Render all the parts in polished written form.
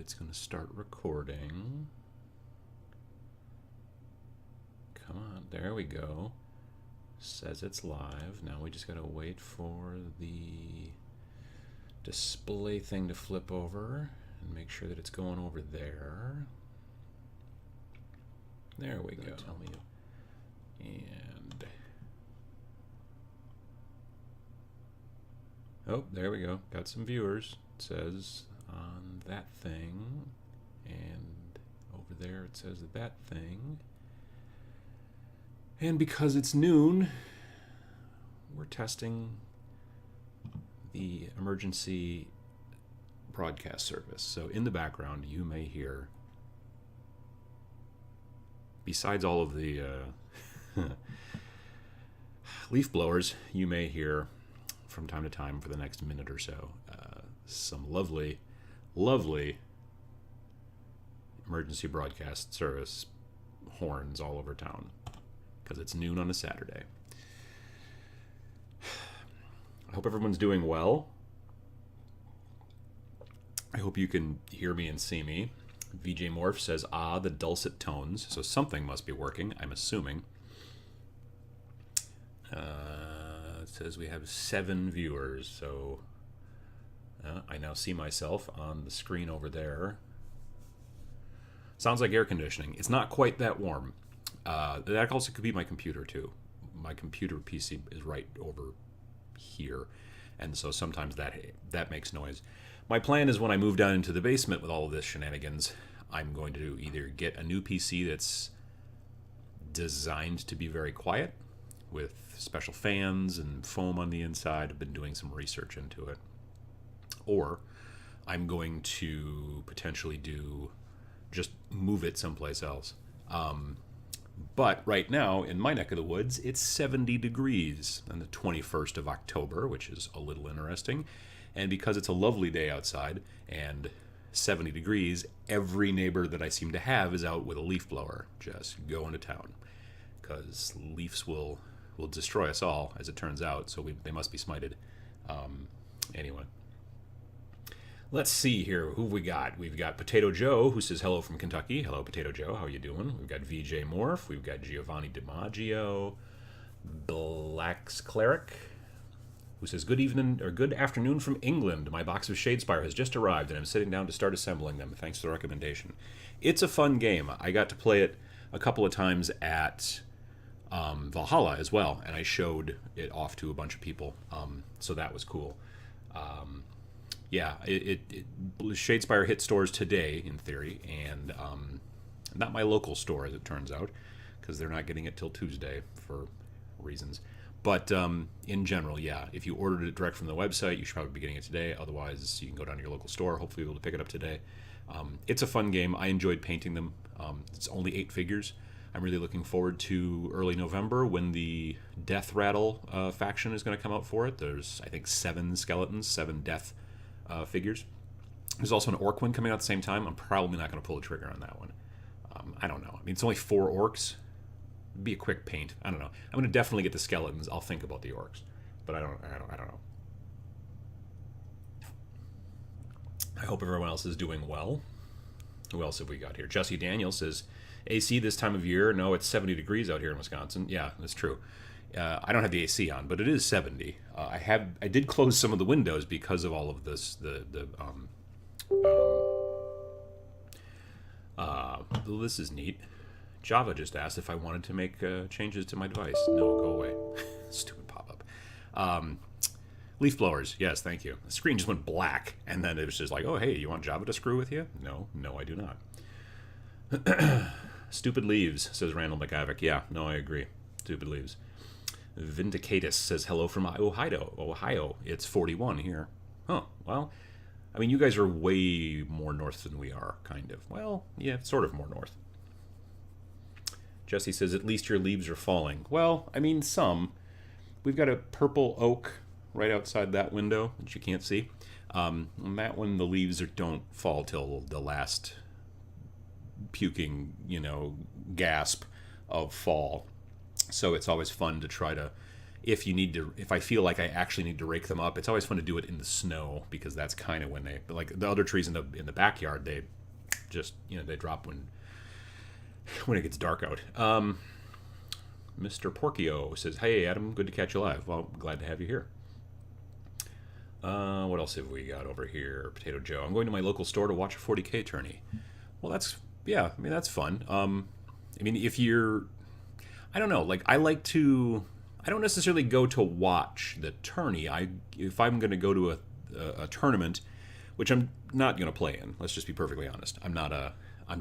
it's going to start recording. Come on, there we go. Says it's live. Now we just got to wait for the display thing to flip over and make sure that it's going over there. There we go. Tell me. And oh, there we go. Got some viewers. It says on that thing, and over there it says that thing. And because it's noon, we're testing the emergency broadcast service. So in the background, you may hear, besides all of the leaf blowers, you may hear from time to time for the next minute or so some lovely, lovely emergency broadcast service horns all over town, because it's noon on a Saturday. I hope everyone's doing well. I hope you can hear me and see me. VJ Morph says, the dulcet tones. So something must be working, I'm assuming. It says we have 7 viewers, so I now see myself on the screen over there. Sounds like air conditioning. It's not quite that warm. That also could be my computer too. My computer PC is right over here, and so sometimes that makes noise. My plan is when I move down into the basement with all of this shenanigans, I'm going to either get a new PC that's designed to be very quiet with special fans and foam on the inside. I've been doing some research into it. Or I'm going to potentially just move it someplace else. But right now, in my neck of the woods, it's 70 degrees on the 21st of October, which is a little interesting. And because it's a lovely day outside and 70 degrees, every neighbor that I seem to have is out with a leaf blower, just going to town. Because leaves will destroy us all, as it turns out, so they must be smited. Anyway. Let's see here. Who have we got? We've got Potato Joe, who says hello from Kentucky. Hello, Potato Joe. How are you doing? We've got VJ Morph. We've got Giovanni DiMaggio. Black's Cleric, who says good evening or good afternoon from England. My box of Shadespire has just arrived, and I'm sitting down to start assembling them. Thanks for the recommendation. It's a fun game. I got to play it a couple of times at Valhalla as well, and I showed it off to a bunch of people, so that was cool. Yeah, Shadespire hit stores today, in theory, and not my local store, as it turns out, because they're not getting it till Tuesday for reasons. But in general, yeah, if you ordered it direct from the website, you should probably be getting it today. Otherwise, you can go down to your local store, hopefully be able to pick it up today. It's a fun game. I enjoyed painting them. It's only 8 figures. I'm really looking forward to early November when the Death Rattle faction is going to come out for it. There's, I think, 7 skeletons, 7 death figures. There's also an orc one coming out at the same time. I'm probably not going to pull the trigger on that one. I don't know. I mean, it's only 4 orcs. It'd be a quick paint. I don't know. I'm going to definitely get the skeletons. I'll think about the orcs, but I don't know. I hope everyone else is doing well. Who else have we got here? Jesse Daniel says, AC this time of year? No, it's 70 degrees out here in Wisconsin. Yeah, that's true. I don't have the AC on, but it is 70. I did close some of the windows because of all of this. This is neat. Java just asked if I wanted to make changes to my device. No, go away. Stupid pop-up. Leaf blowers. Yes, thank you. The screen just went black, and then it was just like, oh, hey, you want Java to screw with you? No, I do not. Stupid leaves, says Randall McAvick. Yeah, no, I agree. Stupid leaves. Vindicatus says hello from Ohio. It's 41 here. Huh, well, I mean, you guys are way more north than we are, kind of. Well, yeah, sort of more north. Jesse says, at least your leaves are falling. Well, I mean, some. We've got a purple oak right outside that window that you can't see. On that one, the leaves don't fall till the last puking, gasp of fall. So it's always fun to try to if I feel like I actually need to rake them up, it's always fun to do it in the snow, because that's kind of when they, like the other trees in the backyard, they just, they drop when it gets dark out. Mr. Porkio says, "Hey Adam, good to catch you live." Well, glad to have you here. What else have we got over here? Potato Joe. "I'm going to my local store to watch a 40K tourney." Well, that's fun. If you're, I don't know, like I don't necessarily go to watch the tourney. If I'm going to go to a tournament, which I'm not going to play in, let's just be perfectly honest. I'm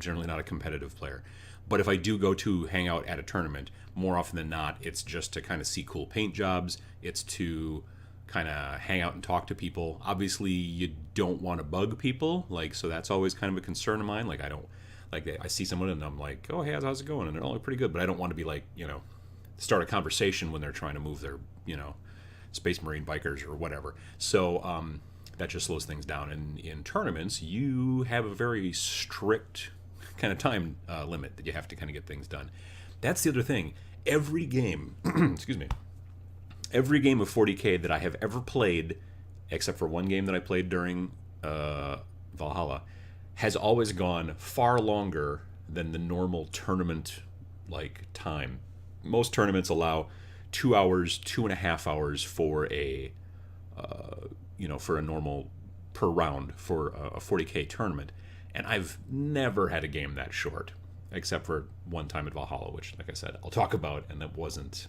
generally not a competitive player. But if I do go to hang out at a tournament, more often than not, it's just to kind of see cool paint jobs. It's to kind of hang out and talk to people. Obviously, you don't want to bug people, so that's always kind of a concern of mine. I see someone and I'm like, "Oh, hey, how's it going?" And they're all pretty good, but I don't want to be start a conversation when they're trying to move their, Space Marine bikers or whatever. So that just slows things down. And in tournaments, you have a very strict kind of time limit that you have to kind of get things done. That's the other thing. Every game, excuse me, every game of 40K that I have ever played, except for one game that I played during Valhalla, has always gone far longer than the normal tournament time. Most tournaments allow 2 hours, 2.5 hours for a for a normal per round for a 40K tournament, and I've never had a game that short, except for one time at Valhalla, which, like I said, I'll talk about, and that wasn't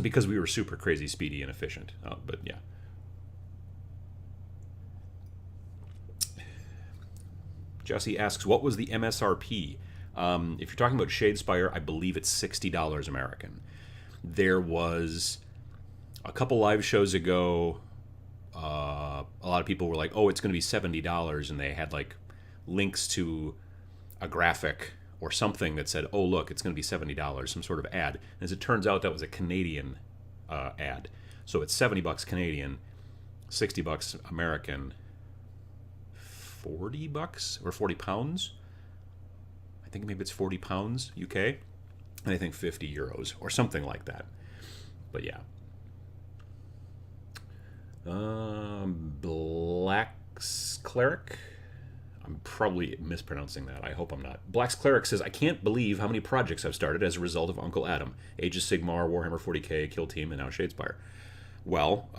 because we were super crazy speedy and efficient, but yeah. Jesse asks, "What was the MSRP?" If you're talking about Shadespire, I believe it's $60 American. There was a couple live shows ago, a lot of people were like, "Oh, it's going to be $70," and they had links to a graphic or something that said, "Oh, look, it's going to be $70," some sort of ad. And as it turns out, that was a Canadian ad. So it's $70 Canadian, $60 American, $40 or 40 pounds. I think maybe it's 40 pounds UK, and I think 50 euros or something like that. But yeah. Black's Cleric. I'm probably mispronouncing that. I hope I'm not. Black's Cleric says, "I can't believe how many projects I've started as a result of Uncle Adam. Age of Sigmar, Warhammer 40K, Kill Team, and now Shadespire." Well,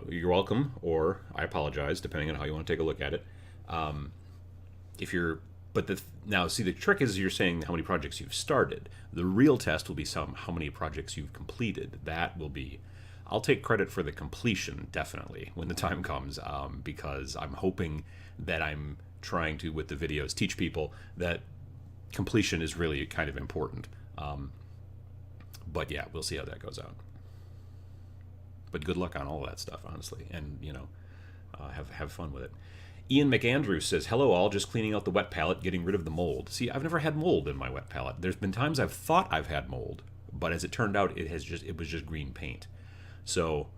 you're welcome, or I apologize, depending on how you want to take a look at it. Now, see, the trick is you're saying how many projects you've started. The real test will be how many projects you've completed. That will be, I'll take credit for the completion, definitely, when the time comes, because I'm hoping that I'm trying to, with the videos, teach people that completion is really kind of important. But yeah, we'll see how that goes out. But good luck on all that stuff, honestly, and have fun with it. Ian McAndrews says, "Hello all, just cleaning out the wet palette, getting rid of the mold." See, I've never had mold in my wet palette. There's been times I've thought I've had mold, but as it turned out, it was just green paint. So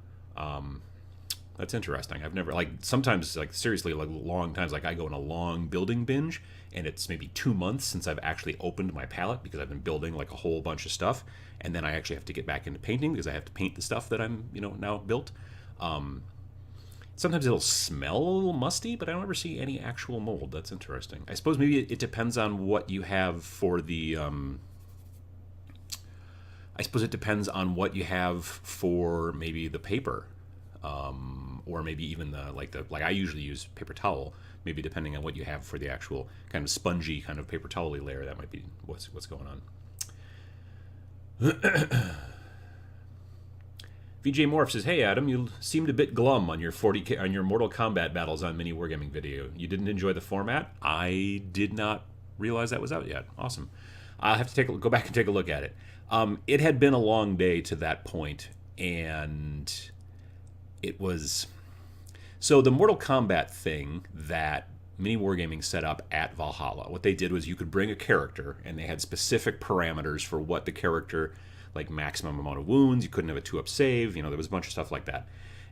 that's interesting. I've never, sometimes, seriously, long times, I go in a long building binge, and it's maybe 2 months since I've actually opened my palette because I've been building a whole bunch of stuff, and then I actually have to get back into painting because I have to paint the stuff that I'm now built. Sometimes it'll smell a little musty, but I don't ever see any actual mold. That's interesting. I suppose maybe it depends on what you have for the. I suppose it depends on what you have for maybe the paper, or maybe even I usually use paper towel. Maybe depending on what you have for the actual kind of spongy kind of paper towel-y layer, that might be what's going on. VJ Morph says, "Hey Adam, you seemed a bit glum on your 40K on your Mortal Kombat battles on Mini Wargaming video. You didn't enjoy the format?" I did not realize that was out yet. Awesome. I'll have to go back and take a look at it. It had been a long day to that point, and it was so the Mortal Kombat thing that Mini Wargaming set up at Valhalla. What they did was you could bring a character, and they had specific parameters for what the character, maximum amount of wounds. You couldn't have a 2-up save. There was a bunch of stuff like that.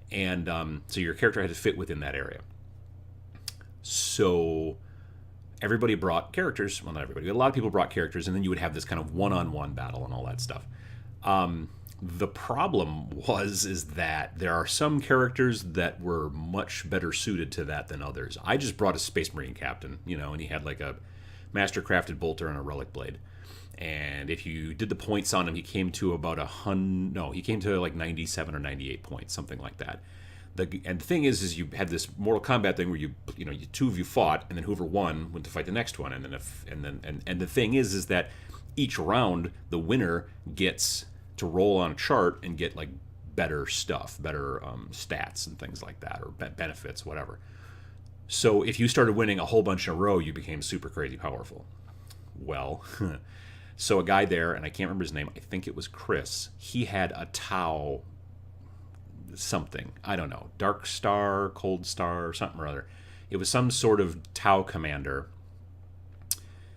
And so your character had to fit within that area. So everybody brought characters. Well, not everybody. A lot of people brought characters, and then you would have this kind of one-on-one battle and all that stuff. The problem is that there are some characters that were much better suited to that than others. I just brought a Space Marine captain, and he had like a mastercrafted bolter and a relic blade. And if you did the points on him, he came to about he came to like 97 or 98 points, something like that. And the thing is you had this Mortal Kombat thing where you two of you fought, and then whoever won went to fight the next one, and then the thing is that each round the winner gets to roll on a chart and get like better stuff, better stats and things like that, or benefits, whatever. So if you started winning a whole bunch in a row, you became super crazy powerful. Well, so a guy there, and I can't remember his name, I think it was Chris, he had a Tau something, I don't know, Dark Star, Cold Star, something or other. It was some sort of Tau commander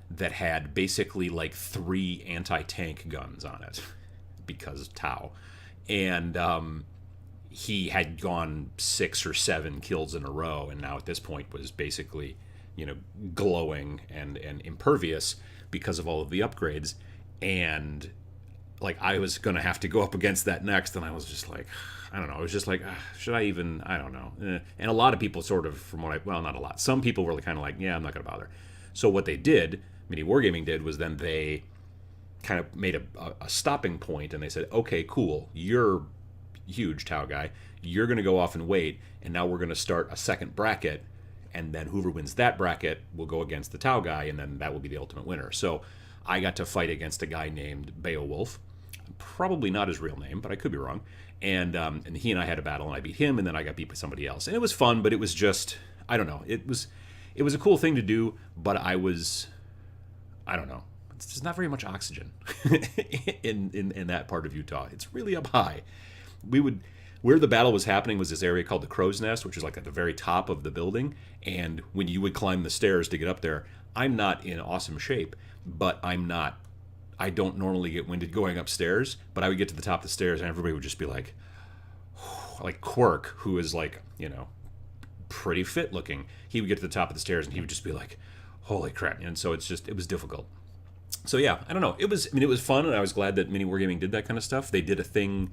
that had basically like 3 anti-tank guns on it because Tau. And he had gone 6 or 7 kills in a row, and now at this point was basically, glowing and impervious because of all of the upgrades. And like I was going to have to go up against that next, and I was just like, I don't know. I was just like, should I even? I don't know. And a lot of people sort of, not a lot. Some people were kind of like, yeah, I'm not going to bother. So what they did, Mini Wargaming did, was then they kind of made a stopping point, and they said, okay, cool, you're huge, Tau guy. You're going to go off and wait, and now we're going to start a second bracket, and then whoever wins that bracket will go against the Tau guy, and then that will be the ultimate winner. So I got to fight against a guy named Beowulf. Probably not his real name, but I could be wrong. And he and I had a battle, and I beat him, and then I got beat by somebody else. And it was fun, but it was just, I don't know. It was a cool thing to do, but I don't know. There's not very much oxygen in that part of Utah. It's really up high. Where the battle was happening was this area called the Crow's Nest, which is like at the very top of the building. And when you would climb the stairs to get up there, I'm not in awesome shape, but I don't normally get winded going upstairs, but I would get to the top of the stairs and everybody would just be like Quirk, who is like, pretty fit looking. He would get to the top of the stairs and he would just be like, holy crap. And so it was difficult. So yeah, I don't know. It was fun, and I was glad that Mini Wargaming did that kind of stuff. They did a thing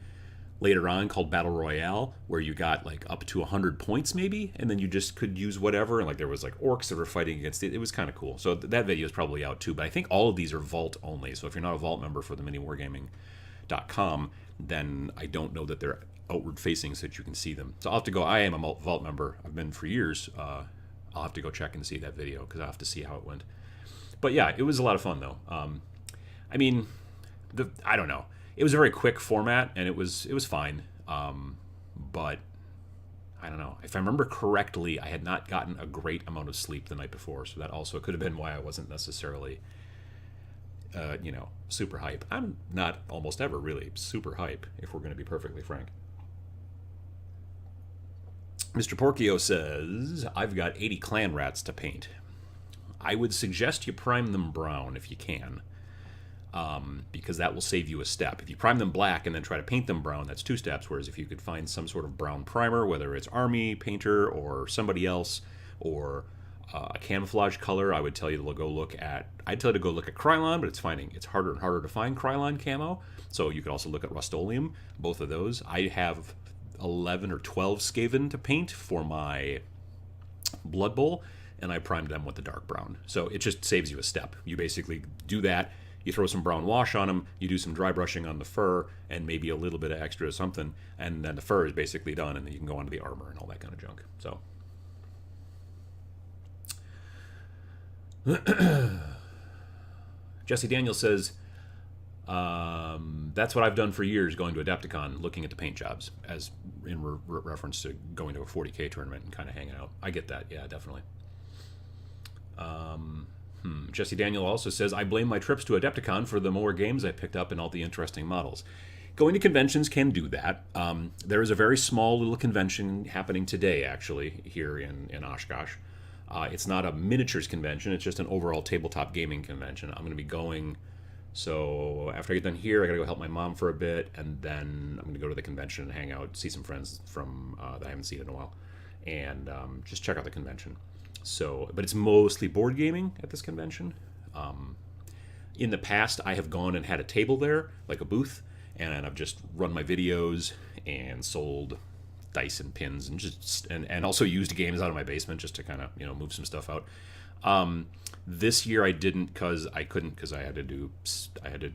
later on called Battle Royale, where you got like up to 100 points maybe, and then you just could use whatever, and like there was like orcs that were fighting against it. It was kind of cool. So that video is probably out too, but I think all of these are Vault only. So if you're not a Vault member for the miniwargaming.com, then I don't know that they're outward facing so that you can see them. So I'll have to go. I am a Vault member. I've been for years. I'll have to go check and see that video because I'll have to see how it went. But yeah, it was a lot of fun though. I don't know. It was a very quick format, and it was fine. But I don't know. If I remember correctly, I had not gotten a great amount of sleep the night before, so that also could have been why I wasn't necessarily, super hype. I'm not almost ever really super hype, if we're going to be perfectly frank. Mr. Porcio says, I've got 80 clan rats to paint. I would suggest you prime them brown if you can. Because that will save you a step. If you prime them black and then try to paint them brown, that's 2 steps. Whereas if you could find some sort of brown primer, whether it's army painter or somebody else, or a camouflage color, I would tell you to go look at. I'd tell you to go look at Krylon, but it's harder and harder to find Krylon camo. So you could also look at Rust-Oleum. Both of those. I have 11 or 12 Skaven to paint for my Blood Bowl, and I primed them with the dark brown. So it just saves you a step. You basically do that. You throw some brown wash on them, you do some dry brushing on the fur, and maybe a little bit of extra something, and then the fur is basically done, and then you can go on to the armor and all that kind of junk. So, Jesse Daniel says, that's what I've done for years, going to Adepticon, looking at the paint jobs, as in reference to going to a 40K tournament and kind of hanging out. I get that, yeah, definitely. Jesse Daniel also says, I blame my trips to Adepticon for the more games I picked up and all the interesting models. Going to conventions can do that. There is a very small little convention happening today, actually, here in Oshkosh. It's not a miniatures convention. It's just an overall tabletop gaming convention. I'm going to be going. So after I get done here, I got to go help my mom for a bit, and then I'm going to go to the convention and hang out, see some friends from that I haven't seen in a while, and just check out the convention. So, but it's mostly board gaming at this convention. In the past, I have gone and had a table there, like a booth, and I've just run my videos and sold dice and pins and also used games out of my basement just to kind of move some stuff out. This year I didn't because I couldn't, because I had to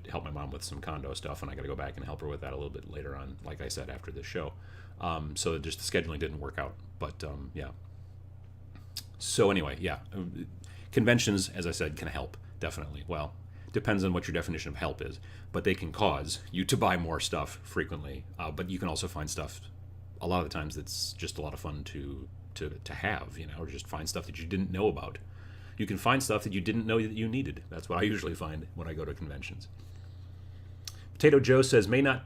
help my mom with some condo stuff, and I got to go back and help her with that a little bit later on, like I said, after this show. So just the scheduling didn't work out. But yeah. So anyway, yeah, conventions, as I said, can help, definitely. Well, depends on what your definition of help is, but they can cause you to buy more stuff frequently. But you can also find stuff a lot of the times that's just a lot of fun to have, or just find stuff that you didn't know about. You can find stuff that you didn't know that you needed. That's what I usually find when I go to conventions. Potato Joe says, may not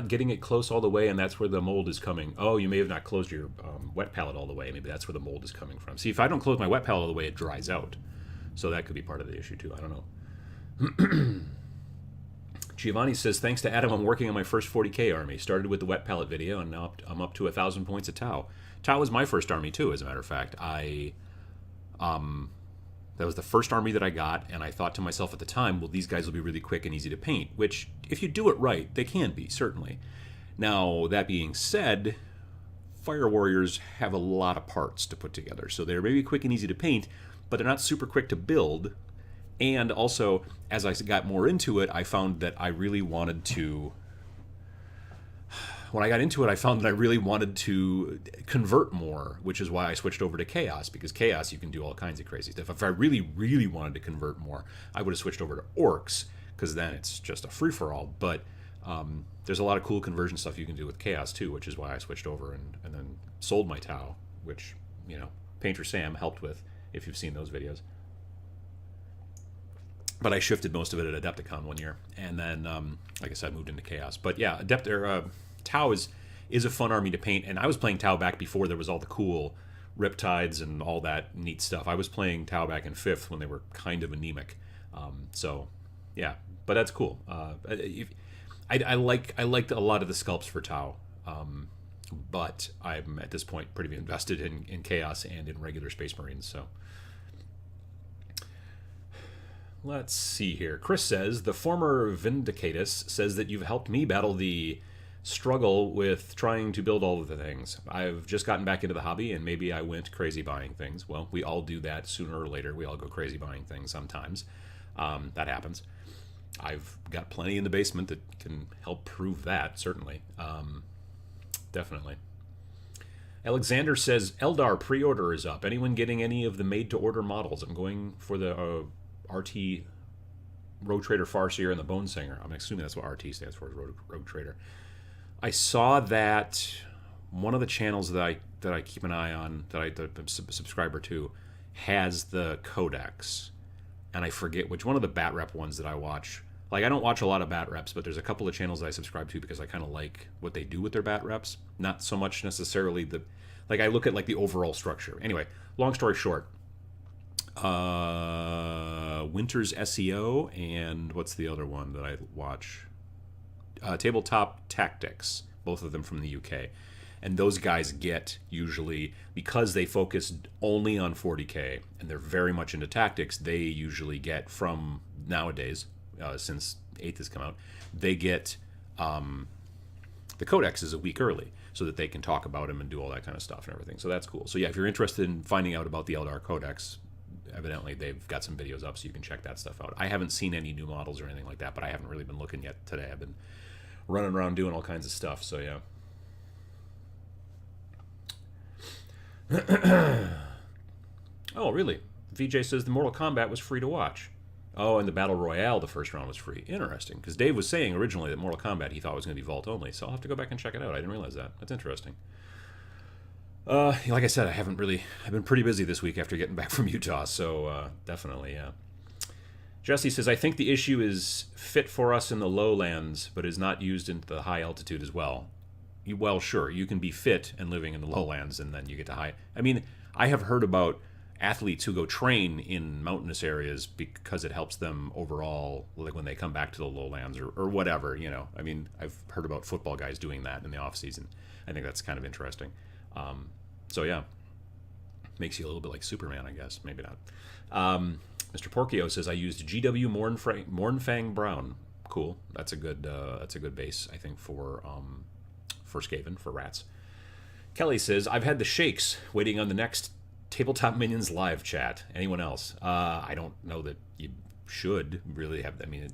getting it close all the way, and that's where the mold is coming. Oh, you may have not closed your wet palette all the way. Maybe that's where the mold is coming from. See, if I don't close my wet palette all the way, it dries out. So that could be part of the issue too. I don't know. Giovanni says, thanks to Adam, I'm working on my first 40k army. Started with the wet palette video, and now I'm up to 1,000 points of Tau. Tau was my first army too, as a matter of fact. That was the first army that I got, and I thought to myself at the time, well, these guys will be really quick and easy to paint, which, if you do it right, they can be, certainly. Now, that being said, Fire Warriors have a lot of parts to put together, so they're maybe quick and easy to paint, but they're not super quick to build. And also, as I got more into it, I found that I really wanted to... When I got into it, I found that I really wanted to convert more, which is why I switched over to Chaos, because Chaos, you can do all kinds of crazy stuff. If I really, really wanted to convert more, I would have switched over to Orcs, because then it's just a free-for-all. But there's a lot of cool conversion stuff you can do with Chaos, too, which is why I switched over and then sold my Tau, which, Painter Sam helped with, if you've seen those videos. But I shifted most of it at Adepticon one year, and then, like I said, moved into Chaos. But yeah, Tau is a fun army to paint, and I was playing Tau back before there was all the cool Riptides and all that neat stuff. I was playing Tau back in 5th when they were kind of anemic. So, yeah, but that's cool. I liked a lot of the sculpts for Tau, but I'm at this point pretty invested in Chaos and in regular Space Marines, so... Let's see here. Chris says, the former Vindicatus says that you've helped me battle the struggle with trying to build all of the things. I've just gotten back into the hobby, and maybe I went crazy buying things. Well, we all do that sooner or later. We all go crazy buying things sometimes. That happens. I've got plenty in the basement that can help prove that, certainly. Definitely. Alexander says, Eldar pre-order is up. Anyone getting any of the made-to-order models? I'm going for the... RT Rogue Trader Farseer and the Bone Singer. I'm assuming that's what RT stands for, Rogue Trader. I saw that one of the channels that I keep an eye on, that I'm a subscriber to, has the Codex, and I forget which one of the Bat Rep ones that I watch. Like, I don't watch a lot of Bat Reps, but there's a couple of channels that I subscribe to because I kind of like what they do with their Bat Reps. Not so much necessarily I look at like the overall structure. Anyway, long story short. Winter's SEO, and what's the other one that I watch? Tabletop Tactics, both of them from the UK. And those guys get, usually, because they focus only on 40k, and they're very much into tactics, they usually get from nowadays, since 8th has come out, they get the codexes a week early, so that they can talk about them and do all that kind of stuff and everything. So that's cool. So yeah, if you're interested in finding out about the Eldar Codex, evidently they've got some videos up, so you can check that stuff out. I haven't seen any new models or anything like that, but I haven't really been looking yet today. I've been running around doing all kinds of stuff, so yeah. Oh, really? VJ says the Mortal Kombat was free to watch. Oh, and the Battle Royale, the first round was free. Interesting, because Dave was saying originally that Mortal Kombat he thought was going to be Vault only, so I'll have to go back and check it out. I didn't realize that. That's interesting. Like I said, I've been pretty busy this week after getting back from Utah, so definitely, yeah. Jesse says, I think the issue is fit for us in the lowlands, but is not used in the high altitude as well. Well, sure, you can be fit and living in the lowlands, and then you get to high. I mean, I have heard about athletes who go train in mountainous areas because it helps them overall, like when they come back to the lowlands or whatever, I mean, I've heard about football guys doing that in the off season. I think that's kind of interesting. So yeah, makes you a little bit like Superman, I guess. Maybe not. Mr. Porcio says, I used GW Mornfang Brown. cool. That's a good base, I think, for Skaven, for rats. Kelly says, I've had the shakes waiting on the next Tabletop Minions live chat. Anyone else? I don't know that you should really have. I mean,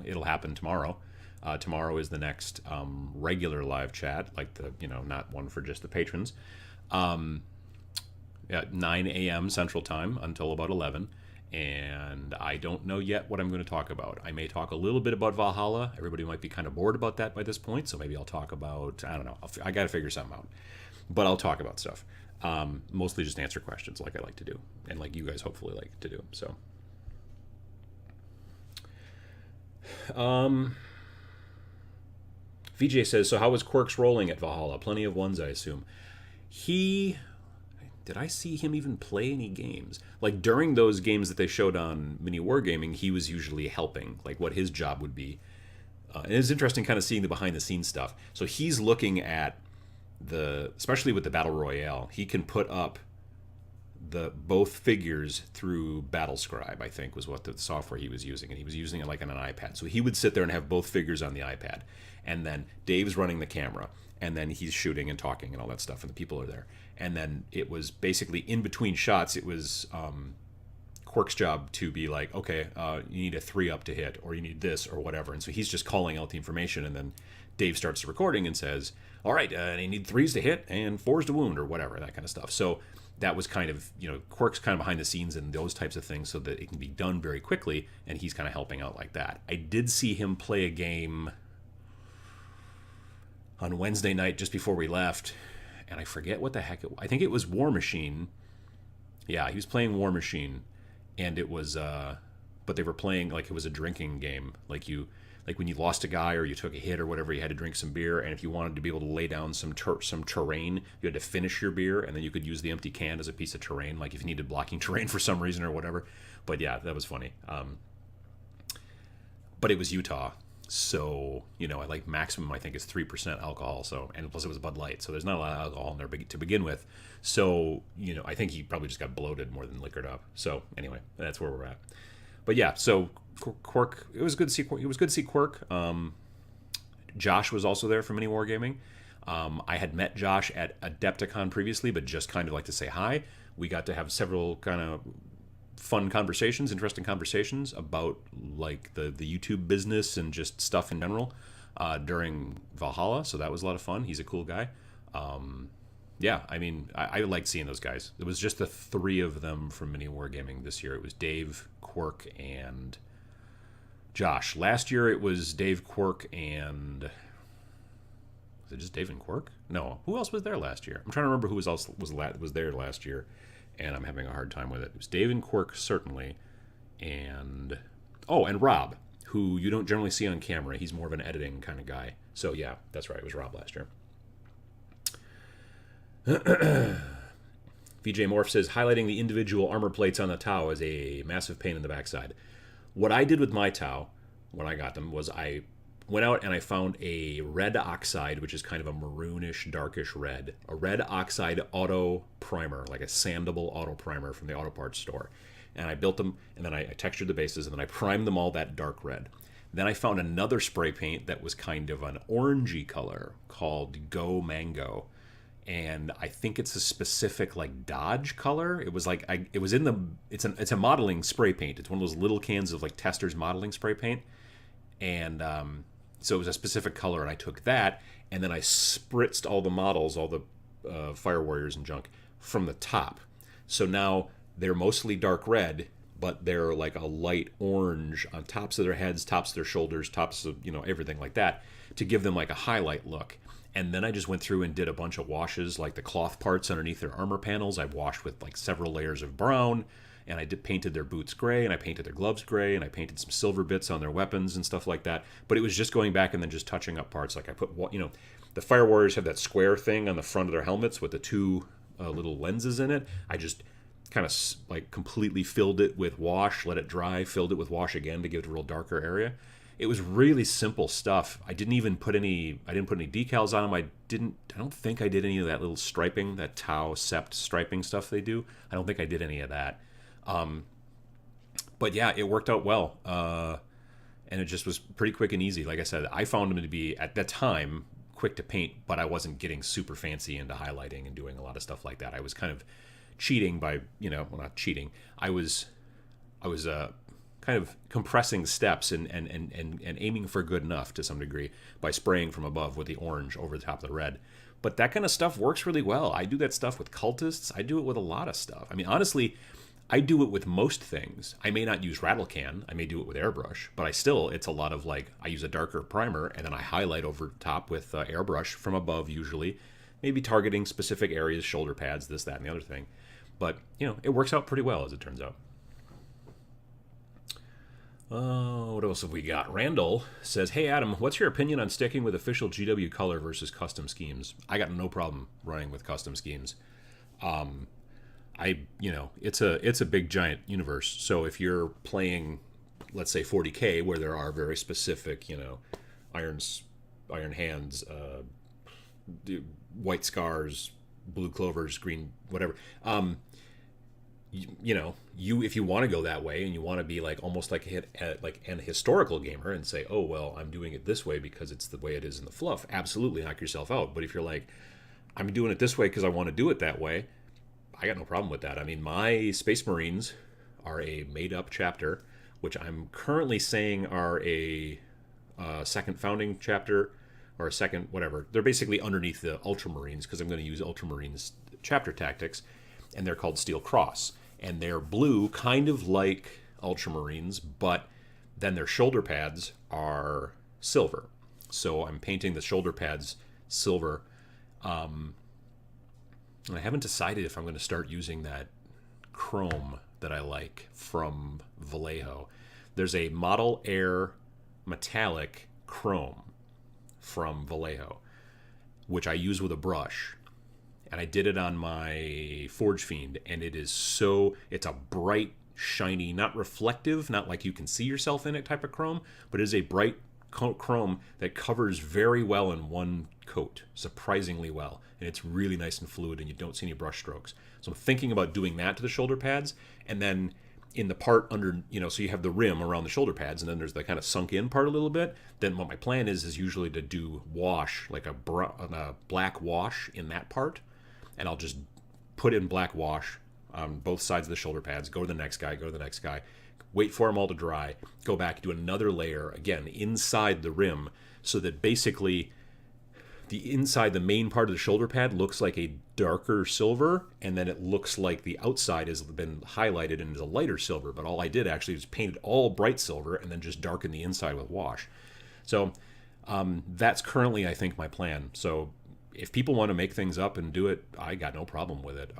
it'll happen tomorrow. Tomorrow is the next regular live chat, like not one for just the patrons. At 9 a.m. Central Time until about 11. And I don't know yet what I'm going to talk about. I may talk a little bit about Valhalla. Everybody might be kind of bored about that by this point, so maybe I'll talk about, I don't know. I got to figure something out. But I'll talk about stuff. Mostly just answer questions like I like to do, and like you guys hopefully like to do. So, VJ says, so how was Quirks rolling at Valhalla? Plenty of ones, I assume. Did I see him even play any games? Like during those games that they showed on Mini Wargaming, he was usually helping, like what his job would be. And it's interesting kind of seeing the behind the scenes stuff. So he's looking at especially with the Battle Royale, he can put up both figures through Battlescribe, I think was what the software he was using. And he was using it like on an iPad. So he would sit there and have both figures on the iPad. And then Dave's running the camera. And then he's shooting and talking and all that stuff. And the people are there. And then it was basically in between shots, it was Quirk's job to be like, okay, you need a 3-up to hit, or you need this, or whatever. And so he's just calling out the information. And then Dave starts the recording and says, all right, you need 3s to hit and 4s to wound, or whatever, that kind of stuff. So that was kind of, Quirk's kind of behind the scenes and those types of things so that it can be done very quickly. And he's kind of helping out like that. I did see him play a game on Wednesday night just before we left. And I forget what the heck I think it was War Machine. Yeah, he was playing War Machine, and it was, but they were playing like it was a drinking game. Like when you lost a guy or you took a hit or whatever, you had to drink some beer, and if you wanted to be able to lay down some terrain, you had to finish your beer, and then you could use the empty can as a piece of terrain, like if you needed blocking terrain for some reason or whatever. But yeah, that was funny. But it was Utah. So, like maximum, I think, is 3% alcohol. So, and plus it was Bud Light. So there's not a lot of alcohol in there to begin with. So, I think he probably just got bloated more than liquored up. So anyway, that's where we're at. But yeah, so Quirk, it was good to see Quirk. It was good to see Quirk. Josh was also there for Mini Wargaming. I had met Josh at Adepticon previously, but just kind of like to say hi. We got to have several kind of fun conversations, interesting conversations about like the YouTube business and just stuff in general during Valhalla. So that was a lot of fun. He's a cool guy. Yeah, I mean, I liked seeing those guys. It was just the 3 of them from Mini Wargaming this year. It was Dave, Quirk, and Josh. Last year it was Dave, Quirk, and was it just Dave and Quirk? No, who else was there last year? I'm trying to remember who was there last year. And I'm having a hard time with it. It was Dave and Quirk, certainly. And Rob, who you don't generally see on camera. He's more of an editing kind of guy. So, yeah, that's right. It was Rob last year. VJ Morph says, highlighting the individual armor plates on the Tau is a massive pain in the backside. What I did with my Tau, when I got them, was I went out and I found a red oxide, which is kind of a maroonish, darkish red. A red oxide auto primer, like a sandable auto primer from the auto parts store. And I built them, and then I textured the bases, and then I primed them all that dark red. Then I found another spray paint that was kind of an orangey color called Go Mango. And I think it's a specific like Dodge color. It was like it's a modeling spray paint. It's one of those little cans of like Tester's modeling spray paint. And so it was a specific color, and I took that, and then I spritzed all the models, all the Fire Warriors and junk, from the top. So now they're mostly dark red, but they're like a light orange on tops of their heads, tops of their shoulders, tops of, everything like that, to give them like a highlight look. And then I just went through and did a bunch of washes, like the cloth parts underneath their armor panels. I washed with like several layers of brown, and I painted their boots gray, and I painted their gloves gray, and I painted some silver bits on their weapons and stuff like that. But it was just going back and then just touching up parts. Like I put, the Fire Warriors have that square thing on the front of their helmets with the 2 little lenses in it. I just kind of like completely filled it with wash, let it dry, filled it with wash again to give it a real darker area. It was really simple stuff. I didn't put any decals on them. I don't think I did any of that little striping, that Tau Sept striping stuff they do. I don't think I did any of that. But yeah, it worked out well. and it just was pretty quick and easy. Like I said, I found them to be, at that time, quick to paint, but I wasn't getting super fancy into highlighting and doing a lot of stuff like that. I was kind of cheating by, well, not cheating. I was kind of compressing steps and aiming for good enough to some degree by spraying from above with the orange over the top of the red. But that kind of stuff works really well. I do that stuff with cultists. I do it with a lot of stuff. I mean, honestly, I do it with most things. I may not use rattle can. I may do it with airbrush, but it's a lot of like, I use a darker primer and then I highlight over top with airbrush from above usually, maybe targeting specific areas, shoulder pads, this, that, and the other thing. But, it works out pretty well as it turns out. What else have we got? Randall says, hey, Adam, what's your opinion on sticking with official GW color versus custom schemes? I got no problem running with custom schemes. It's a big giant universe. So if you're playing, let's say 40K, where there are very specific, iron hands, white scars, blue clovers, green, whatever, if you want to go that way and you want to be like almost like an historical gamer and say, oh well, I'm doing it this way because it's the way it is in the fluff, absolutely knock yourself out. But if you're like, I'm doing it this way because I want to do it that way, I got no problem with that. I mean, my Space Marines are a made-up chapter, which I'm currently saying are a second founding chapter or a second whatever. They're basically underneath the Ultramarines because I'm going to use Ultramarines chapter tactics, and they're called Steel Cross. And they're blue, kind of like Ultramarines, but then their shoulder pads are silver. So I'm painting the shoulder pads silver. And I haven't decided if I'm going to start using that chrome that I like from Vallejo. There's a Model Air metallic chrome from Vallejo, which I use with a brush. And I did it on my Forge Fiend, and it's a bright, shiny, not reflective, not like you can see yourself in it type of chrome, but it is a bright chrome that covers very well in one coat, surprisingly well. And it's really nice and fluid, and you don't see any brush strokes. So I'm thinking about doing that to the shoulder pads, and then in the part under, so you have the rim around the shoulder pads, and then there's the kind of sunk in part a little bit. Then what my plan is usually to do wash, like a black wash in that part. And I'll just put in black wash on both sides of the shoulder pads, go to the next guy, wait for them all to dry, go back, do another layer, again, inside the rim, so that basically the main part of the shoulder pad looks like a darker silver, and then it looks like the outside has been highlighted and is a lighter silver. But all I did actually was painted all bright silver and then just darken the inside with wash. So that's currently, I think, my plan. So if people want to make things up and do it, I got no problem with it.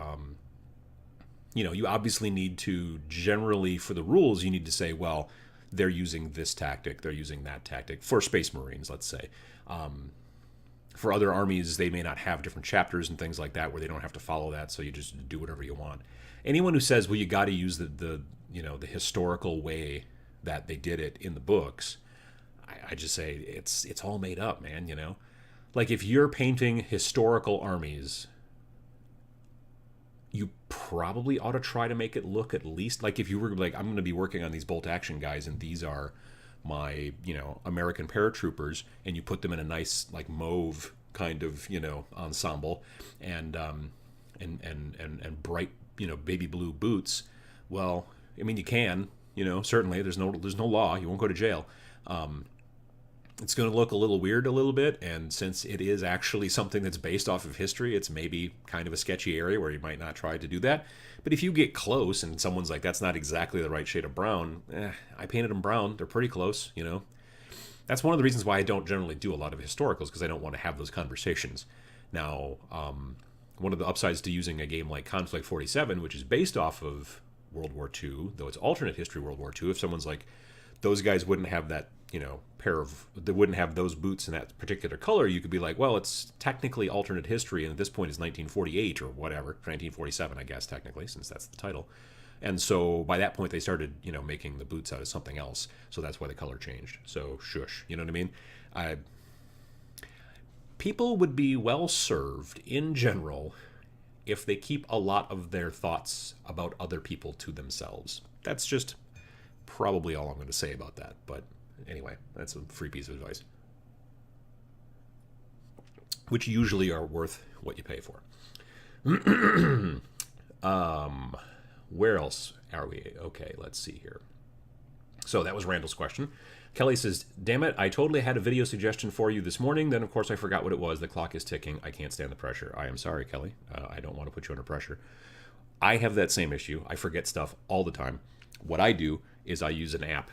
You obviously need to, generally for the rules, you need to say, well, they're using this tactic, they're using that tactic. For Space Marines, let's say. For other armies, they may not have different chapters and things like that where they don't have to follow that, so you just do whatever you want. Anyone who says, well, you got to use the historical way that they did it in the books, I just say it's all made up, man, Like, if you're painting historical armies, you probably ought to try to make it look at least like, if you were like, I'm going to be working on these bolt action guys, and these are my, American paratroopers, and you put them in a nice, like, mauve kind of, ensemble, and bright, baby blue boots. Well, I mean, you can, certainly there's no law. You won't go to jail. It's going to look a little weird a little bit, and since it is actually something that's based off of history, it's maybe kind of a sketchy area where you might not try to do that. But if you get close and someone's like, that's not exactly the right shade of brown, I painted them brown, they're pretty close, That's one of the reasons why I don't generally do a lot of historicals, because I don't want to have those conversations. Now, one of the upsides to using a game like Conflict 47, which is based off of World War II, though it's alternate history World War II, if someone's like, those guys wouldn't have that, they wouldn't have those boots in that particular color, you could be like, well, it's technically alternate history, and at this point it's 1948 or whatever, 1947, I guess, technically, since that's the title. And so by that point they started, making the boots out of something else. So that's why the color changed. So shush, you know what I mean? People would be well served in general if they keep a lot of their thoughts about other people to themselves. That's just probably all I'm going to say about that. But Anyway, that's a free piece of advice, which usually are worth what you pay for. Where else are we? Okay, let's see here. So that was Randall's question. Kelly says, damn it, I totally had a video suggestion for you this morning. Then, of course, I forgot what it was. The clock is ticking. I can't stand the pressure. I am sorry, Kelly. I don't want to put you under pressure. I have that same issue. I forget stuff all the time. What I do is I use an app.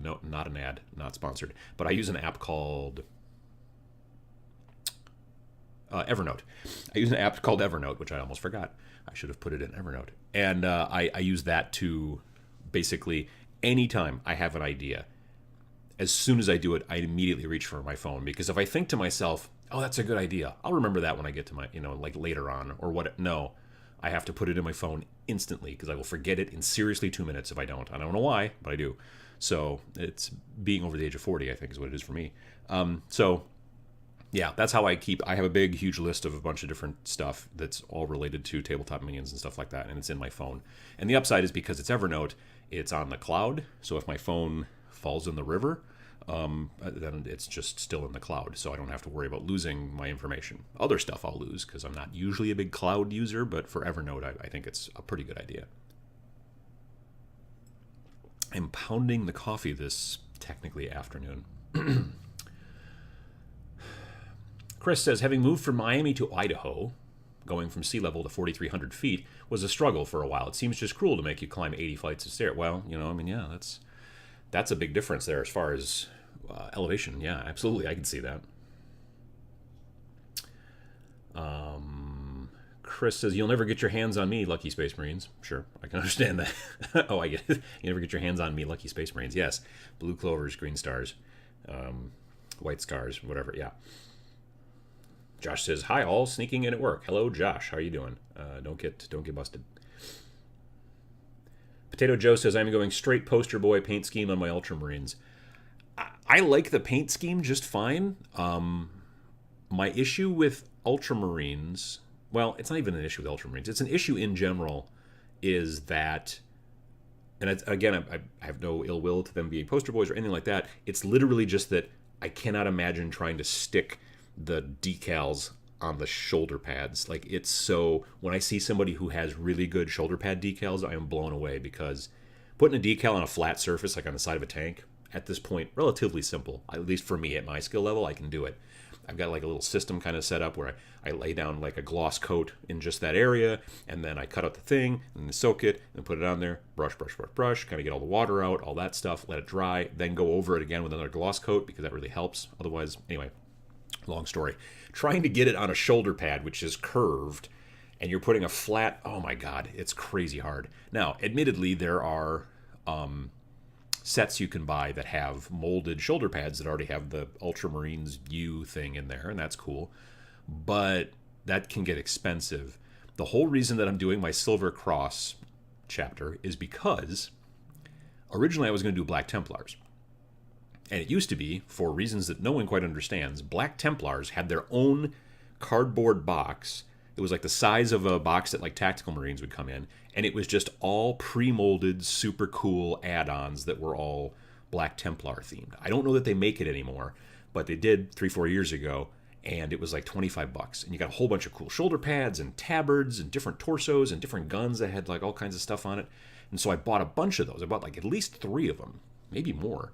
No, not an ad, not sponsored. But I use an app called Evernote. I use an app called Evernote, which I almost forgot. I should have put it in Evernote. And I use that to basically, anytime I have an idea, as soon as I do it, I immediately reach for my phone. Because if I think to myself, oh, that's a good idea, I'll remember that when I get to my, like later on or what. No, I have to put it in my phone instantly because I will forget it in seriously 2 minutes if I don't. I don't know why, but I do. So it's being over the age of 40, I think, is what it is for me. Yeah, that's how I have a big, huge list of a bunch of different stuff that's all related to tabletop minions and stuff like that, and it's in my phone. And the upside is because it's Evernote, it's on the cloud, so if my phone falls in the river, then it's just still in the cloud, so I don't have to worry about losing my information. Other stuff I'll lose, because I'm not usually a big cloud user, but for Evernote, I think it's a pretty good idea. I'm pounding the coffee this technically afternoon. Chris says, having moved from Miami to Idaho, going from sea level to 4,300 feet, was a struggle for a while. It seems just cruel to make you climb 80 flights of stairs. Well, yeah, that's a big difference there as far as elevation. Yeah, absolutely, I can see that. Chris says, you'll never get your hands on me, Lucky Space Marines. Sure, I can understand that. Oh, I get it. You never get your hands on me, Lucky Space Marines. Yes, blue clovers, green stars, white scars, whatever, yeah. Josh says, hi all, sneaking in at work. Hello, Josh. How are you doing? Don't get busted. Potato Joe says, I'm going straight poster boy paint scheme on my Ultramarines. I like the paint scheme just fine. My issue with Ultramarines, well, it's not even an issue with Ultramarines. It's an issue in general, is that, and again, I have no ill will to them being poster boys or anything like that. It's literally just that I cannot imagine trying to stick the decals on the shoulder pads. Like, it's so, when I see somebody who has really good shoulder pad decals, I am blown away, because putting a decal on a flat surface, like on the side of a tank, at this point, relatively simple. At least for me, at my skill level, I can do it. I've got like a little system kind of set up where I lay down like a gloss coat in just that area, and then I cut out the thing, and then soak it, and put it on there, brush, kind of get all the water out, all that stuff, let it dry, then go over it again with another gloss coat, because that really helps. Otherwise, anyway, long story. Trying to get it on a shoulder pad, which is curved, and you're putting a flat, oh my God, it's crazy hard. Now, admittedly, there are sets you can buy that have molded shoulder pads that already have the Ultramarines U thing in there, and that's cool. But that can get expensive. The whole reason that I'm doing my Silver Cross chapter is because originally I was going to do Black Templars. And it used to be, for reasons that no one quite understands, Black Templars had their own cardboard box. It was like the size of a box that like Tactical Marines would come in. And it was just all pre-molded, super cool add-ons that were all Black Templar themed. I don't know that they make it anymore, but they did 3-4 years ago. And it was like $25. And you got a whole bunch of cool shoulder pads and tabards and different torsos and different guns that had like all kinds of stuff on it. And so I bought a bunch of those. I bought like at least 3 of them, maybe more,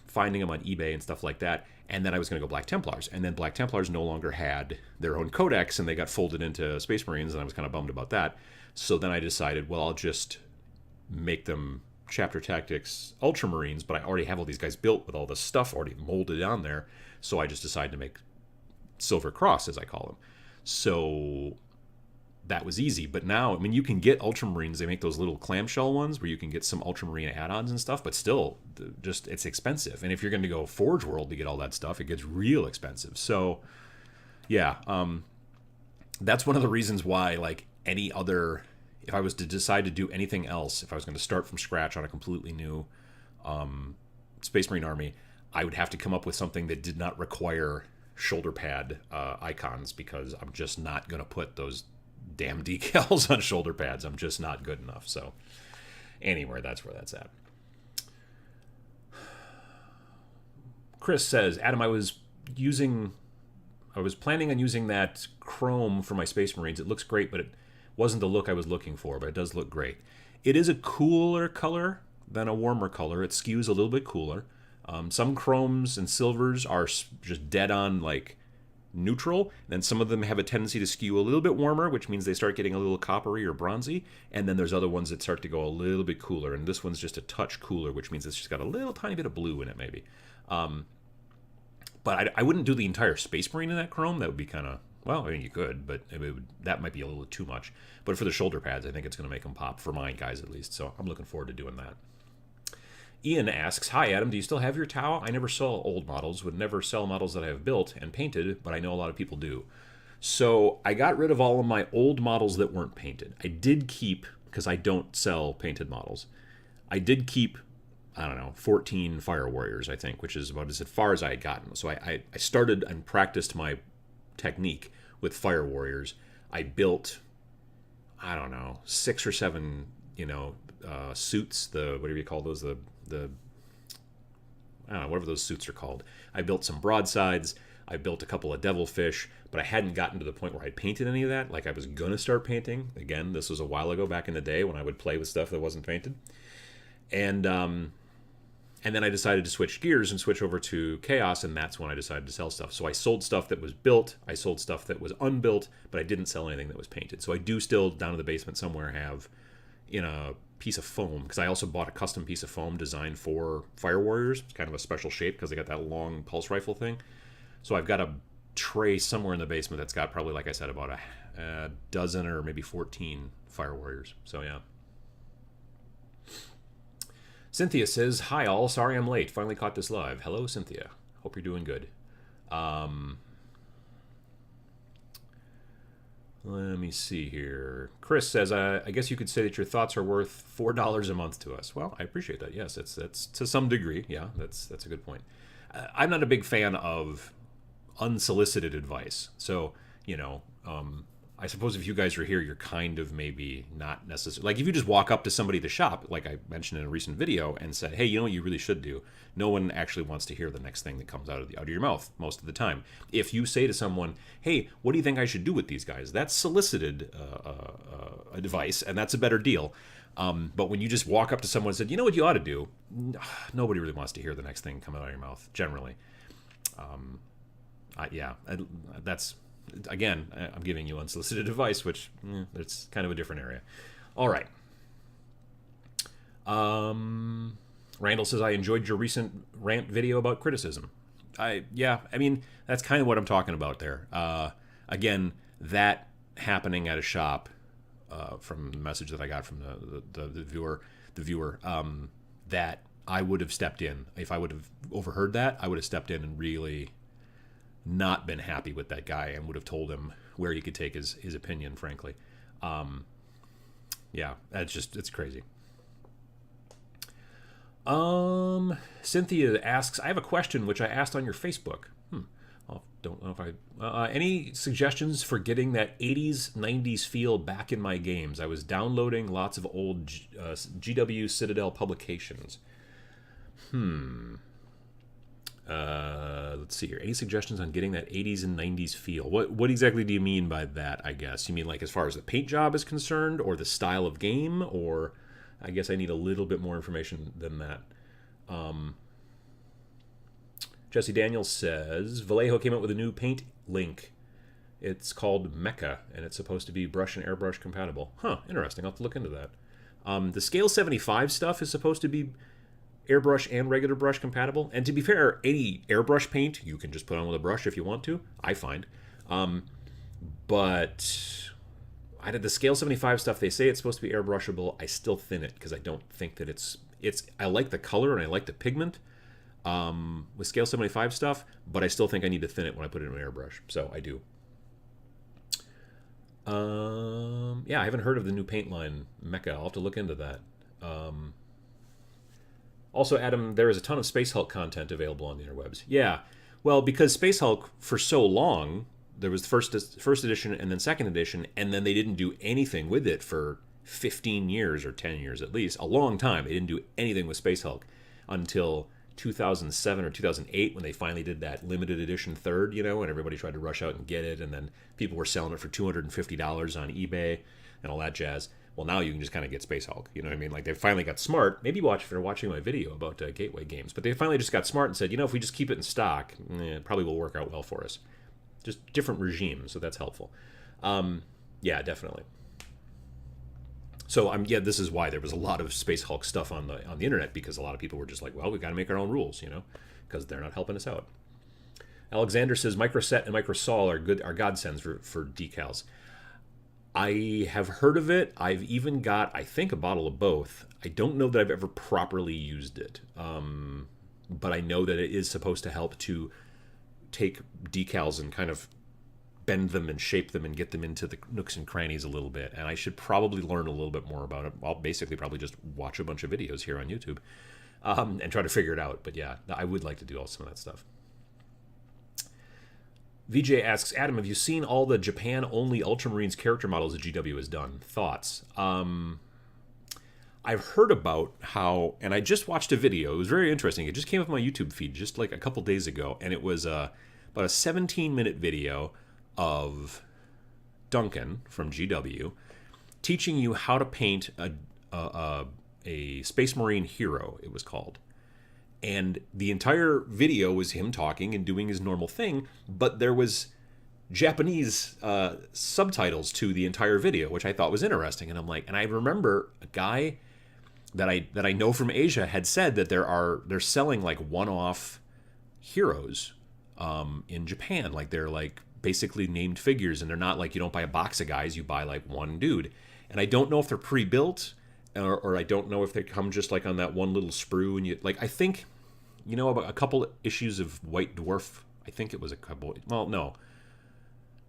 finding them on eBay and stuff like that. And then I was going to go Black Templars. And then Black Templars no longer had their own codex, and they got folded into Space Marines, and I was kind of bummed about that. So then I decided, well, I'll just make them Chapter Tactics Ultramarines, but I already have all these guys built with all the stuff already molded on there. So I just decided to make Silver Cross, as I call them. So that was easy. But now, I mean, you can get Ultramarines. They make those little clamshell ones where you can get some Ultramarine add-ons and stuff, but still, just it's expensive. And if you're going to go Forge World to get all that stuff, it gets real expensive. So, yeah, that's one of the reasons why, like, any other, if I was to decide to do anything else, if I was going to start from scratch on a completely new Space Marine army, I would have to come up with something that did not require shoulder pad icons, because I'm just not going to put those damn decals on shoulder pads. I'm just not good enough. So anyway, that's where that's at. Chris says, Adam, I was planning on using that chrome for my Space Marines. It looks great, but it wasn't the look I was looking for, but it does look great. It is a cooler color than a warmer color. It skews a little bit cooler. Some chromes and silvers are just dead on like neutral. Then some of them have a tendency to skew a little bit warmer, which means they start getting a little coppery or bronzy. And then there's other ones that start to go a little bit cooler. And this one's just a touch cooler, which means it's just got a little tiny bit of blue in it maybe. But I wouldn't do the entire Space Marine in that chrome. That would be kind of, well, I mean, you could, but that might be a little too much. But for the shoulder pads, I think it's going to make them pop, for my guys at least. So I'm looking forward to doing that. Ian asks, hi, Adam, do you still have your Tau? I never sell old models, would never sell models that I have built and painted, but I know a lot of people do. So I got rid of all of my old models that weren't painted. I did keep, because I don't sell painted models, I did keep, I don't know, 14 Fire Warriors, I think, which is about as far as I had gotten. So I started and practiced my technique with Fire Warriors. I built, I don't know, 6 or 7, suits, the, whatever you call those, the I don't know, whatever those suits are called. I built some broadsides. I built a couple of devilfish, but I hadn't gotten to the point where I'd painted any of that. Like I was going to start painting. Again, this was a while ago back in the day when I would play with stuff that wasn't painted. And then I decided to switch gears and switch over to Chaos, and that's when I decided to sell stuff. So I sold stuff that was built. I sold stuff that was unbuilt, but I didn't sell anything that was painted. So I do still, down in the basement somewhere, have in a piece of foam, because I also bought a custom piece of foam designed for Fire Warriors. It's kind of a special shape because they got that long pulse rifle thing. So I've got a tray somewhere in the basement that's got probably, like I said, about a dozen or maybe 14 Fire Warriors. So yeah. Cynthia says, hi all, sorry I'm late. Finally caught this live. Hello, Cynthia. Hope you're doing good. Let me see here. Chris says, I guess you could say that your thoughts are worth $4 a month to us. Well, I appreciate that. Yes, that's to some degree. Yeah, that's a good point. I'm not a big fan of unsolicited advice. So, I suppose if you guys are here, you're kind of maybe not necessarily... Like, if you just walk up to somebody at the shop, like I mentioned in a recent video, and said, hey, you know what you really should do? No one actually wants to hear the next thing that comes out of your mouth most of the time. If you say to someone, hey, what do you think I should do with these guys? That's solicited advice, and that's a better deal. But when you just walk up to someone and said, you know what you ought to do? Nobody really wants to hear the next thing come out of your mouth, generally. That's... Again, I'm giving you unsolicited advice, which it's kind of a different area. All right. Randall says, I enjoyed your recent rant video about criticism. I mean, that's kind of what I'm talking about there. Again, that happening at a shop, from the message that I got from the viewer, that I would have stepped in. If I would have overheard that, I would have stepped in and really not been happy with that guy and would have told him where he could take his opinion, frankly. It's crazy. Cynthia asks, I have a question which I asked on your Facebook. Don't know if any suggestions for getting that 80s, 90s feel back in my games? I was downloading lots of old GW Citadel publications. Let's see here. Any suggestions on getting that 80s and 90s feel? What exactly do you mean by that, I guess? You mean like as far as the paint job is concerned, or the style of game, or I guess I need a little bit more information than that. Jesse Daniels says, Vallejo came out with a new paint link. It's called Mecha, and it's supposed to be brush and airbrush compatible. Huh, interesting. I'll have to look into that. The Scale 75 stuff is supposed to be airbrush and regular brush compatible. And to be fair, any airbrush paint you can just put on with a brush if you want to, I find. But I did the Scale 75 stuff. They say it's supposed to be airbrushable. I still thin it because I don't think that it's I like the color and I like the pigment with Scale 75 stuff, but I still think I need to thin it when I put it in an airbrush. So I do. I haven't heard of the new paint line Mecha. I'll have to look into that. Also, Adam, there is a ton of Space Hulk content available on the interwebs. Yeah, well, because Space Hulk, for so long, there was the first edition and then second edition, and then they didn't do anything with it for 15 years or 10 years at least. A long time. They didn't do anything with Space Hulk until 2007 or 2008 when they finally did that limited edition third, and everybody tried to rush out and get it, and then people were selling it for $250 on eBay and all that jazz. Well, now you can just kind of get Space Hulk. You know what I mean? Like, they finally got smart. Maybe if they're watching my video about Gateway Games, but they finally just got smart and said, if we just keep it in stock, it probably will work out well for us. Just different regime, so that's helpful. Yeah, definitely. So this is why there was a lot of Space Hulk stuff on the internet, because a lot of people were just like, well, we got to make our own rules, because they're not helping us out. Alexander says Microset and Microsol are godsends for decals. I have heard of it. I've even got, I think, a bottle of both. I don't know that I've ever properly used it, but I know that it is supposed to help to take decals and kind of bend them and shape them and get them into the nooks and crannies a little bit. And I should probably learn a little bit more about it. I'll basically probably just watch a bunch of videos here on YouTube and try to figure it out. But yeah, I would like to do all some of that stuff. VJ asks, Adam, have you seen all the Japan-only Ultramarines character models that GW has done? Thoughts? I've heard about how, and I just watched a video. It was very interesting. It just came up on my YouTube feed just like a couple days ago, and it was about a 17-minute video of Duncan from GW teaching you how to paint a Space Marine hero, it was called. And the entire video was him talking and doing his normal thing, but there was Japanese subtitles to the entire video, which I thought was interesting. And I'm like, and I remember a guy that I know from Asia had said that they're selling like one-off heroes in Japan. Like, they're like basically named figures, and they're not like, you don't buy a box of guys, you buy like one dude. And I don't know if they're pre-built, or I don't know if they come just like on that one little sprue, and you like, I think, about a couple issues of White Dwarf. I think it was a couple. Well, no,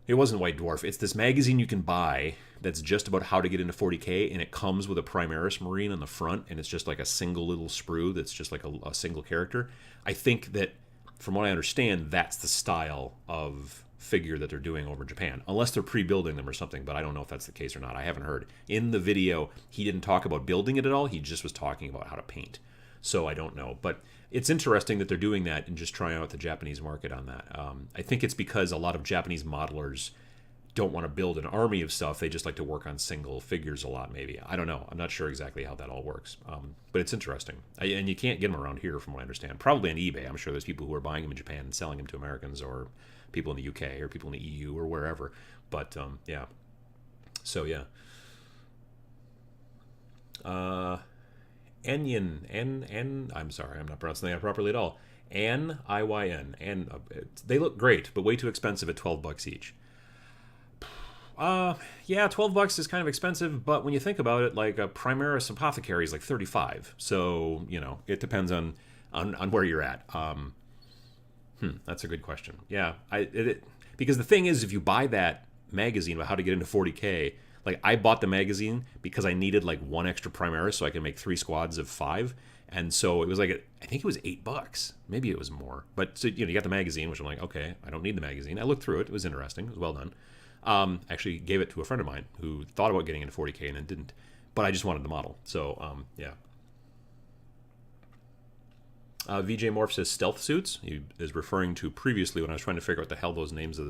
it wasn't White Dwarf. It's this magazine you can buy that's just about how to get into 40K, and it comes with a Primaris Marine on the front, and it's just like a single little sprue that's just like a single character. I think that, from what I understand, that's the style of figure that they're doing over in Japan, unless they're pre-building them or something, but I don't know if that's the case or not. I haven't heard. In the video, he didn't talk about building it at all. He just was talking about how to paint. So I don't know, but it's interesting that they're doing that and just trying out the Japanese market on that. I think it's because a lot of Japanese modelers don't want to build an army of stuff. They just like to work on single figures a lot, maybe. I don't know. I'm not sure exactly how that all works, but it's interesting. And you can't get them around here, from what I understand. Probably on eBay. I'm sure there's people who are buying them in Japan and selling them to Americans, or people in the UK, or people in the EU, or wherever. But yeah. So yeah. Enyin, I'm sorry, I'm not pronouncing that properly at all. N-I-Y-N. And they look great, but way too expensive at $12 each. Yeah, $12 is kind of expensive, but when you think about it, like a Primaris Apothecary is like $35. So, it depends on where you're at. That's a good question. Yeah, because the thing is, if you buy that magazine about how to get into 40K, like, I bought the magazine because I needed like one extra Primaris so I could make 3 squads of 5. And so it was like, I think it was $8. Maybe it was more. But so, you got the magazine, which I'm like, okay, I don't need the magazine. I looked through it. It was interesting. It was well done. Actually gave it to a friend of mine who thought about getting into 40K and then didn't. But I just wanted the model. So, yeah. VJ Morph says stealth suits. He is referring to previously when I was trying to figure out what the hell those names of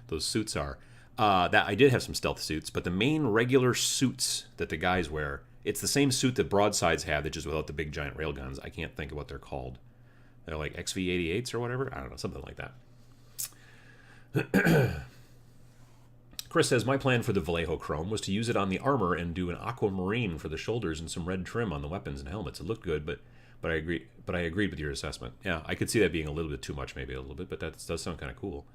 those suits are. That I did have some stealth suits, but the main regular suits that the guys wear, it's the same suit that broadsides have, that just without the big giant railguns. I can't think of what they're called. They're like XV-88s or whatever. I don't know, something like that. Chris says, my plan for the Vallejo Chrome was to use it on the armor and do an aquamarine for the shoulders and some red trim on the weapons and helmets. It looked good, but I agree. But I agreed with your assessment. Yeah, I could see that being a little bit too much, maybe a little bit, but that does sound kind of cool.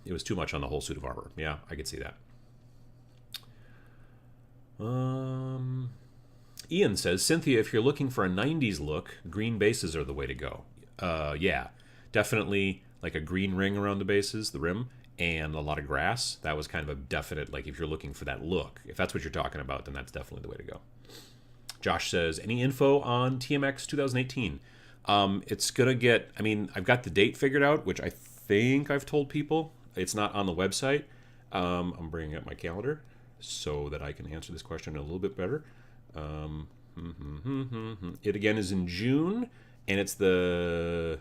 It was too much on the whole suit of armor. Yeah, I could see that. Ian says, Cynthia, if you're looking for a 90s look, green bases are the way to go. Yeah, definitely like a green ring around the bases, the rim, and a lot of grass. That was kind of a definite, like, if you're looking for that look, if that's what you're talking about, then that's definitely the way to go. Josh says, any info on TMX 2018? It's going to get, I've got the date figured out, which I think I've told people. It's not on the website. I'm bringing up my calendar so that I can answer this question a little bit better. It again is in June, and it's the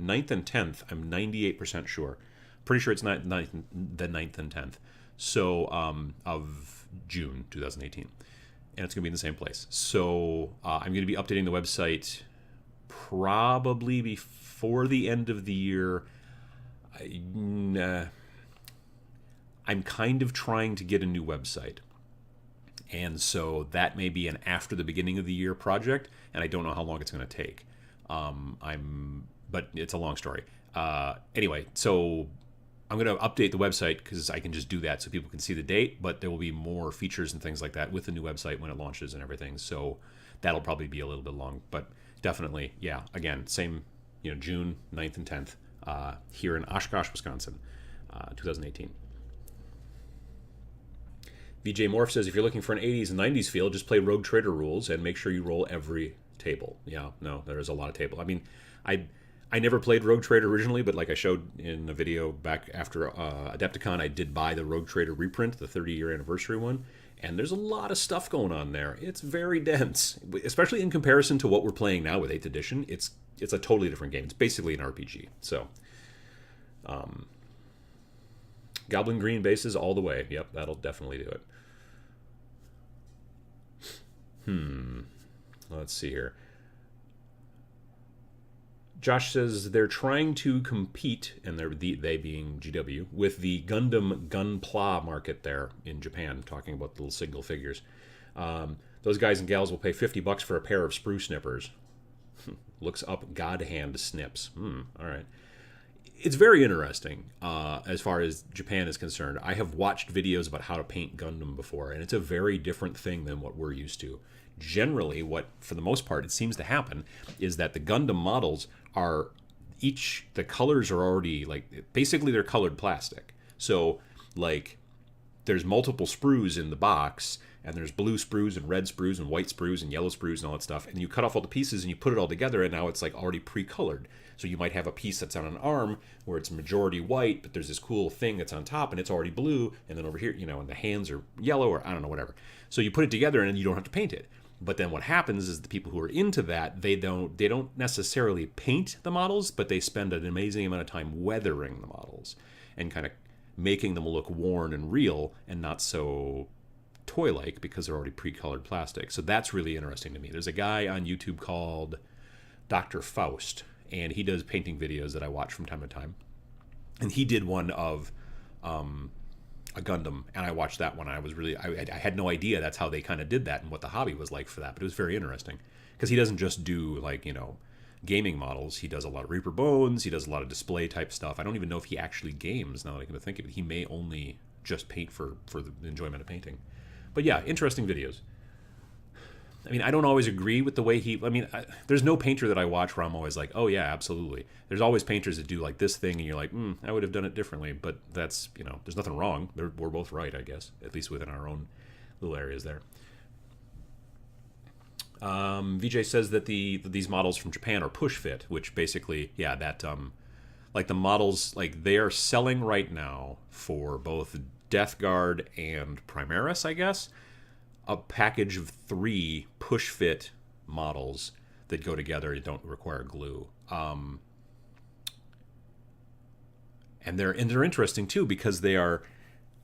9th and 10th. I'm 98% sure. Pretty sure it's the 9th and 10th. So, of June 2018. And it's going to be in the same place. So, I'm going to be updating the website probably before the end of the year. I'm kind of trying to get a new website. And so that may be an after the beginning of the year project, and I don't know how long it's going to take. But it's a long story. Anyway, so I'm going to update the website because I can just do that so people can see the date, but there will be more features and things like that with the new website when it launches and everything. So that'll probably be a little bit long, but definitely, yeah, again, same, June 9th and 10th here in Oshkosh, Wisconsin, 2018. VJ Morph says, if you're looking for an 80s and 90s feel, just play Rogue Trader rules and make sure you roll every table. Yeah, no, there's a lot of table. I mean, I never played Rogue Trader originally, but like I showed in a video back after Adepticon, I did buy the Rogue Trader reprint, the 30-year anniversary one, and there's a lot of stuff going on there. It's very dense, especially in comparison to what we're playing now with 8th edition. It's a totally different game. It's basically an RPG. So, Goblin Green bases all the way. Yep, that'll definitely do it. Let's see here. Josh says they're trying to compete, and they being GW, with the Gundam Gunpla market there in Japan, talking about the little single figures. Those guys and gals will pay $50 for a pair of sprue snippers. Looks up God Hand snips. All right. It's very interesting as far as Japan is concerned. I have watched videos about how to paint Gundam before, and it's a very different thing than what we're used to. Generally, what, for the most part, it seems to happen is that the Gundam models are the colors are already, basically they're colored plastic. So, there's multiple sprues in the box, and there's blue sprues and red sprues and white sprues and yellow sprues and all that stuff, and you cut off all the pieces and you put it all together, and now it's already pre-colored. So you might have a piece that's on an arm where it's majority white, but there's this cool thing that's on top and it's already blue, and then over here, and the hands are yellow, or I don't know, whatever. So you put it together and you don't have to paint it. But then what happens is the people who are into that, they don't necessarily paint the models, but they spend an amazing amount of time weathering the models and kind of making them look worn and real and not so toy-like because they're already pre-colored plastic. So that's really interesting to me. There's a guy on YouTube called Dr. Faust, and he does painting videos that I watch from time to time. And he did one of a Gundam, and I watched that one. I had no idea that's how they kind of did that and what the hobby was like for that, but it was very interesting because he doesn't just do gaming models. He does a lot of Reaper Bones. He does a lot of display type stuff. I don't even know if he actually games now that I can think of it. He may only just paint for the enjoyment of painting. But yeah, interesting videos. I mean, I don't always agree with the way there's no painter that I watch where I'm always like, oh yeah, absolutely. There's always painters that do this thing and you're like, I would have done it differently. But that's, there's nothing wrong. We're both right, I guess, at least within our own little areas there. VJ says that these models from Japan are push fit, which basically, yeah, that, the models, they are selling right now for both Death Guard and Primaris, I guess, a package of 3 push fit models that go together and don't require glue. And they're interesting too because they're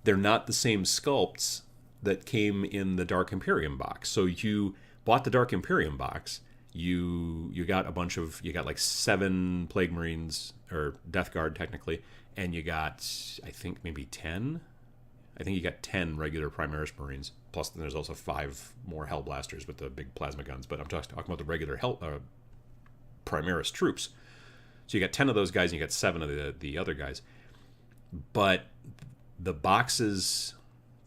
not the same sculpts that came in the Dark Imperium box. So you bought the Dark Imperium box, you got you got 7 Plague Marines, or Death Guard technically, and you got, I think, maybe 10. I think you got 10 regular Primaris Marines, plus then there's also 5 more Hellblasters with the big plasma guns, but I'm talking about the regular Primaris troops. So you got 10 of those guys and you got 7 of the other guys. But the boxes,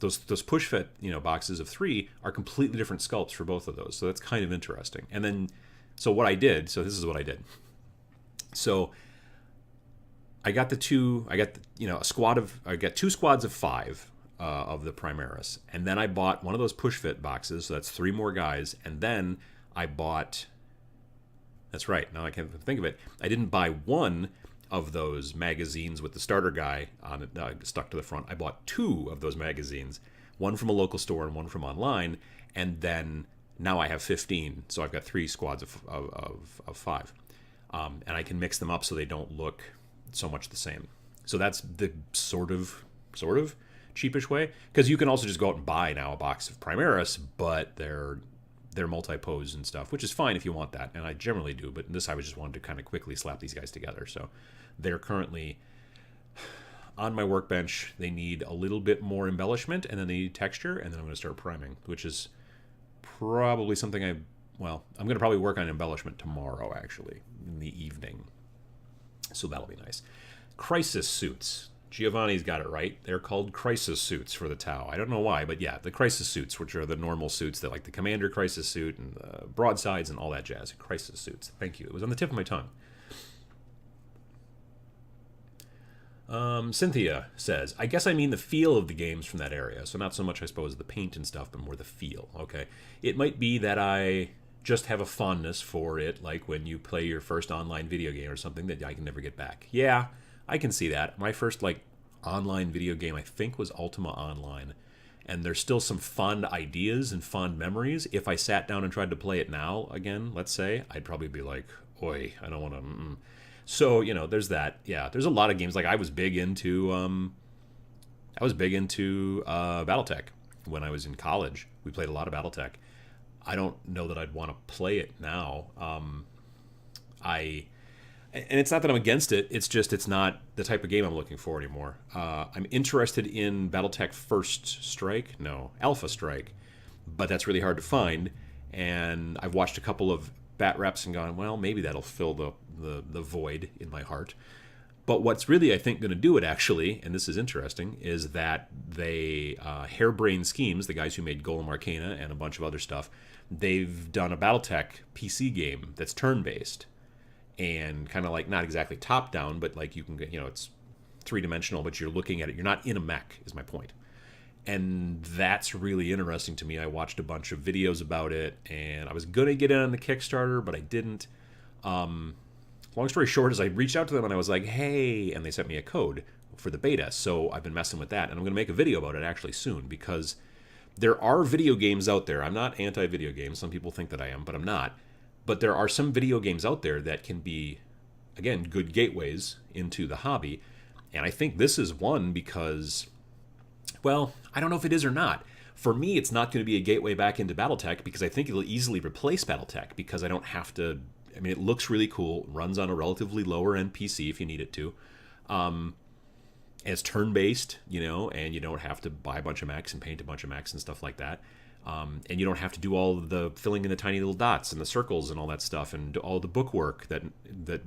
those push fit, boxes of 3 are completely different sculpts for both of those. So that's kind of interesting. And then, so this is what I did. So I got I got 2 squads of 5 of the Primaris. And then I bought one of those push fit boxes. So that's 3 more guys. And then I bought, that's right, now I can't think of it. I didn't buy one of those magazines with the starter guy on it stuck to the front. I bought 2 of those magazines, one from a local store and one from online. And then Now I have 15, so I've got 3 squads of 5. And I can mix them up so they don't look so much the same. So that's the sort of cheapish way, because you can also just go out and buy now a box of Primaris, but they're multi-pose and stuff, which is fine if you want that, and I generally do, but this I was just wanted to kind of quickly slap these guys together. So they're currently on my workbench. They need a little bit more embellishment, and then they need texture, and then I'm going to start priming, which is probably something I'm going to probably work on embellishment tomorrow, actually, in the evening. So that'll be nice. Crisis suits. Giovanni's got it right. They're called crisis suits for the Tau. I don't know why, but yeah, the crisis suits, which are the normal suits that like the commander crisis suit and the broadsides and all that jazz. Crisis suits. Thank you. It was on the tip of my tongue. Cynthia says, I guess I mean the feel of the games from that area. So not so much, I suppose, the paint and stuff, but more the feel. Okay. It might be that I just have a fondness for it, like when you play your first online video game or something that I can never get back. Yeah, I can see that. My first online video game, I think, was Ultima Online, and there's still some fond ideas and fond memories. If I sat down and tried to play it now again, let's say, I'd probably be like, oi, I don't want to. So there's that. Yeah, there's a lot of games. Like I was big into BattleTech when I was in college. We played a lot of BattleTech. I don't know that I'd want to play it now. And it's not that I'm against it. It's just it's not the type of game I'm looking for anymore. I'm interested in BattleTech Alpha Strike, but that's really hard to find. And I've watched a couple of bat reps and gone, well, maybe that'll fill the void in my heart. But what's really, I think, going to do it, actually, and this is interesting, is that they, Harebrained Schemes, the guys who made Golem Arcana and a bunch of other stuff, they've done a BattleTech PC game that's turn-based. And kind of like, not exactly top-down, but like you can get, it's three-dimensional, but you're looking at it. You're not in a mech, is my point. And that's really interesting to me. I watched a bunch of videos about it, and I was going to get in on the Kickstarter, but I didn't. Long story short is I reached out to them, and I was like, hey, and they sent me a code for the beta. So I've been messing with that, and I'm going to make a video about it actually soon, because there are video games out there. I'm not anti-video games. Some people think that I am, but I'm not. But there are some video games out there that can be, again, good gateways into the hobby. And I think this is one because, well, I don't know if it is or not. For me, it's not going to be a gateway back into BattleTech because I think it'll easily replace BattleTech because I don't have to. I mean, it looks really cool. Runs on a relatively lower end PC if you need it to. And it's turn-based, and you don't have to buy a bunch of mechs and paint a bunch of mechs and stuff like that. And you don't have to do all the filling in the tiny little dots and the circles and all that stuff and do all the bookwork that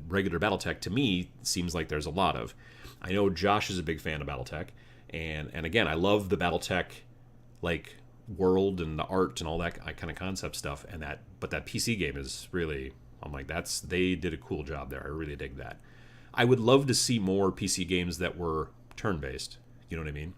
regular BattleTech, to me, seems like there's a lot of. I know Josh is a big fan of BattleTech, and again, I love the BattleTech world and the art and all that kind of concept stuff. But that PC game is really, I'm like, they did a cool job there. I really dig that. I would love to see more PC games that were turn-based. You know what I mean?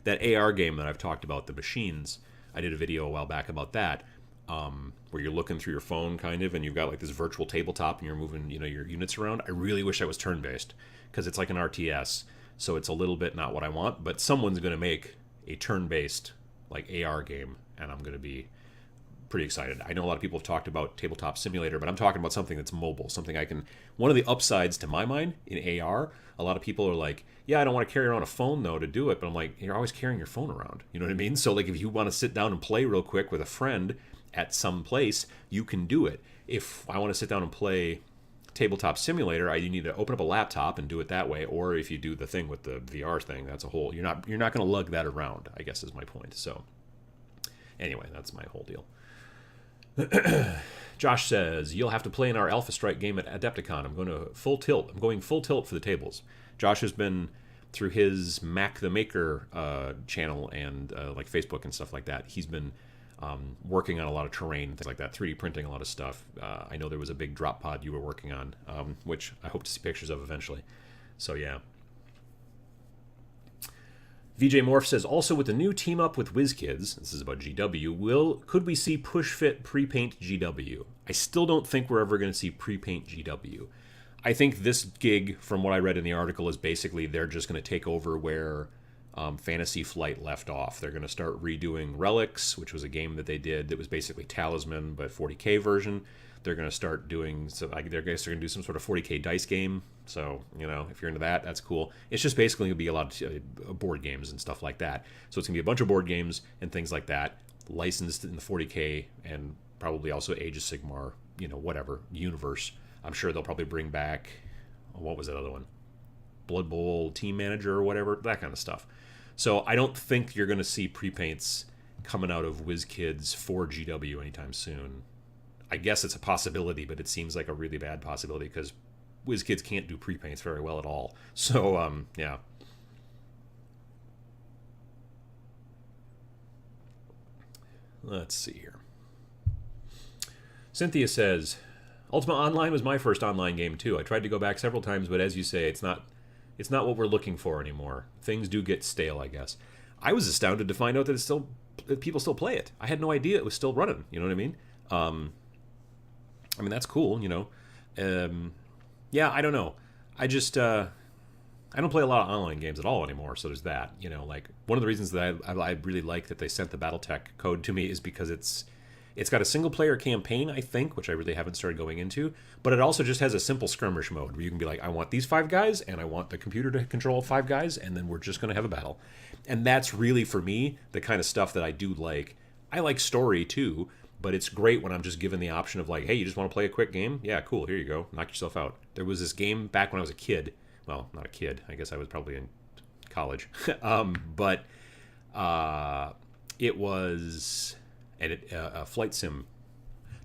That AR game that I've talked about, the machines, I did a video a while back about that, where you're looking through your phone kind of, and you've got this virtual tabletop and you're moving, your units around. I really wish I was turn-based because it's like an RTS, so it's a little bit not what I want, but someone's going to make a turn-based AR game, and I'm going to be pretty excited. I know a lot of people have talked about Tabletop Simulator, but I'm talking about something that's mobile, something I can. One of the upsides to my mind in AR, a lot of people are like, yeah, I don't want to carry around a phone though to do it, but I'm like, you're always carrying your phone around. You know what I mean? So if you want to sit down and play real quick with a friend at some place, you can do it. If I want to sit down and play Tabletop Simulator, I need to open up a laptop and do it that way. Or if you do the thing with the VR thing, that's a whole. You're not going to lug that around, I guess is my point. So anyway, that's my whole deal. Josh says, you'll have to play in our Alpha Strike game at Adepticon. I'm going full tilt for the tables. Josh has been through his Mac the Maker channel and Facebook and stuff like that. He's been working on a lot of terrain, things like that, 3D printing a lot of stuff. I know there was a big drop pod you were working on, which I hope to see pictures of eventually. So yeah. VJ Morph says, also with the new team up with WizKids, this is about GW, could we see push fit pre-paint GW? I still don't think we're ever going to see pre-paint GW. I think this gig, from what I read in the article, is basically they're just going to take over where Fantasy Flight left off. They're going to start redoing Relics, which was a game that they did that was basically Talisman, but 40K version. They're going to start doing, so I guess they're going to do some sort of 40K dice game. So, if you're into that, that's cool. It's just basically going to be a lot of board games and stuff like that. So it's going to be a bunch of board games and things like that, licensed in the 40K and probably also Age of Sigmar, whatever, universe. I'm sure they'll probably bring back, what was that other one? Blood Bowl Team Manager or whatever, that kind of stuff. So I don't think you're going to see pre-paints coming out of WizKids for GW anytime soon. I guess it's a possibility, but it seems like a really bad possibility because WizKids can't do pre-paints very well at all. So, yeah. Let's see here. Cynthia says, Ultima Online was my first online game too. I tried to go back several times, but as you say, it's not what we're looking for anymore. Things do get stale, I guess. I was astounded to find out that people still play it. I had no idea it was still running. You know what I mean? That's cool. Yeah, I don't know. I just I don't play a lot of online games at all anymore. So there's that. Like one of the reasons that I really like that they sent the BattleTech code to me is because it's got a single player campaign, I think, which I really haven't started going into, but it also just has a simple skirmish mode where you can be like, I want these 5 guys and I want the computer to control 5 guys and then we're just going to have a battle. And that's really, for me, the kind of stuff that I do like. I like story too, but it's great when I'm just given the option of like, hey, you just want to play a quick game? Yeah, cool, here you go. Knock yourself out. There was this game back when I was a kid. Well, not a kid. I guess I was probably in college. But it was a flight sim.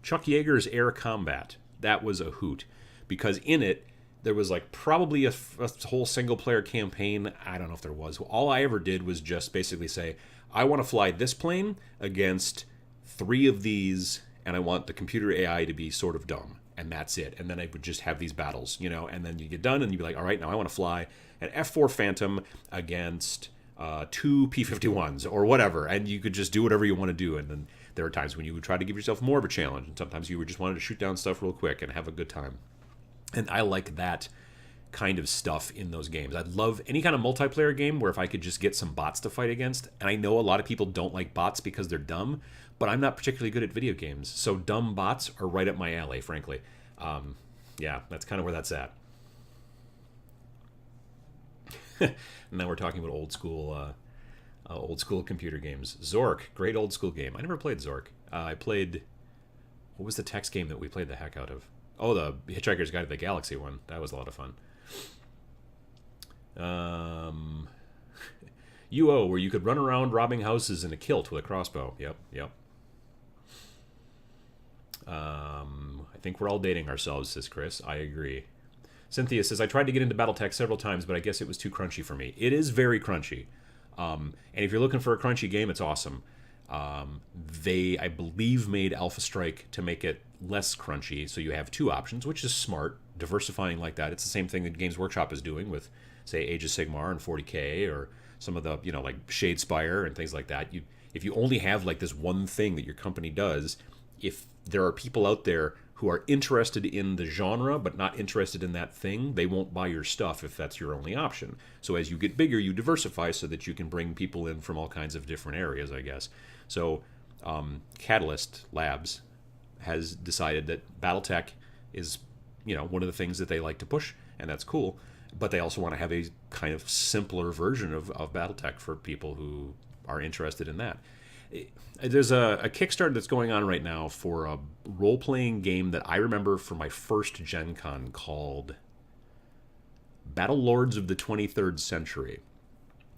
Chuck Yeager's Air Combat. That was a hoot. Because in it, there was like probably a whole single player campaign. I don't know if there was. All I ever did was just basically say, I want to fly this plane against 3 of these, and I want the computer AI to be sort of dumb. And that's it. And then I would just have these battles, and then you get done and you'd be like, all right, now I want to fly an F4 Phantom against 2 P-51s or whatever. And you could just do whatever you want to do. And then there are times when you would try to give yourself more of a challenge. And sometimes you would just wanted to shoot down stuff real quick and have a good time. And I like that kind of stuff in those games. I'd love any kind of multiplayer game where if I could just get some bots to fight against. And I know a lot of people don't like bots because they're dumb, but I'm not particularly good at video games. So dumb bots are right up my alley, frankly. Yeah, that's kind of where that's at. And now we're talking about old school computer games. Zork, great old school game. I never played Zork. I played, what was the text game that we played the heck out of? Oh, the Hitchhiker's Guide to the Galaxy one. That was a lot of fun. UO, where you could run around robbing houses in a kilt with a crossbow. Yep. I think we're all dating ourselves, says Chris. I agree. Cynthia says, I tried to get into BattleTech several times, but I guess it was too crunchy for me. It is very crunchy. And if you're looking for a crunchy game, it's awesome. They, I believe, made Alpha Strike to make it less crunchy, so you have 2 options, which is smart, diversifying like that. It's the same thing that Games Workshop is doing with, say, Age of Sigmar and 40K, or some of the, like Shadespire and things like that. If you only have like this one thing that your company does, if there are people out there who are interested in the genre but not interested in that thing, they won't buy your stuff if that's your only option. So as you get bigger, you diversify so that you can bring people in from all kinds of different areas, I guess. So Catalyst Labs has decided that BattleTech is, one of the things that they like to push, and that's cool. But they also want to have a kind of simpler version of BattleTech for people who are interested in that. There's a Kickstarter that's going on right now for a role-playing game that I remember from my first Gen Con called Battle Lords of the 23rd Century,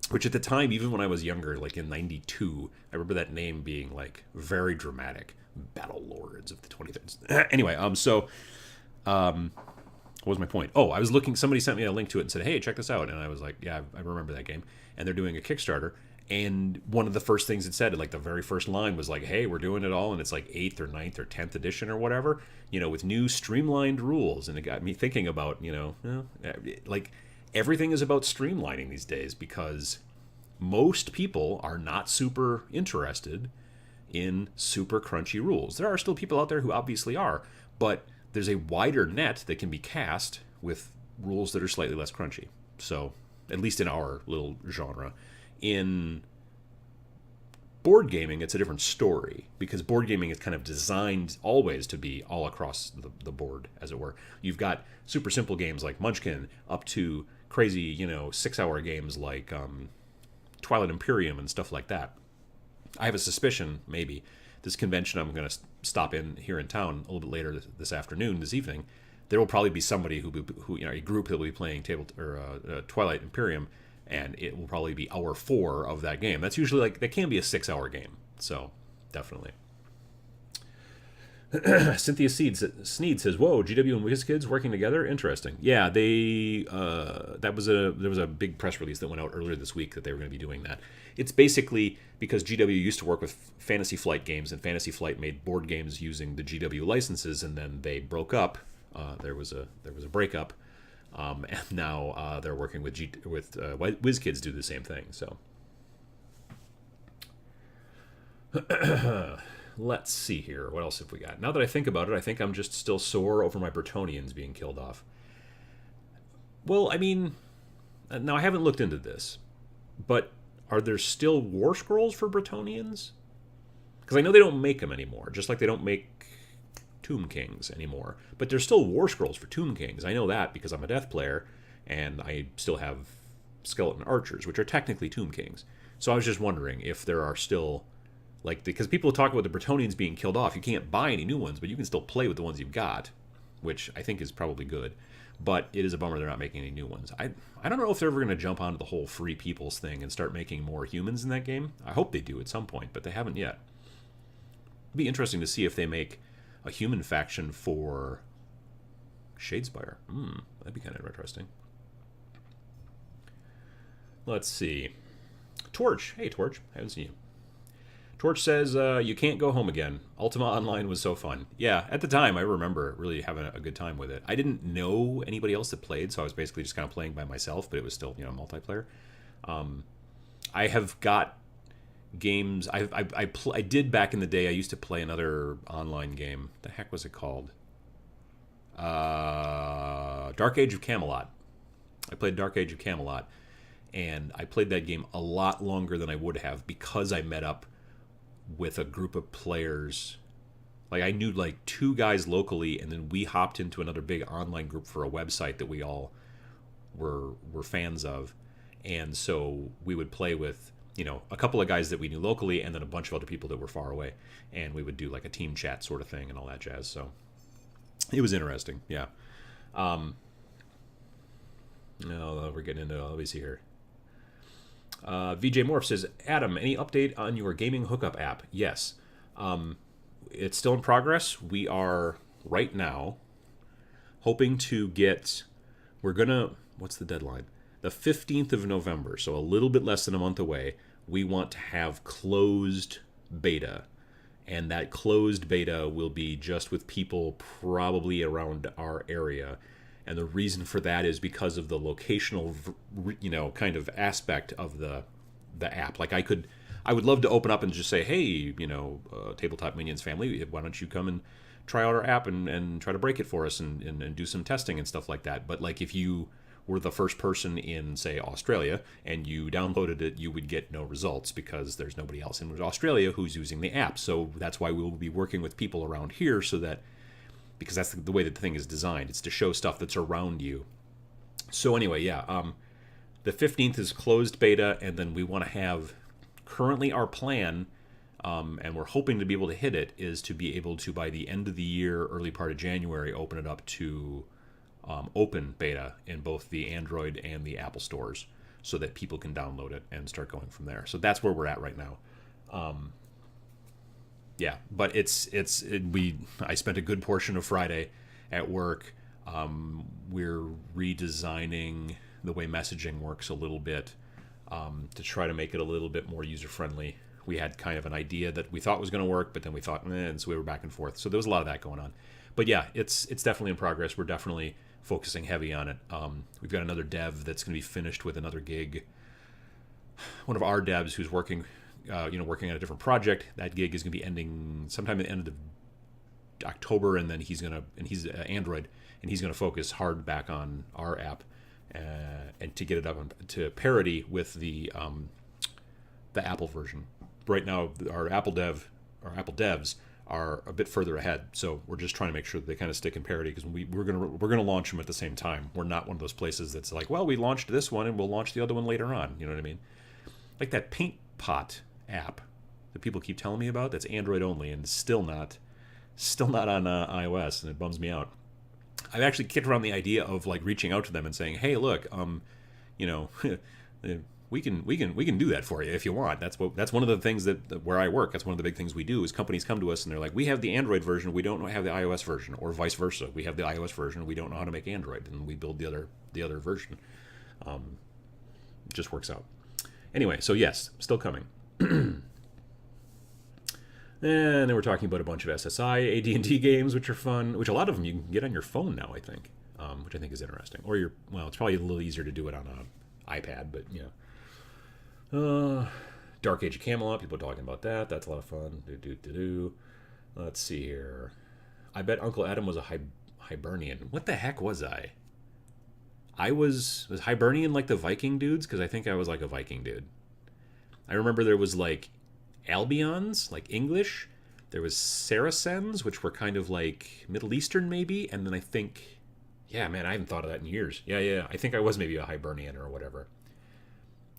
which at the time, even when I was younger, like in 92, I remember that name being like very dramatic. Battle Lords of the 23rd. Anyway, what was my point? Oh, I was looking, somebody sent me a link to it and said, hey, check this out. And I was like, yeah, I remember that game. And they're doing a Kickstarter. And one of the first things it said, like the very first line was like, hey, we're doing it all. And it's like 8th or 9th or 10th edition or whatever, with new streamlined rules. And it got me thinking about, like everything is about streamlining these days because most people are not super interested in super crunchy rules. There are still people out there who obviously are, but there's a wider net that can be cast with rules that are slightly less crunchy. So, at least in our little genre. In board gaming, it's a different story because board gaming is kind of designed always to be all across the board, as it were. You've got super simple games like Munchkin up to crazy, 6-hour games like Twilight Imperium and stuff like that. I have a suspicion, maybe, this convention I'm going to stop in here in town a little bit later this evening, there will probably be somebody who a group that will be playing Twilight Imperium, and it will probably be hour 4 of that game. That's usually that can be a 6-hour game, so definitely. Cynthia Sneed says, "Whoa, GW and WizKids working together? Interesting." Yeah, there was a big press release that went out earlier this week that they were going to be doing that. It's basically because GW used to work with Fantasy Flight Games, and Fantasy Flight made board games using the GW licenses, and then they broke up. There was a breakup, and now they're working with WizKids do the same thing. So. Let's see here. What else have we got? Now that I think about it, I think I'm just still sore over my Bretonnians being killed off. Well, I mean, now I haven't looked into this, but are there still War Scrolls for Bretonnians? Because I know they don't make them anymore, just like they don't make Tomb Kings anymore. But there's still War Scrolls for Tomb Kings. I know that because I'm a Death player, and I still have Skeleton Archers, which are technically Tomb Kings. So I was just wondering if there are still... because people talk about the Bretonnians being killed off, you can't buy any new ones, but you can still play with the ones you've got, which I think is probably good. But it is a bummer they're not making any new ones. I don't know if they're ever going to jump onto the whole free peoples thing and start making more humans in that game. I hope they do at some point, but they haven't yet. It'd be interesting to see if they make a human faction for Shadespire. That'd be kind of interesting. Let's see. Torch. Hey, Torch. I haven't seen you. Torch says, you can't go home again. Ultima Online was so fun. Yeah, at the time, I remember really having a good time with it. I didn't know anybody else that played, so I was basically just kind of playing by myself, but it was still, multiplayer. I have got games... I did back in the day, I used to play another online game. The heck was it called? Dark Age of Camelot. I played Dark Age of Camelot, and I played that game a lot longer than I would have because I met up with a group of players. I knew 2 guys locally, and then we hopped into another big online group for a website that we all were fans of, and so we would play with a couple of guys that we knew locally, and then a bunch of other people that were far away, and we would do a team chat sort of thing and all that jazz. So it was interesting. Yeah. No, we're getting into let me see here. VJ Morph says, "Adam, any update on your gaming hookup app?" Yes. It's still in progress. We are, right now, hoping to get... What's the deadline? The 15th of November, so a little bit less than a month away, we want to have closed beta. And that closed beta will be just with people probably around our area. And the reason for that is because of the locational, kind of aspect of the app. I would love to open up and just say, hey, Tabletop Minions family, why don't you come and try out our app and try to break it for us and do some testing and stuff like that. But if you were the first person in, say, Australia, and you downloaded it, you would get no results because there's nobody else in Australia who's using the app. So that's why we will be working with people around here because that's the way that the thing is designed. It's to show stuff that's around you. So anyway, yeah, the 15th is closed beta, and then we want to have, currently our plan, and we're hoping to be able to hit it, is to be able to, by the end of the year, early part of January, open it up to open beta in both the Android and the Apple stores so that people can download it and start going from there. So that's where we're at right now. Yeah, but I spent a good portion of Friday at work. We're redesigning the way messaging works a little bit to try to make it a little bit more user-friendly. We had kind of an idea that we thought was going to work, but then we thought, and so we were back and forth. So there was a lot of that going on. But yeah, it's definitely in progress. We're definitely focusing heavy on it. We've got another dev that's going to be finished with another gig. One of our devs who's working on a different project. That gig is going to be ending sometime at the end of October, and then he's Android, and he's going to focus hard back on our app and to get it up to parity with the the Apple version. Right now, our Apple devs are a bit further ahead, so we're just trying to make sure that they kind of stick in parity, because we're gonna launch them at the same time. We're not one of those places that's like, well, we launched this one and we'll launch the other one later on. You know what I mean? Like that Paint Pot app that people keep telling me about. That's Android only and still not on iOS, and it bums me out. I've actually kicked around the idea of like reaching out to them and saying, hey, look, you know. We can do that for you if you want. That's one of the things that where I work. That's one of the big things we do is companies come to us and they're like, we have the Android version, we don't have the iOS version, or vice versa. We have the iOS version, we don't know how to make Android, and we build the other version. It just works out. Anyway, so yes, still coming. And then we're talking about a bunch of SSI, AD&D games, which are fun, which a lot of them you can get on your phone now, I think, which I think is interesting. Or it's probably a little easier to do it on an iPad, but yeah. Dark Age of Camelot, people are talking about that. That's a lot of fun. Let's see here. I bet Uncle Adam was a Hibernian. What the heck was I? Was Hibernian like the Viking dudes? Because I think I was like a Viking dude. I remember there was like Albions, like English. There was Saracens, which were kind of like Middle Eastern maybe. And then I think, yeah, man, I haven't thought of that in years. Yeah. I think I was maybe a Hibernian or whatever.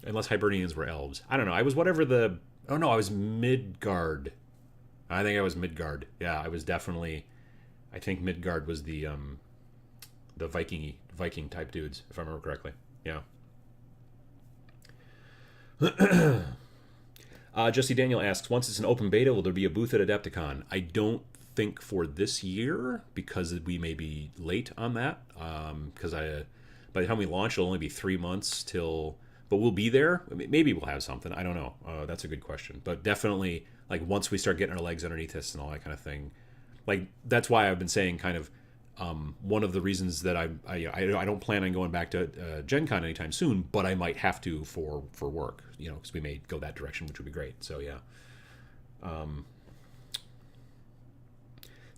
Unless Hibernians were elves. I don't know. I was whatever the... Oh, no, I was Midgard. I think I was Midgard. Yeah, I was definitely... I think Midgard was the Viking type dudes, if I remember correctly. Yeah. Jesse Daniel asks, once it's an open beta, will there be a booth at Adepticon? I don't think for this year, because we may be late on that. Because by the time we launch, it'll only be 3 months till... But we'll be there. Maybe we'll have something. I don't know. That's a good question. But definitely, like, once we start getting our legs underneath us and all that kind of thing, like, that's why I've been saying kind of one of the reasons that I don't plan on going back to Gen Con anytime soon, but I might have to for work, you know, because we may go that direction, which would be great. So, yeah.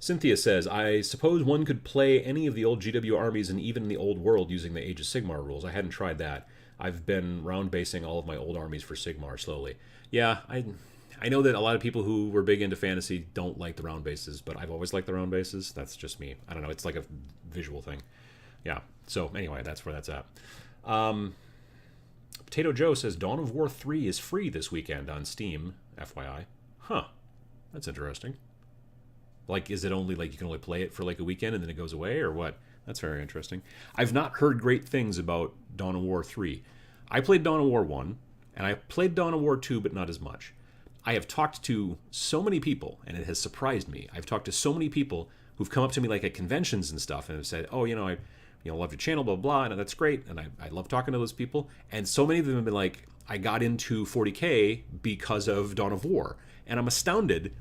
Cynthia says, I suppose one could play any of the old GW armies and even the old world using the Age of Sigmar rules. I hadn't tried that. I've been round basing all of my old armies for Sigmar slowly. Yeah, I know that a lot of people who were big into fantasy don't like the round bases, but I've always liked the round bases. That's just me. I don't know. It's like a visual thing. Yeah. So anyway, that's where that's at. Potato Joe says Dawn of War 3 is free this weekend on Steam, FYI. Huh. That's interesting. Like, is it only like you can only play it for like a weekend and then it goes away, or what? That's very interesting. I've not heard great things about Dawn of War 3. I played Dawn of War 1, and I played Dawn of War 2, but not as much. I have talked to so many people, and it has surprised me. I've talked to so many people who've come up to me like at conventions and stuff and have said, oh, I love your channel, blah, blah, and that's great. And I love talking to those people. And so many of them have been like, I got into 40K because of Dawn of War. And I'm astounded.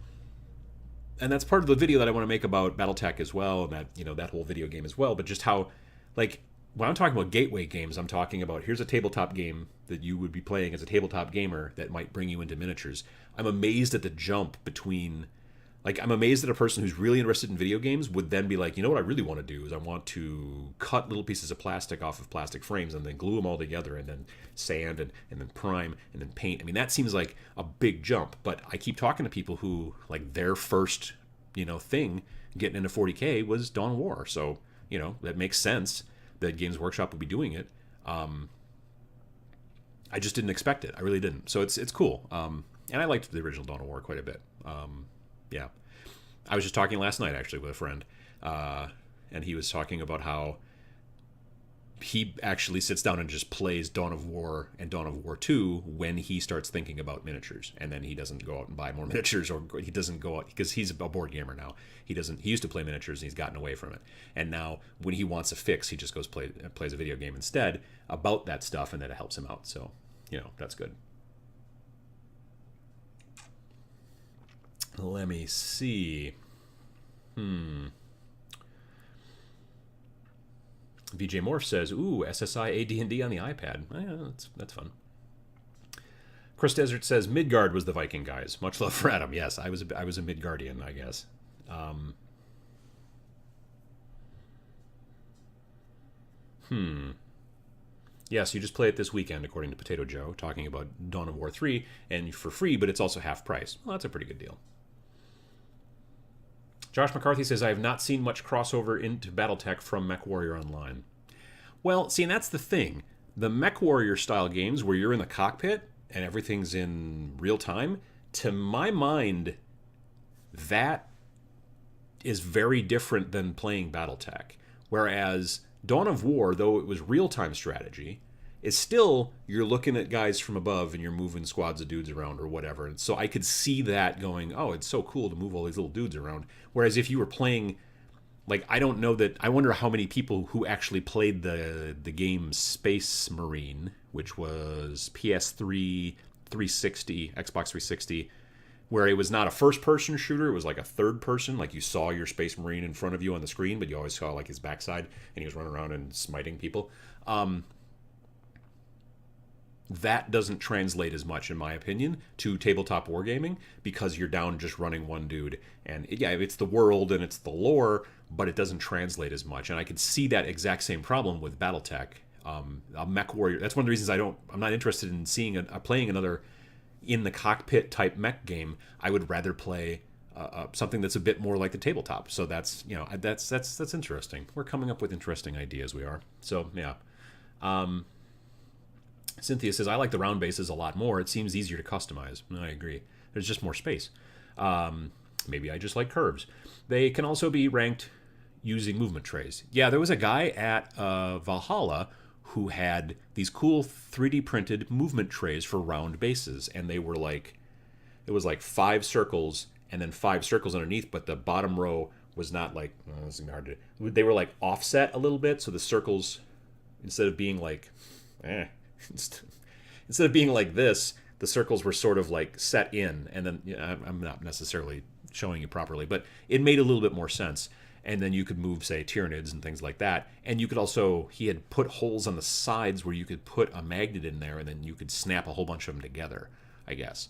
And that's part of the video that I want to make about Battletech as well, and that, that whole video game as well. But just how, like, when I'm talking about gateway games, I'm talking about here's a tabletop game that you would be playing as a tabletop gamer that might bring you into miniatures. I'm amazed at the jump between, like, I'm amazed that a person who's really interested in video games would then be like, you know what I really want to do is I want to cut little pieces of plastic off of plastic frames and then glue them all together and then sand and then prime and then paint. I mean, that seems like a big jump, but I keep talking to people who, like, their first, thing getting into 40K was Dawn of War. So, that makes sense that Games Workshop would be doing it. I just didn't expect it. I really didn't. So it's cool. And I liked the original Dawn of War quite a bit. Yeah. I was just talking last night, actually, with a friend. And he was talking about how he actually sits down and just plays Dawn of War and Dawn of War 2 when he starts thinking about miniatures. And then he doesn't go out and buy more miniatures, or he doesn't go out because he's a board gamer now. He used to play miniatures and he's gotten away from it. And now when he wants a fix, he just goes plays a video game instead about that stuff, and then it helps him out. So, that's good. Let me see. VJ Morph says, ooh, SSI AD&D on the iPad. Yeah, that's fun. Chris Desert says, Midgard was the Viking guys. Much love for Adam. Yes, I was a Midgardian, I guess. Yes, you just play it this weekend, according to Potato Joe, talking about Dawn of War 3, and for free, but it's also half price. Well, that's a pretty good deal. Josh McCarthy says, I have not seen much crossover into Battletech from MechWarrior Online. Well, see, and that's the thing. The MechWarrior style games where you're in the cockpit and everything's in real time, to my mind, that is very different than playing Battletech. Whereas Dawn of War, though it was real-time strategy, is still, you're looking at guys from above and you're moving squads of dudes around or whatever. And so I could see that going, oh, it's so cool to move all these little dudes around. Whereas if you were playing, like, I don't know that, I wonder how many people who actually played the game Space Marine, which was PS3, 360, Xbox 360, where it was not a first-person shooter, it was like a third-person, like you saw your Space Marine in front of you on the screen, but you always saw like his backside, and he was running around and smiting people. That doesn't translate as much, in my opinion, to tabletop wargaming, because you're down just running one dude. And yeah, it's the world and it's the lore, but it doesn't translate as much. And I could see that exact same problem with Battletech. A Mech Warrior, that's one of the reasons I'm not interested in seeing playing another in the cockpit type mech game. I would rather play something that's a bit more like the tabletop. So that's that's interesting. We're coming up with interesting ideas. We are. So yeah. Cynthia says, I like the round bases a lot more. It seems easier to customize. I agree. There's just more space. Maybe I just like curves. They can also be ranked using movement trays. Yeah, there was a guy at Valhalla who had these cool 3D printed movement trays for round bases. And they were like, it was like 5 circles and then 5 circles underneath, but the bottom row was not like, this is hard to, they were like offset a little bit. So the circles, instead of being like, instead of being like this, the circles were sort of like set in, and then I'm not necessarily showing you properly, but it made a little bit more sense. And then you could move, say, Tyranids and things like that. And you could also, he had put holes on the sides where you could put a magnet in there, and then you could snap a whole bunch of them together, I guess.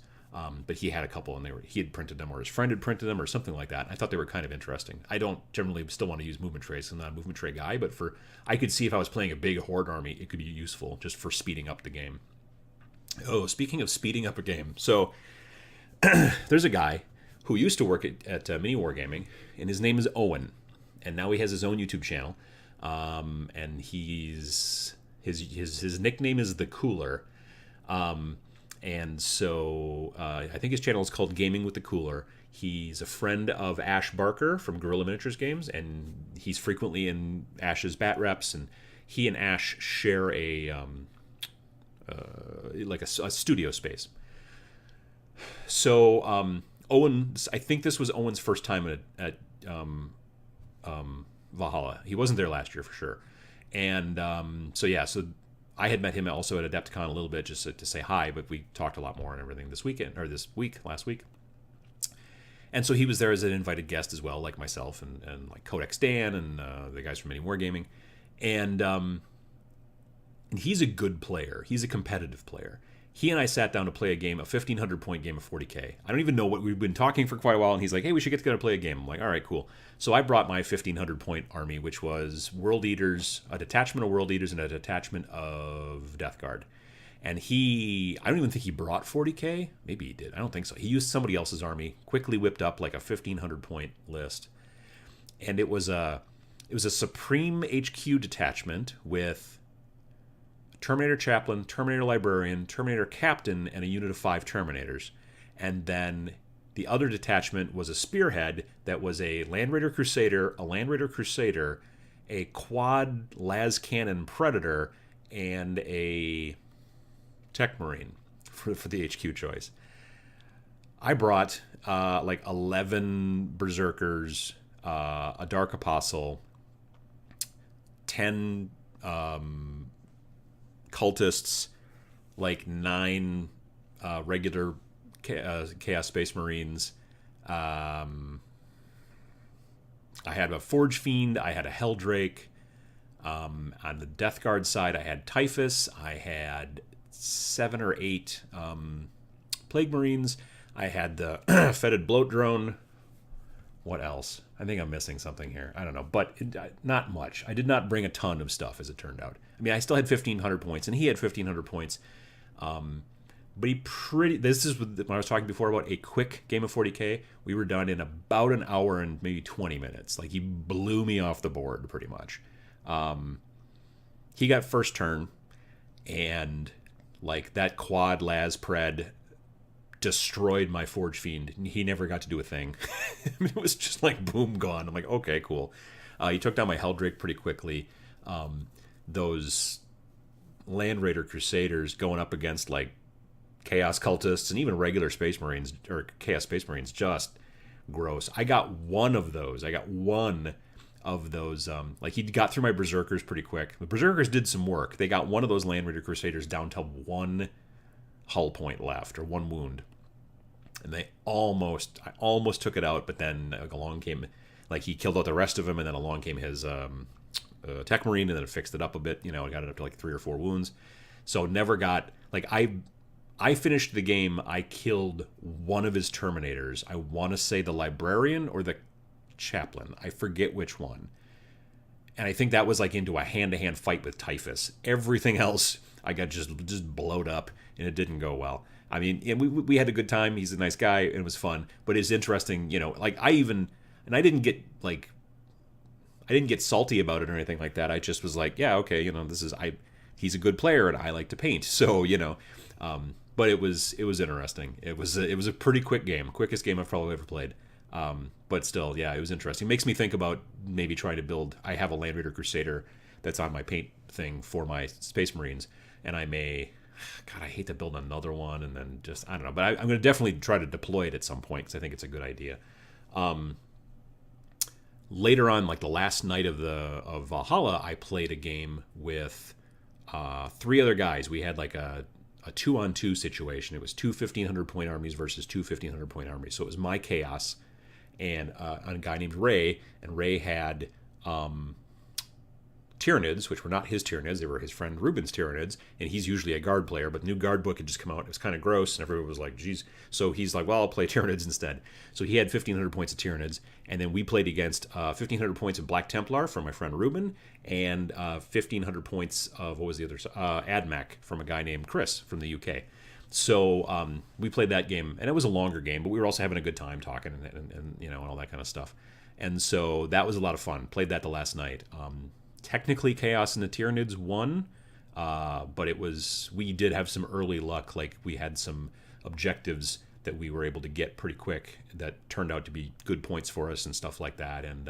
But he had a couple, and he had printed them, or his friend had printed them, or something like that. I thought they were kind of interesting. I don't generally still want to use movement trays. I'm not a movement tray guy, but I could see if I was playing a big horde army, it could be useful just for speeding up the game. Oh, speaking of speeding up a game, so there's a guy who used to work at Mini Wargaming, and his name is Owen, and now he has his own YouTube channel, and his nickname is The Cooler. And so I think his channel is called Gaming with the Cooler. He's a friend of Ash Barker from Guerrilla Miniatures Games, and he's frequently in Ash's bat reps. And he and Ash share a studio space. So Owen, I think this was Owen's first time at Valhalla. He wasn't there last year for sure. And so I had met him also at Adepticon a little bit just to say hi, but we talked a lot more and everything last week. And so he was there as an invited guest as well, like myself and like Codex Dan and the guys from Mini Wargaming. And he's a good player. He's a competitive player. He and I sat down to play a 1,500-point game of 40K. I don't even know what we've been talking for quite a while, and he's like, hey, we should get together and play a game. I'm like, all right, cool. So I brought my 1,500-point army, which was World Eaters, a detachment of World Eaters, and a detachment of Death Guard. And I don't even think he brought 40K. Maybe he did. I don't think so. He used somebody else's army, quickly whipped up like a 1,500-point list. And it was a Supreme HQ detachment with Terminator Chaplain, Terminator Librarian, Terminator Captain, and a unit of 5 Terminators. And then the other detachment was a Spearhead that was a Land Raider Crusader, a Quad Las Cannon Predator, and a Tech Marine for the HQ choice. I brought like 11 Berserkers, a Dark Apostle, 10... cultists, like 9 regular Chaos Space Marines. I had a Forge Fiend. I had a Helldrake. On the Death Guard side, I had Typhus. I had 7 or 8 Plague Marines. I had the Fetid Bloat Drone, What else? I think I'm missing something here. I don't know, but not much. I did not bring a ton of stuff, as it turned out. I mean, I still had 1,500 points, and he had 1,500 points. But he pretty. This is when I was talking before about a quick game of 40K. We were done in about an hour and maybe 20 minutes. Like, he blew me off the board pretty much. He got first turn, and like that quad las pred destroyed my Forge Fiend. He never got to do a thing. It was just like boom, gone. I'm like, okay, cool. He took down my Helldrake pretty quickly. Those Land Raider Crusaders going up against like Chaos Cultists and even regular Space Marines or Chaos Space Marines, just gross. I got one of those. Like, he got through my Berserkers pretty quick. The Berserkers did some work. They got one of those Land Raider Crusaders down to one hull point left, or one wound. And I almost took it out, but then along came, like, he killed out the rest of them, and then along came his Tech Marine, and then it fixed it up a bit. You know, it got it up to like 3 or 4 wounds. So never got, like, I finished the game, I killed one of his Terminators. I want to say the Librarian or the Chaplain. I forget which one. And I think that was like into a hand-to-hand fight with Typhus. Everything else, I got just blowed up, and it didn't go well. I mean, we had a good time. He's a nice guy, and it was fun. But it's interesting, you know, like I didn't get salty about it or anything like that. I just was like, yeah, okay, you know, he's a good player, and I like to paint. So, you know, but it was interesting. It was a pretty quick game, quickest game I've probably ever played. But still, yeah, it was interesting. It makes me think about maybe trying to build. I have a Land Raider Crusader that's on my paint thing for my Space Marines, and I may, God, I hate to build another one, and then just, I don't know. But I'm going to definitely try to deploy it at some point, because I think it's a good idea. Later on, like the last night of Valhalla, I played a game with 3 other guys. We had like a 2-on-2 situation. It was 2 1,500-point armies versus 2 1,500-point armies. So it was my Chaos and a guy named Ray, and Ray had Tyranids, which were not his Tyranids. They were his friend Ruben's Tyranids, and he's usually a guard player, but the new guard book had just come out. It was kind of gross, and everyone was like, geez. So he's like, well, I'll play Tyranids instead. So he had 1,500 points of Tyranids, and then we played against 1,500 points of Black Templar from my friend Ruben, and 1,500 points of, what was the other, Admech from a guy named Chris from the UK. So we played that game, and it was a longer game, but we were also having a good time talking and you know, and all that kind of stuff. And so that was a lot of fun. Played that the last night. Technically, Chaos and the Tyranids won, but we did have some early luck. Like, we had some objectives that we were able to get pretty quick that turned out to be good points for us and stuff like that. And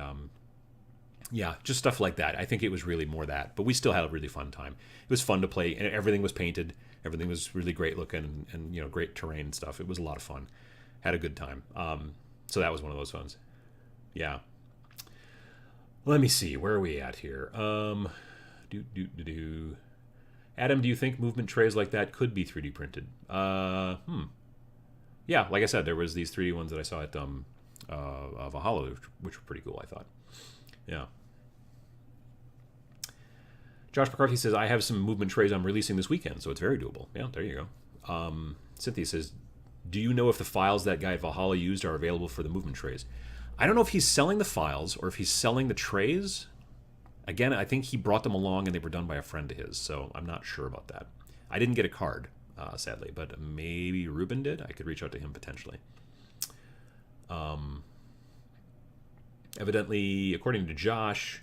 yeah, just stuff like that. I think it was really more that, but we still had a really fun time. It was fun to play, and everything was painted. Everything was really great looking, and you know, great terrain and stuff. It was a lot of fun. Had a good time. So that was one of those ones. Yeah. Let me see. Where are we at here? Adam, do you think movement trays like that could be 3D printed? Yeah, like I said, there was these 3D ones that I saw at Valhalla, which were pretty cool, I thought. Yeah. Josh McCarthy says, I have some movement trays I'm releasing this weekend, so it's very doable. Yeah, there you go. Cynthia says, do you know if the files that guy at Valhalla used are available for the movement trays? I don't know if he's selling the files or if he's selling the trays. Again, I think he brought them along and they were done by a friend of his, so I'm not sure about that. I didn't get a card, sadly, but maybe Ruben did. I could reach out to him potentially. Evidently, according to Josh,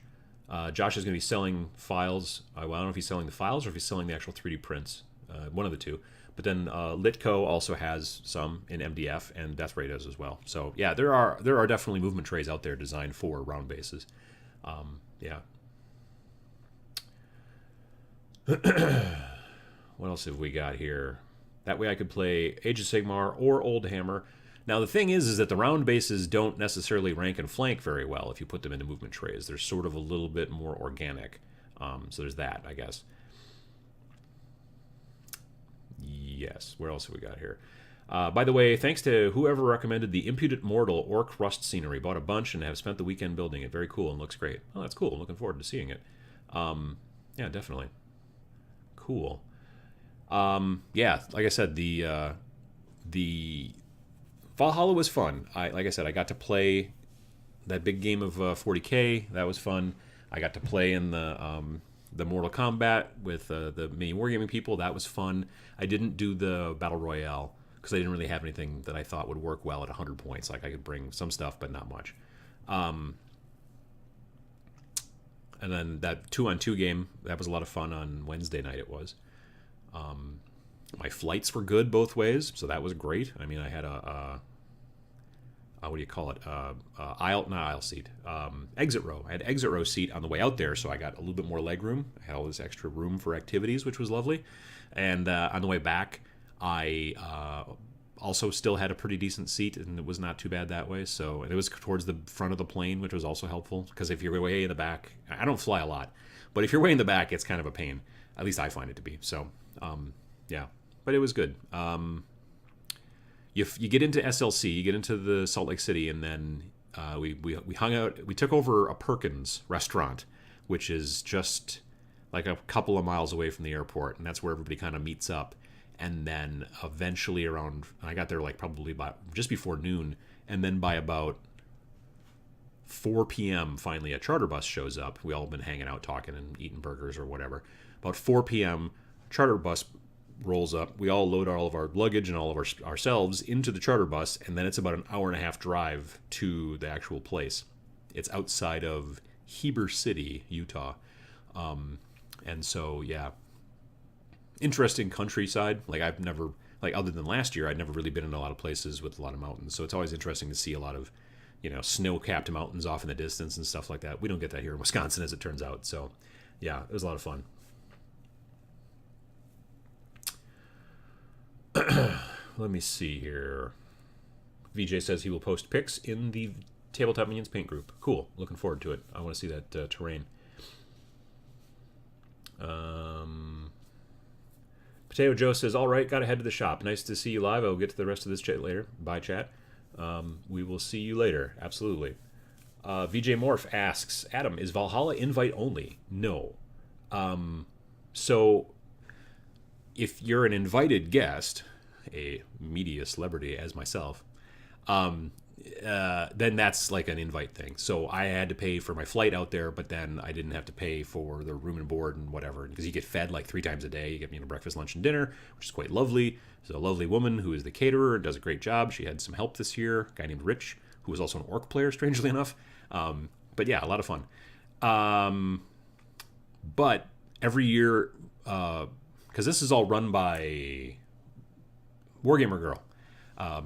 Josh is going to be selling files. Well, I don't know if he's selling the files or if he's selling the actual 3D prints. One of the two. But then Litco also has some in MDF, and Death Ray does as well. So yeah, there are definitely movement trays out there designed for round bases. Yeah. What else have we got here? That way I could play Age of Sigmar or Old Hammer. Now the thing is that the round bases don't necessarily rank and flank very well if you put them into movement trays. They're sort of a little bit more organic. So there's that, I guess. Yes. Where else have we got here? By the way, thanks to whoever recommended the Impudent Mortal Orc Rust scenery. Bought a bunch and have spent the weekend building it. Very cool and looks great. Oh, that's cool. I'm looking forward to seeing it. Yeah, definitely. Cool. Yeah, like I said, the Valhalla was fun. Like I said, I got to play that big game of 40K. That was fun. I got to play in the Mortal Kombat with the mini wargaming people. That was fun. I didn't do the Battle Royale because I didn't really have anything that I thought would work well at 100 points. Like I could bring some stuff, but not much. And then that 2-on-2 game, that was a lot of fun on Wednesday night. It was. My flights were good both ways, so that was great. I mean, I had a what do you call it? Not aisle seat. Exit row. I had exit row seat on the way out there, so I got a little bit more leg room. I had all this extra room for activities, which was lovely. And on the way back, I also still had a pretty decent seat, and it was not too bad that way. So it was towards the front of the plane, which was also helpful, because if you're way in the back, I don't fly a lot, but if you're way in the back, it's kind of a pain. At least I find it to be. So, yeah. But it was good. You get into SLC, you get into the Salt Lake City, and then we hung out. We took over a Perkins restaurant, which is just like a couple of miles away from the airport, and that's where everybody kind of meets up. And then eventually I got there like probably just before noon, and then by about 4 p.m. finally a charter bus shows up. We all been hanging out talking and eating burgers or whatever. About 4 p.m. charter bus rolls up. We all load all of our luggage and all of ourselves into the charter bus, and then it's about an hour and a half drive to the actual place. It's outside of Heber City, Utah. And so, yeah, interesting countryside. Like I've never, like other than last year, I'd never really been in a lot of places with a lot of mountains. So it's always interesting to see a lot of, snow-capped mountains off in the distance and stuff like that. We don't get that here in Wisconsin, as it turns out. So, yeah, it was a lot of fun. Let me see here. VJ says he will post pics in the Tabletop Minions paint group. Cool. Looking forward to it. I want to see that terrain. Potato Joe says, all right, got to head to the shop. Nice to see you live. I will get to the rest of this chat later. Bye, chat. We will see you later. Absolutely. VJ Morph asks, Adam, is Valhalla invite only? No. So if you're an invited guest, a media celebrity as myself, then that's like an invite thing. So I had to pay for my flight out there, but then I didn't have to pay for the room and board and whatever, because you get fed like 3 times a day. You get breakfast, lunch, and dinner, which is quite lovely. There's a lovely woman who is the caterer, does a great job. She had some help this year, a guy named Rich, who was also an orc player, strangely enough. But yeah, a lot of fun. But every year, because this is all run by Wargamer Girl,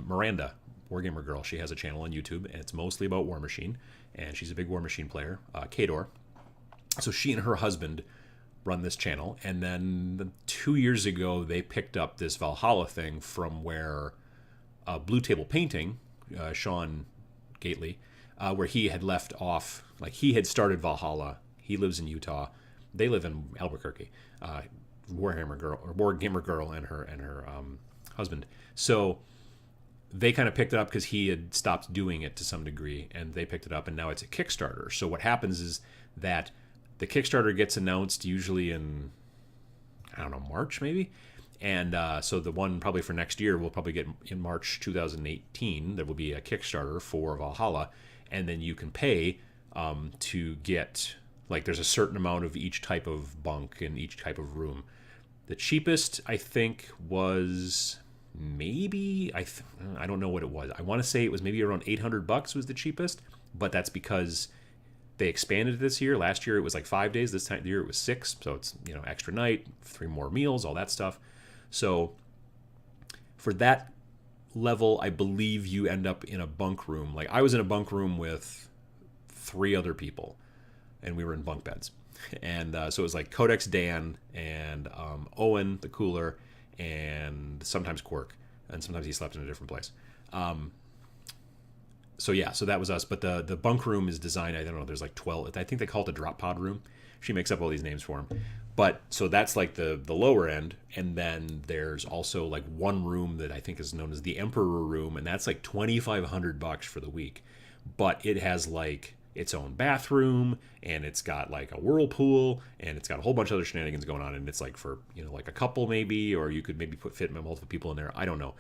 Miranda, Wargamer Girl. She has a channel on YouTube, and it's mostly about War Machine, and she's a big War Machine player, Kador. So she and her husband run this channel, and then 2 years ago, they picked up this Valhalla thing from where Blue Table Painting, Sean Gately, where he had left off, like he had started Valhalla. He lives in Utah. They live in Albuquerque. Wargamer Girl and her husband. So they kind of picked it up because he had stopped doing it to some degree, and they picked it up, and now it's a Kickstarter. So what happens is that the Kickstarter gets announced usually in, I don't know, March maybe. And so the one probably for next year will probably get in March 2018. There will be a Kickstarter for Valhalla, and then you can pay to get, like, there's a certain amount of each type of bunk in each type of room. The cheapest, I think, was maybe, I don't know what it was. I want to say it was maybe around $800 was the cheapest, but that's because they expanded it this year. Last year it was like 5 days. This time of the year it was 6. So it's, extra night, 3 more meals, all that stuff. So for that level, I believe you end up in a bunk room. Like I was in a bunk room with 3 other people, and we were in bunk beds. And so it was like Codex Dan and Owen, the cooler, and sometimes Quirk. And sometimes he slept in a different place. So yeah, so that was us. But the bunk room is designed, I don't know, there's like 12. I think they call it the drop pod room. She makes up all these names for him. But so that's like the lower end. And then there's also like one room that I think is known as the Emperor room. And that's like $2,500 for the week. But it has like its own bathroom, and it's got like a whirlpool, and it's got a whole bunch of other shenanigans going on. And it's like for, like a couple maybe, or you could maybe fit multiple people in there. I don't know.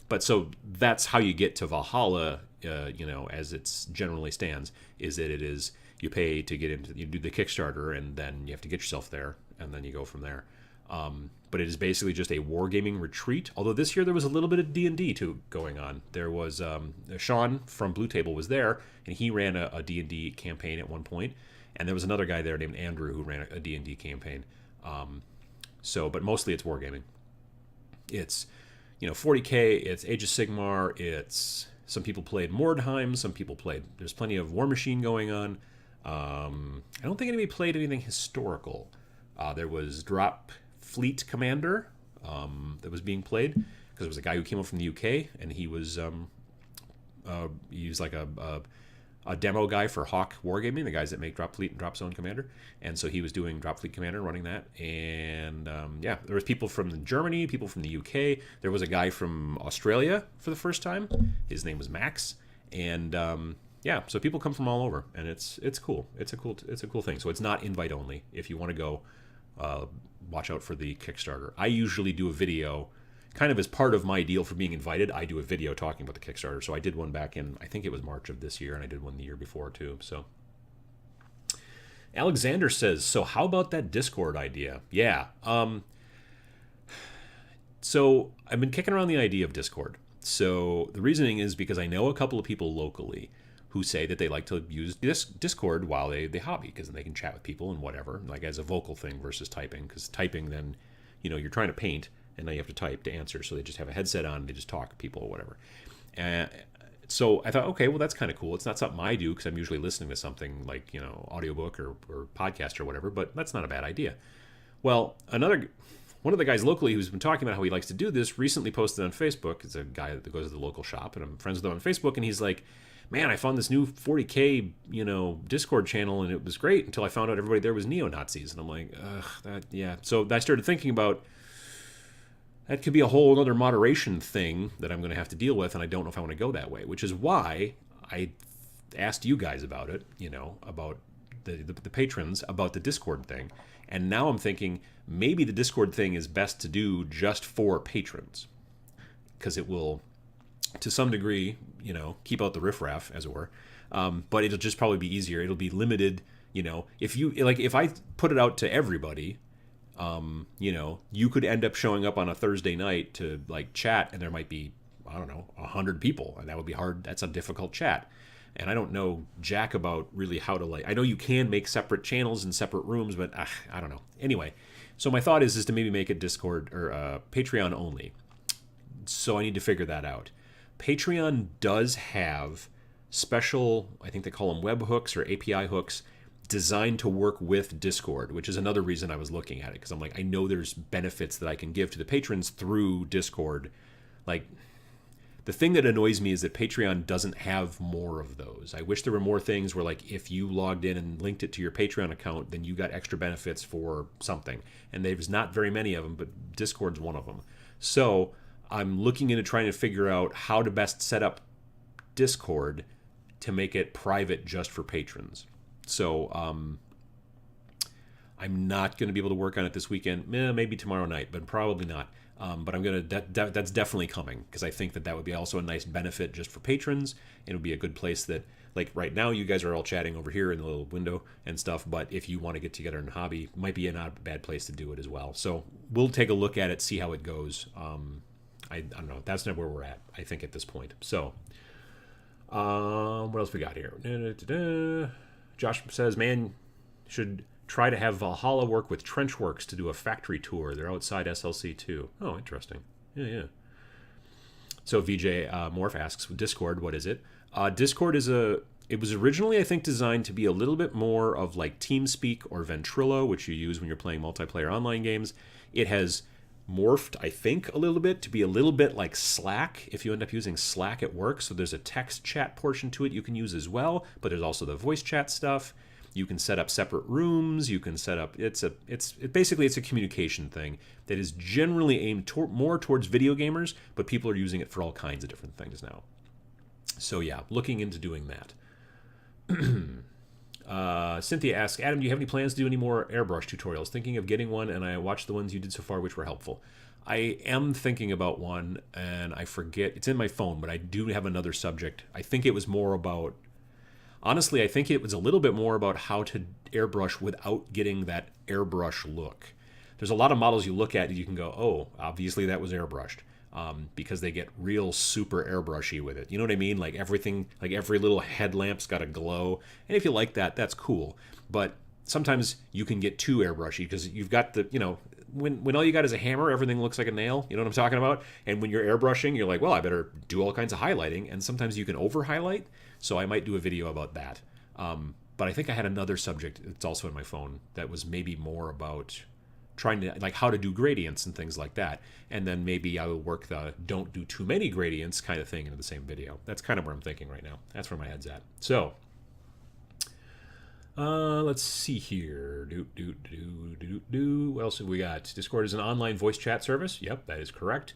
But so that's how you get to Valhalla, as it's generally stands, is that it is you pay to get into, you do the Kickstarter, and then you have to get yourself there, and then you go from there. But it is basically just a wargaming retreat. Although this year there was a little bit of D&D too going on. There was Sean from Blue Table was there, and he ran a D&D campaign at one point. And there was another guy there named Andrew who ran a D&D campaign. But mostly it's wargaming. It's 40K. It's Age of Sigmar. It's some people played Mordheim. Some people played. There's plenty of War Machine going on. I don't think anybody played anything historical. There was Drop Fleet Commander that was being played because it was a guy who came up from the UK, and he was like a demo guy for Hawk Wargaming, the guys that make Drop Fleet and Drop Zone Commander, and so he was doing Drop Fleet Commander, running that. And there was people from Germany, people from the UK. There was a guy from Australia for the first time. His name was Max, and so people come from all over, and it's cool. It's a cool thing. So it's not invite only. If you want to go, watch out for the Kickstarter. I usually do a video, kind of as part of my deal for being invited. I do a video talking about the Kickstarter. So I did one back in, I think it was March of this year, and I did one the year before too. So Alexander says, so how about that Discord idea? Yeah. So I've been kicking around the idea of Discord. So the reasoning is because I know a couple of people locally who say that they like to use Discord while they hobby, because then they can chat with people and whatever, like as a vocal thing versus typing. Because typing, then, you're trying to paint, and now you have to type to answer. So they just have a headset on, and they just talk to people or whatever. So I thought, okay, well, that's kind of cool. It's not something I do because I'm usually listening to something like, audiobook or podcast or whatever, but that's not a bad idea. Well, one of the guys locally who's been talking about how he likes to do this recently posted on Facebook. It's a guy that goes to the local shop, and I'm friends with him on Facebook, and he's like, man, I found this new 40K, Discord channel, and it was great until I found out everybody there was neo-Nazis. And I'm like, ugh, yeah. So I started thinking about, that could be a whole other moderation thing that I'm going to have to deal with, and I don't know if I want to go that way, which is why I asked you guys about it, about the patrons, about the Discord thing. And now I'm thinking maybe the Discord thing is best to do just for patrons, because it will, to some degree, keep out the riffraff, as it were. But it'll just probably be easier. It'll be limited, if I put it out to everybody, you could end up showing up on a Thursday night to chat, and there might be, 100 people, and that would be hard. That's a difficult chat. And I don't know jack about really how to I know you can make separate channels and separate rooms, but I don't know. Anyway, so my thought is to maybe make it Discord or Patreon only. So I need to figure that out. Patreon does have special, I think they call them webhooks or API hooks, designed to work with Discord, which is another reason I was looking at it, because I'm like, I know there's benefits that I can give to the patrons through Discord. The thing that annoys me is that Patreon doesn't have more of those. I wish there were more things where, if you logged in and linked it to your Patreon account, then you got extra benefits for something. And there's not very many of them, but Discord's one of them. So I'm looking into trying to figure out how to best set up Discord to make it private just for patrons. So I'm not going to be able to work on it this weekend. Maybe tomorrow night, but probably not. But I'm going to, that's definitely coming, because I think that would be also a nice benefit just for patrons. It would be a good place that, right now you guys are all chatting over here in the little window and stuff, but if you want to get together in hobby, it might be not a bad place to do it as well. So we'll take a look at it, see how it goes. I don't know. That's not where we're at, I think, at this point. So what else we got here? Josh says, man, should try to have Valhalla work with Trenchworks to do a factory tour. They're outside SLC too. Oh, interesting. Yeah. So VJ Morph asks, Discord, what is it? Discord it was originally, I think, designed to be a little bit more of TeamSpeak or Ventrilo, which you use when you're playing multiplayer online games. It has morphed, I think, a little bit to be a little bit like Slack, if you end up using Slack at work. So there's a text chat portion to it you can use as well, but there's also the voice chat stuff. You can set up separate rooms. You can set up, it's a communication thing that is generally aimed more towards video gamers, but people are using it for all kinds of different things now. So yeah, looking into doing that. Cynthia asks, Adam, do you have any plans to do any more airbrush tutorials? Thinking of getting one, and I watched the ones you did so far, which were helpful. I am thinking about one, and I forget. It's in my phone, but I do have another subject. I think it was more about, honestly, I think it was a little bit more about how to airbrush without getting that airbrush look. There's a lot of models you look at and you can go, oh, obviously that was airbrushed. Because they get real super airbrushy with it. You know what I mean? Like everything, like every little headlamp's got a glow. And if you like that, that's cool. But sometimes you can get too airbrushy because you've got the, when all you got is a hammer, everything looks like a nail. You know what I'm talking about? And when you're airbrushing, you're like, well, I better do all kinds of highlighting. And sometimes you can over highlight. So I might do a video about that. But I think I had another subject that's also in my phone that was maybe more about trying to, like, how to do gradients and things like that. And then maybe I will work the don't do too many gradients kind of thing into the same video. That's kind of where I'm thinking right now. That's where my head's at. So let's see here. What else have we got? Discord is an online voice chat service. Yep, that is correct.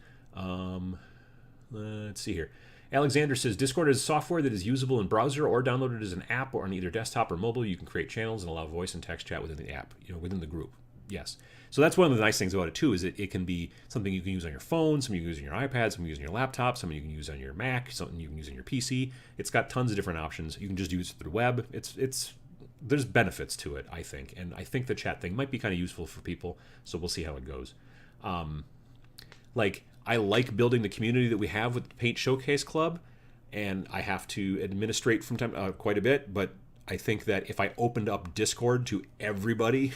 Let's see here. Alexander says Discord is software that is usable in browser or downloaded as an app or on either desktop or mobile. You can create channels and allow voice and text chat within the app, within the group. Yes. So that's one of the nice things about it too, is it can be something you can use on your phone, something you can use on your iPad, something you can use on your laptop, something you can use on your Mac, something you can use on your PC. It's got tons of different options. You can just use it through the web. There's benefits to it, I think. And I think the chat thing might be kind of useful for people. So we'll see how it goes. I like building the community that we have with the Paint Showcase Club, and I have to administrate from time quite a bit, but I think that if I opened up Discord to everybody,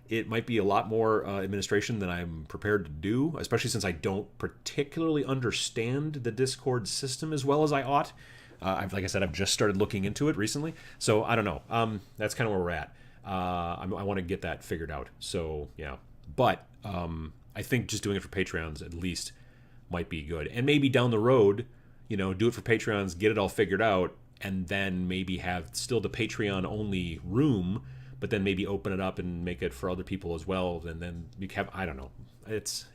it might be a lot more administration than I'm prepared to do, especially since I don't particularly understand the Discord system as well as I ought. Like I said, I've just started looking into it recently, so I don't know. That's kind of where we're at. I want to get that figured out. So yeah, but I think just doing it for Patreons at least might be good, and maybe down the road, do it for Patreons, get it all figured out, and then maybe have still the Patreon only room, but then maybe open it up and make it for other people as well, and then you have, I don't know. It's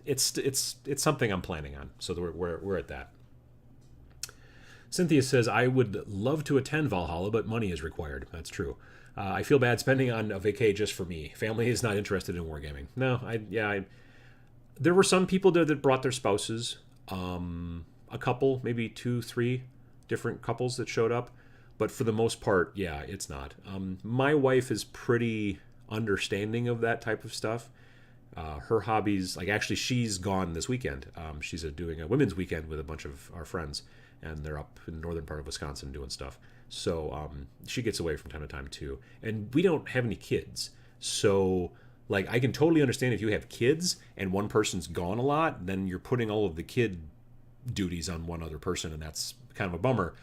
something I'm planning on, so we're at that. Cynthia says, I would love to attend Valhalla, but money is required. That's true. I feel bad spending on a vacay just for me. Family is not interested in wargaming. No, there were some people there that brought their spouses. A couple, maybe 2-3 different couples that showed up. But for the most part, yeah, it's not. My wife is pretty understanding of that type of stuff. Her hobbies, actually, she's gone this weekend. She's doing a women's weekend with a bunch of our friends, and they're up in the northern part of Wisconsin doing stuff. So she gets away from time to time, too. And we don't have any kids. So, I can totally understand if you have kids and one person's gone a lot, then you're putting all of the kid duties on one other person, and that's kind of a bummer.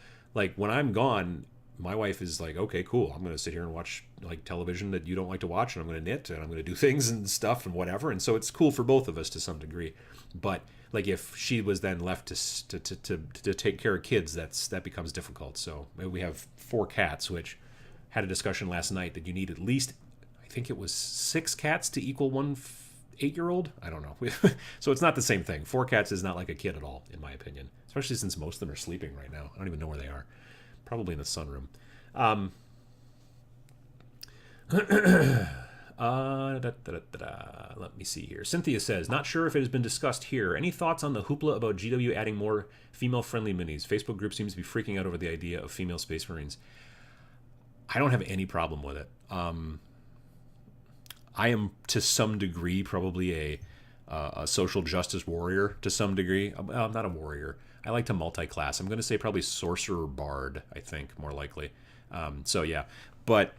When I'm gone, my wife is like, okay, cool. I'm going to sit here and watch television that you don't like to watch, and I'm going to knit, and I'm going to do things and stuff and whatever. And so it's cool for both of us to some degree. But if she was then left to take care of kids, that becomes difficult. So we have 4 cats, which had a discussion last night that you need at least, I think it was 6 cats to equal one 8-year-old. I don't know. So it's not the same thing. 4 cats is not like a kid at all, in my opinion. Especially since most of them are sleeping right now. I don't even know where they are. Probably in the sunroom. Let me see here. Cynthia says, not sure if it has been discussed here. Any thoughts on the hoopla about GW adding more female-friendly minis? Facebook group seems to be freaking out over the idea of female Space Marines. I don't have any problem with it. I am, to some degree, probably a social justice warrior to some degree. I'm not a warrior. I like to multi-class. I'm going to say probably sorcerer bard, I think, more likely. So yeah, but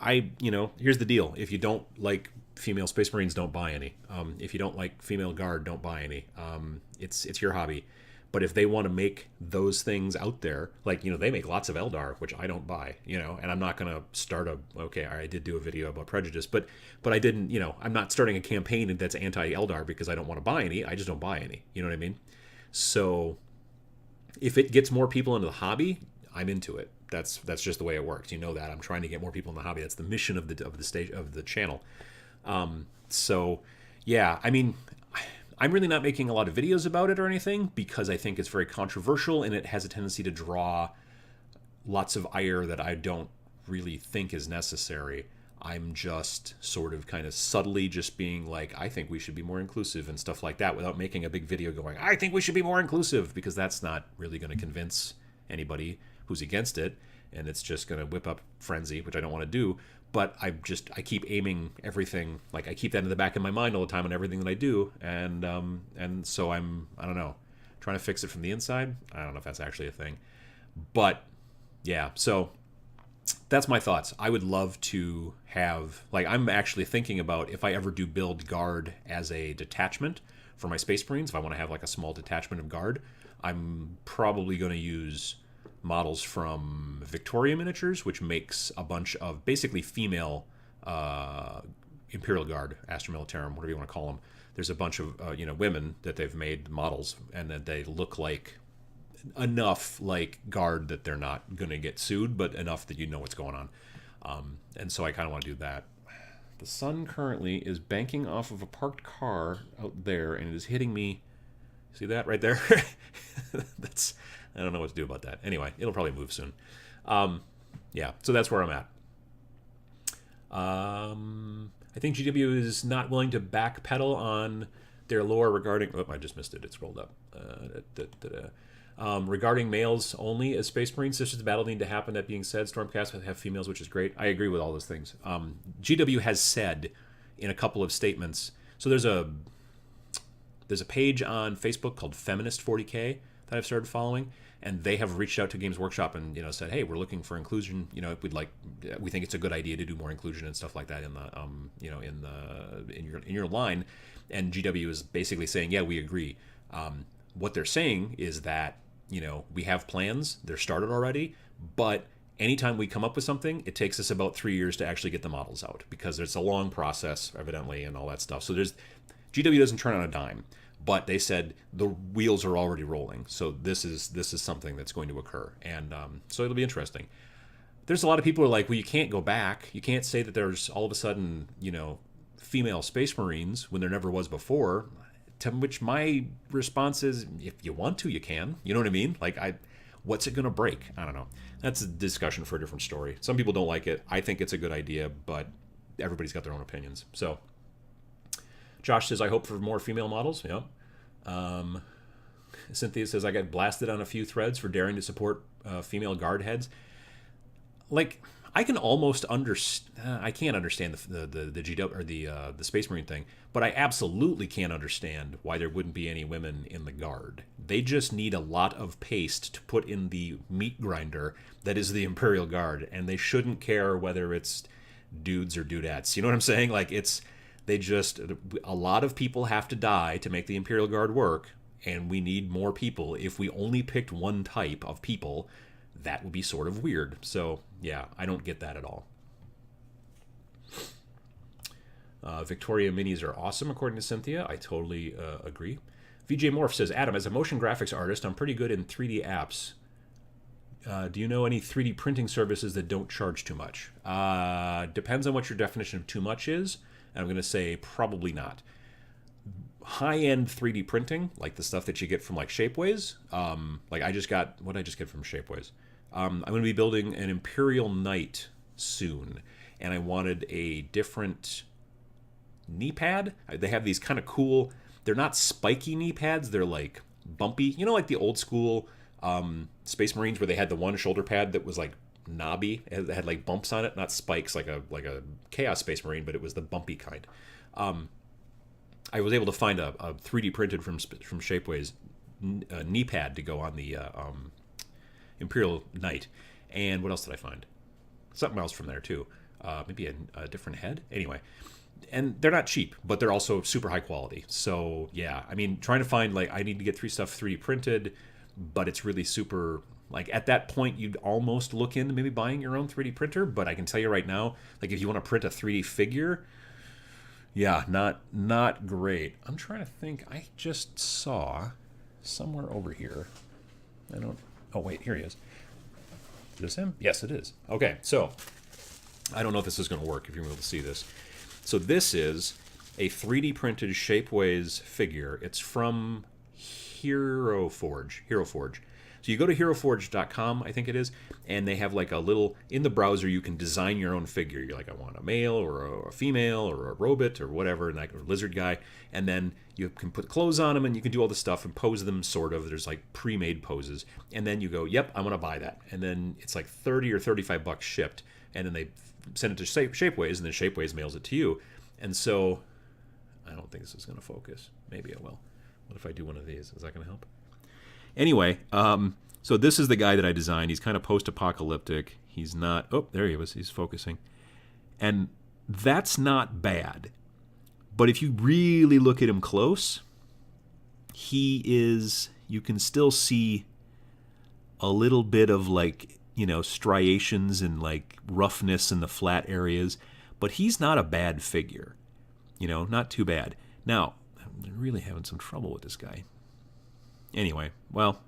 here's the deal. If you don't like female Space Marines, don't buy any. If you don't like female guard, don't buy any. It's your hobby. But if they want to make those things out there, they make lots of Eldar, which I don't buy, and I'm not going to start I did do a video about prejudice, but I didn't, I'm not starting a campaign that's anti-Eldar because I don't want to buy any. I just don't buy any. You know what I mean? So if it gets more people into the hobby, I'm into it. That's just the way it works. You know that. I'm trying to get more people in the hobby. That's the mission of the channel. So yeah, I mean, I'm really not making a lot of videos about it or anything because I think it's very controversial and it has a tendency to draw lots of ire that I don't really think is necessary. I'm just sort of kind of subtly just being like, I think we should be more inclusive and stuff like that, without making a big video going, I think we should be more inclusive, because that's not really going to convince anybody who's against it, and it's just going to whip up frenzy, which I don't want to do. But I keep aiming everything, like I keep that in the back of my mind all the time on everything that I do, and so I don't know, trying to fix it from the inside. I don't know if that's actually a thing, but yeah, so that's my thoughts. I would love to have, like, I'm actually thinking about if I ever do build guard as a detachment for my Space Marines, if I want to have like a small detachment of guard, I'm probably going to use models from Victoria Miniatures, which makes a bunch of basically female Imperial Guard, Astra Militarum, whatever you want to call them. There's a bunch of women that they've made models, and that they look like enough like Guard that they're not going to get sued, but enough that you know what's going on. And so I kind of want to do that. The sun currently is banking off of a parked car out there, and it is hitting me. See that right there? I don't know what to do about that. Anyway, it'll probably move soon. Yeah, so that's where I'm at. I think GW is not willing to backpedal on their lore regarding... Oh, I just missed it. It scrolled up. Regarding males only as Space Marines, Sisters of Battle need to happen. That being said, Stormcast have females, which is great. I agree with all those things. GW has said in a couple of statements... So there's a page on Facebook called Feminist 40K that I've started following, and they have reached out to Games Workshop and said, hey, we're looking for inclusion. We think it's a good idea to do more inclusion and stuff like that in the in your line. And GW is basically saying, yeah, we agree. What they're saying is that we have plans, they're started already, but anytime we come up with something, it takes us about 3 years to actually get the models out, because it's a long process, evidently, and all that stuff. So GW doesn't turn on a dime. But they said the wheels are already rolling, so this is something that's going to occur, and so it'll be interesting. There's a lot of people who are like, well, you can't go back. You can't say that there's all of a sudden, female Space Marines when there never was before. To which my response is, if you want to, you can. You know what I mean? Like, what's it going to break? I don't know. That's a discussion for a different story. Some people don't like it. I think it's a good idea, but everybody's got their own opinions. So. Josh says, I hope for more female models. Yeah. Cynthia says, I got blasted on a few threads for daring to support female guard heads. Like, I can almost understand. I can't understand the GW or the Space Marine thing, but I absolutely can't understand why there wouldn't be any women in the guard. They just need a lot of paste to put in the meat grinder that is the Imperial Guard, and they shouldn't care whether it's dudes or dudettes. You know what I'm saying? Like, a lot of people have to die to make the Imperial Guard work, and we need more people. If we only picked one type of people, that would be sort of weird. So, yeah, I don't get that at all. Victoria minis are awesome, according to Cynthia. I totally agree. VJ Morph says, Adam, as a motion graphics artist, I'm pretty good in 3D apps. Do you know any 3D printing services that don't charge too much? Depends on what your definition of too much is. And I'm going to say probably not. High-end 3D printing, like the stuff that you get from like Shapeways. What did I just get from Shapeways? I'm going to be building an Imperial Knight soon, and I wanted a different knee pad. They have these kind of cool. They're not spiky knee pads. They're like bumpy. Like the old school Space Marines where they had the one shoulder pad that was like knobby. It had like bumps on it, not spikes like a Chaos Space Marine, but it was the bumpy kind. I was able to find a 3D printed from Shapeways knee pad to go on the Imperial Knight. And what else did I find? Something else from there too. Maybe a different head. Anyway, and they're not cheap, but they're also super high quality. So yeah, I mean, trying to find I need to get stuff 3D printed, but it's really super. Like, at that point, you'd almost look into maybe buying your own 3D printer, but I can tell you right now, like, if you want to print a 3D figure, yeah, not great. I'm trying to think. I just saw somewhere over here. Oh, wait, here he is. Is this him? Yes, it is. Okay, so I don't know if this is going to work, if you're able to see this. So this is a 3D printed Shapeways figure. It's from Hero Forge. So you go to heroforge.com, I think it is, and they have like a little, in the browser, you can design your own figure. You're like, I want a male or a female or a robot or whatever, and like a lizard guy. And then you can put clothes on them and you can do all this stuff and pose them sort of. There's like pre-made poses. And then you go, yep, I want to buy that. And then it's like 30 or 35 bucks shipped. And then they send it to Shapeways, and then Shapeways mails it to you. And so I don't think this is going to focus. Maybe it will. What if I do one of these? Is that going to help? Anyway, so this is the guy that I designed. He's kind of post-apocalyptic. He's not... Oh, there he was. He's focusing. And that's not bad. But if you really look at him close, he is... You can still see a little bit of like, you know, striations and like roughness in the flat areas. But he's not a bad figure. You know, not too bad. Now, I'm really having some trouble with this guy. Anyway, well,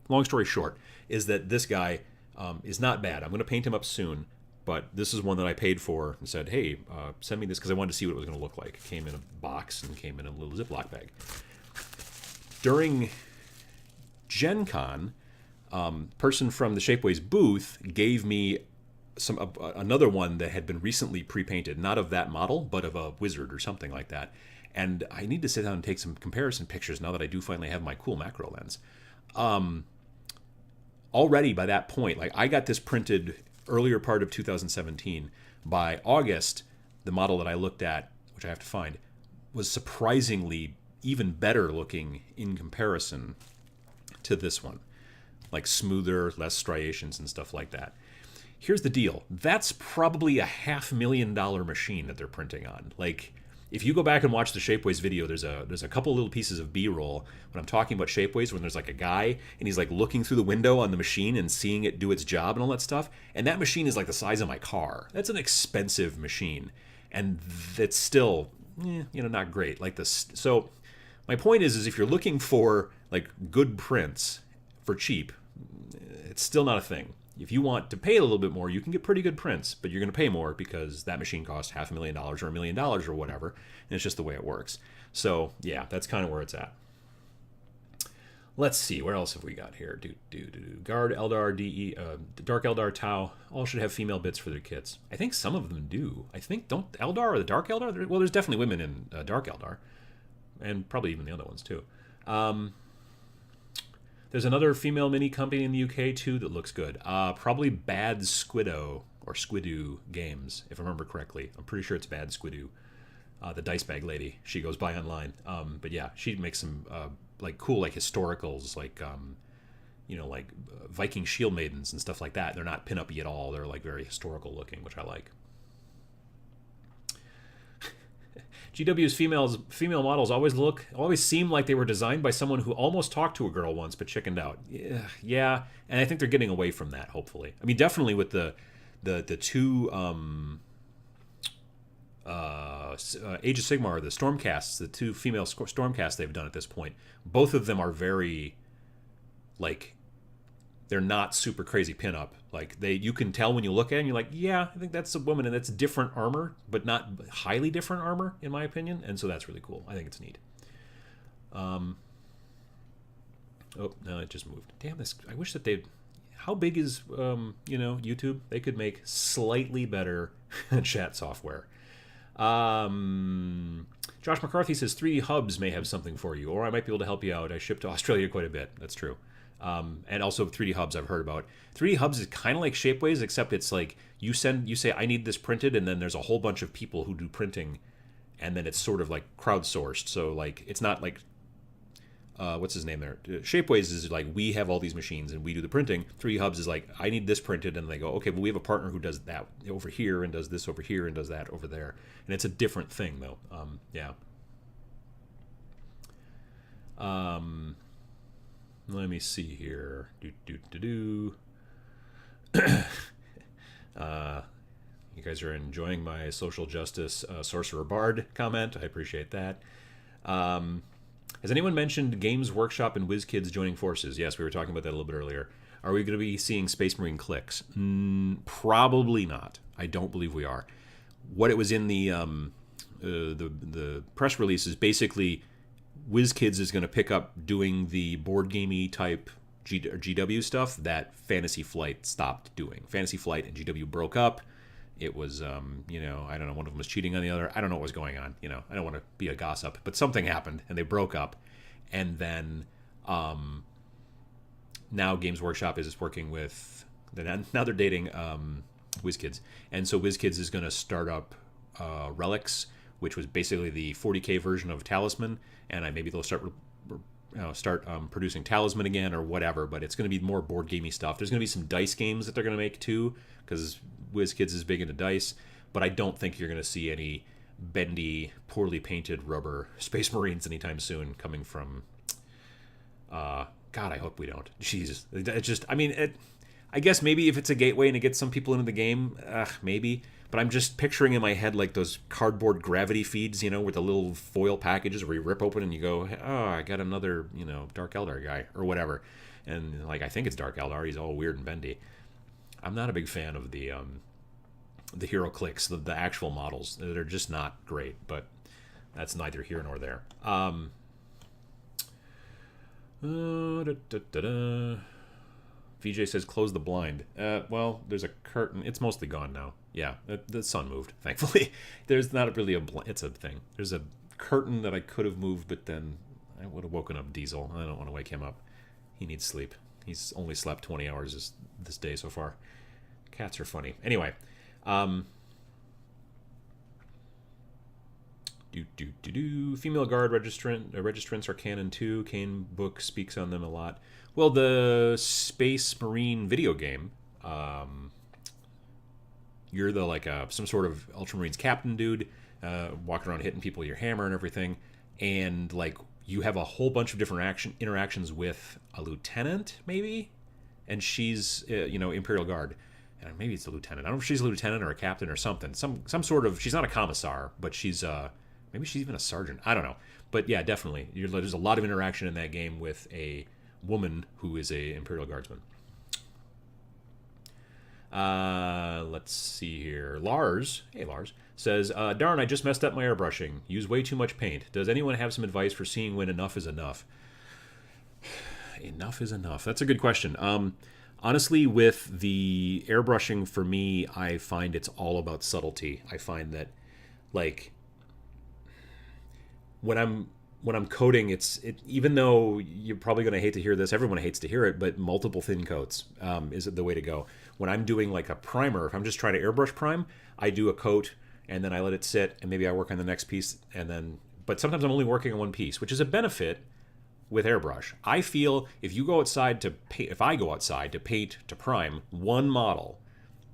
long story short, is that this guy is not bad. I'm going to paint him up soon, but this is one that I paid for and said, hey, send me this because I wanted to see what it was going to look like. It came in a box and came in a little Ziploc bag. During Gen Con, person from the Shapeways booth gave me another one that had been recently pre-painted, not of that model, but of a wizard or something like that. And I need to sit down and take some comparison pictures now that I do finally have my cool macro lens. Already by that point, like I got this printed earlier part of 2017. By August, the model that I looked at, which I have to find, was surprisingly even better looking in comparison to this one. Like smoother, less striations and stuff like that. Here's the deal. That's probably a $500,000 machine that they're printing on. Like, if you go back and watch the Shapeways video, there's a couple little pieces of B-roll when I'm talking about Shapeways, when there's like a guy and he's like looking through the window on the machine and seeing it do its job and all that stuff. And that machine is like the size of my car. That's an expensive machine, and it's still, not great like this. So my point is if you're looking for like good prints for cheap, it's still not a thing. If you want to pay a little bit more, you can get pretty good prints, but you're going to pay more because that machine costs $500,000 or $1 million or whatever, and it's just the way it works. So yeah, that's kind of where it's at. Let's see, where else have we got here? Guard, Eldar, DE, Dark Eldar, Tau, all should have female bits for their kits. I think some of them do. I think, don't Eldar or the Dark Eldar? Well, there's definitely women in Dark Eldar, and probably even the other ones too. There's another female mini company in the UK too that looks good. Probably Bad Squiddo or Squidoo Games, if I remember correctly. I'm pretty sure it's Bad Squidoo. The dice bag lady, she goes by online. But yeah, she makes some like cool like historicals, like like Viking shield maidens and stuff like that. They're not pin-up-y at all. They're like very historical looking, which I like. GW's female models always seem like they were designed by someone who almost talked to a girl once but chickened out. Yeah, and I think they're getting away from that. Hopefully, I mean, definitely with the two Age of Sigmar, the Stormcasts, the two female Stormcasts they've done at this point. Both of them are very like they're not super crazy pinup. Like you can tell when you look at it and you're like, yeah, I think that's a woman, and that's different armor, but not highly different armor, in my opinion. And so that's really cool. I think it's neat. Oh, no, it just moved. Damn this. I wish that they'd... How big is, YouTube? They could make slightly better chat software. Josh McCarthy says 3D Hubs may have something for you, or I might be able to help you out. I ship to Australia quite a bit. That's true. And also 3D Hubs I've heard about. 3D Hubs is kind of like Shapeways, except it's like you say I need this printed, and then there's a whole bunch of people who do printing, and then it's sort of like crowdsourced. So like it's not like what's his name there? Shapeways is like we have all these machines and we do the printing. 3D Hubs is like I need this printed, and they go, okay, well we have a partner who does that over here and does this over here and does that over there, and it's a different thing though. Yeah. Let me see here. You guys are enjoying my social justice sorcerer bard comment. I appreciate that. Has anyone mentioned Games Workshop and WizKids joining forces? Yes, we were talking about that a little bit earlier. Are we going to be seeing Space Marine clicks? Probably not. I don't believe we are. What it was in the press release is basically WizKids is going to pick up doing the board gamey type GW stuff that Fantasy Flight stopped doing. Fantasy Flight and GW broke up. It was, I don't know, one of them was cheating on the other. I don't know what was going on. I don't want to be a gossip, but something happened and they broke up. And then now Games Workshop is working with, now they're dating WizKids. And so WizKids is going to start up Relics, which was basically the 40K version of Talisman. And maybe they'll start producing Talisman again or whatever, but it's going to be more board gamey stuff. There's going to be some dice games that they're going to make too, because WizKids is big into dice, but I don't think you're going to see any bendy, poorly painted rubber Space Marines anytime soon coming from... God, I hope we don't. Jesus. It just, I guess maybe if it's a gateway and it gets some people into the game, maybe. But I'm just picturing in my head like those cardboard gravity feeds, with the little foil packages where you rip open and you go, oh, I got another, Dark Eldar guy or whatever. And I think it's Dark Eldar. He's all weird and bendy. I'm not a big fan of the hero clicks, the actual models. They're just not great, but that's neither here nor there. VJ says, close the blind. Well, there's a curtain. It's mostly gone now. Yeah, the sun moved, thankfully. There's not really it's a thing. There's a curtain that I could have moved, but then I would have woken up Diesel. I don't want to wake him up. He needs sleep. He's only slept 20 hours this day so far. Cats are funny. Anyway. Female guard registrants are canon too. Kane book speaks on them a lot. Well, the Space Marine video game, you're the some sort of Ultramarines captain dude, walking around hitting people with your hammer and everything, and you have a whole bunch of different interactions with a lieutenant maybe, and she's Imperial Guard, and maybe it's a lieutenant. I don't know if she's a lieutenant or a captain or something. Some sort of, she's not a commissar, but she's maybe she's even a sergeant. I don't know, but yeah, definitely there's a lot of interaction in that game with a woman who is a Imperial Guardsman. Let's see here. Lars, hey Lars, says, darn, I just messed up my airbrushing. Use way too much paint. Does anyone have some advice for seeing when enough is enough? Enough is enough. That's a good question. Honestly, with the airbrushing, for me, I find it's all about subtlety. I find that, when I'm coating, even though you're probably going to hate to hear this, everyone hates to hear it, but multiple thin coats is the way to go. When I'm doing a primer, if I'm just trying to airbrush prime, I do a coat and then I let it sit and maybe I work on the next piece but sometimes I'm only working on one piece, which is a benefit with airbrush. I feel if I go outside to paint to prime one model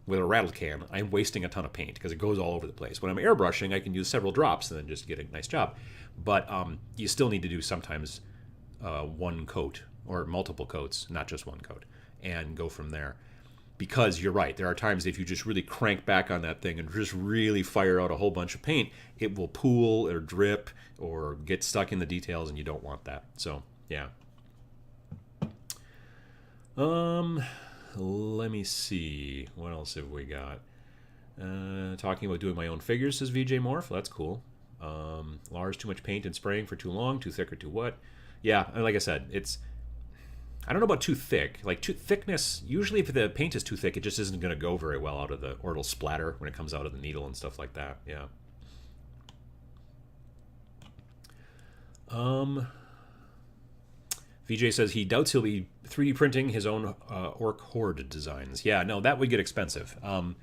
with a rattle can, I'm wasting a ton of paint because it goes all over the place. When I'm airbrushing, I can use several drops and then just get a nice job. But you still need to do sometimes one coat or multiple coats, not just one coat, and go from there. Because you're right, there are times if you just really crank back on that thing and just really fire out a whole bunch of paint, it will pool or drip or get stuck in the details, and you don't want that. So, yeah. Let me see. What else have we got? Talking about doing my own figures, says VJ Morph. That's cool. Lars, too much paint and spraying for too long, too thick or too what? Yeah, like I said, I don't know about too thick. Too thickness, usually if the paint is too thick, it just isn't going to go very well out of or it'll splatter when it comes out of the needle and stuff like that. Yeah. VJ says he doubts he'll be 3D printing his own Orc Horde designs. Yeah, no, that would get expensive. I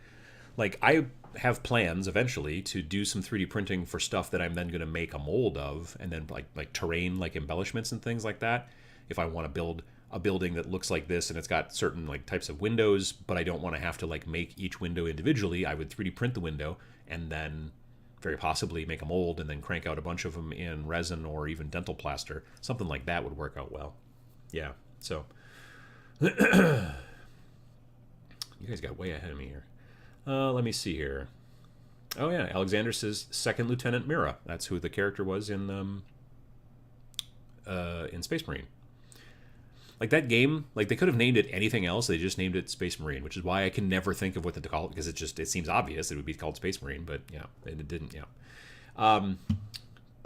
have plans eventually to do some 3D printing for stuff that I'm then going to make a mold of, and then like terrain, embellishments and things like that. If I want to build a building that looks like this and it's got certain types of windows, but I don't want to have to make each window individually, I would 3D print the window and then very possibly make a mold and then crank out a bunch of them in resin or even dental plaster. Something like that would work out well. Yeah, so you guys got way ahead of me here. Let me see here. Oh yeah, Alexander says Second Lieutenant Mira. That's who the character was in Space Marine. That game, they could have named it anything else. They just named it Space Marine, which is why I can never think of what to call it, because it seems obvious it would be called Space Marine, but yeah, it didn't. Yeah.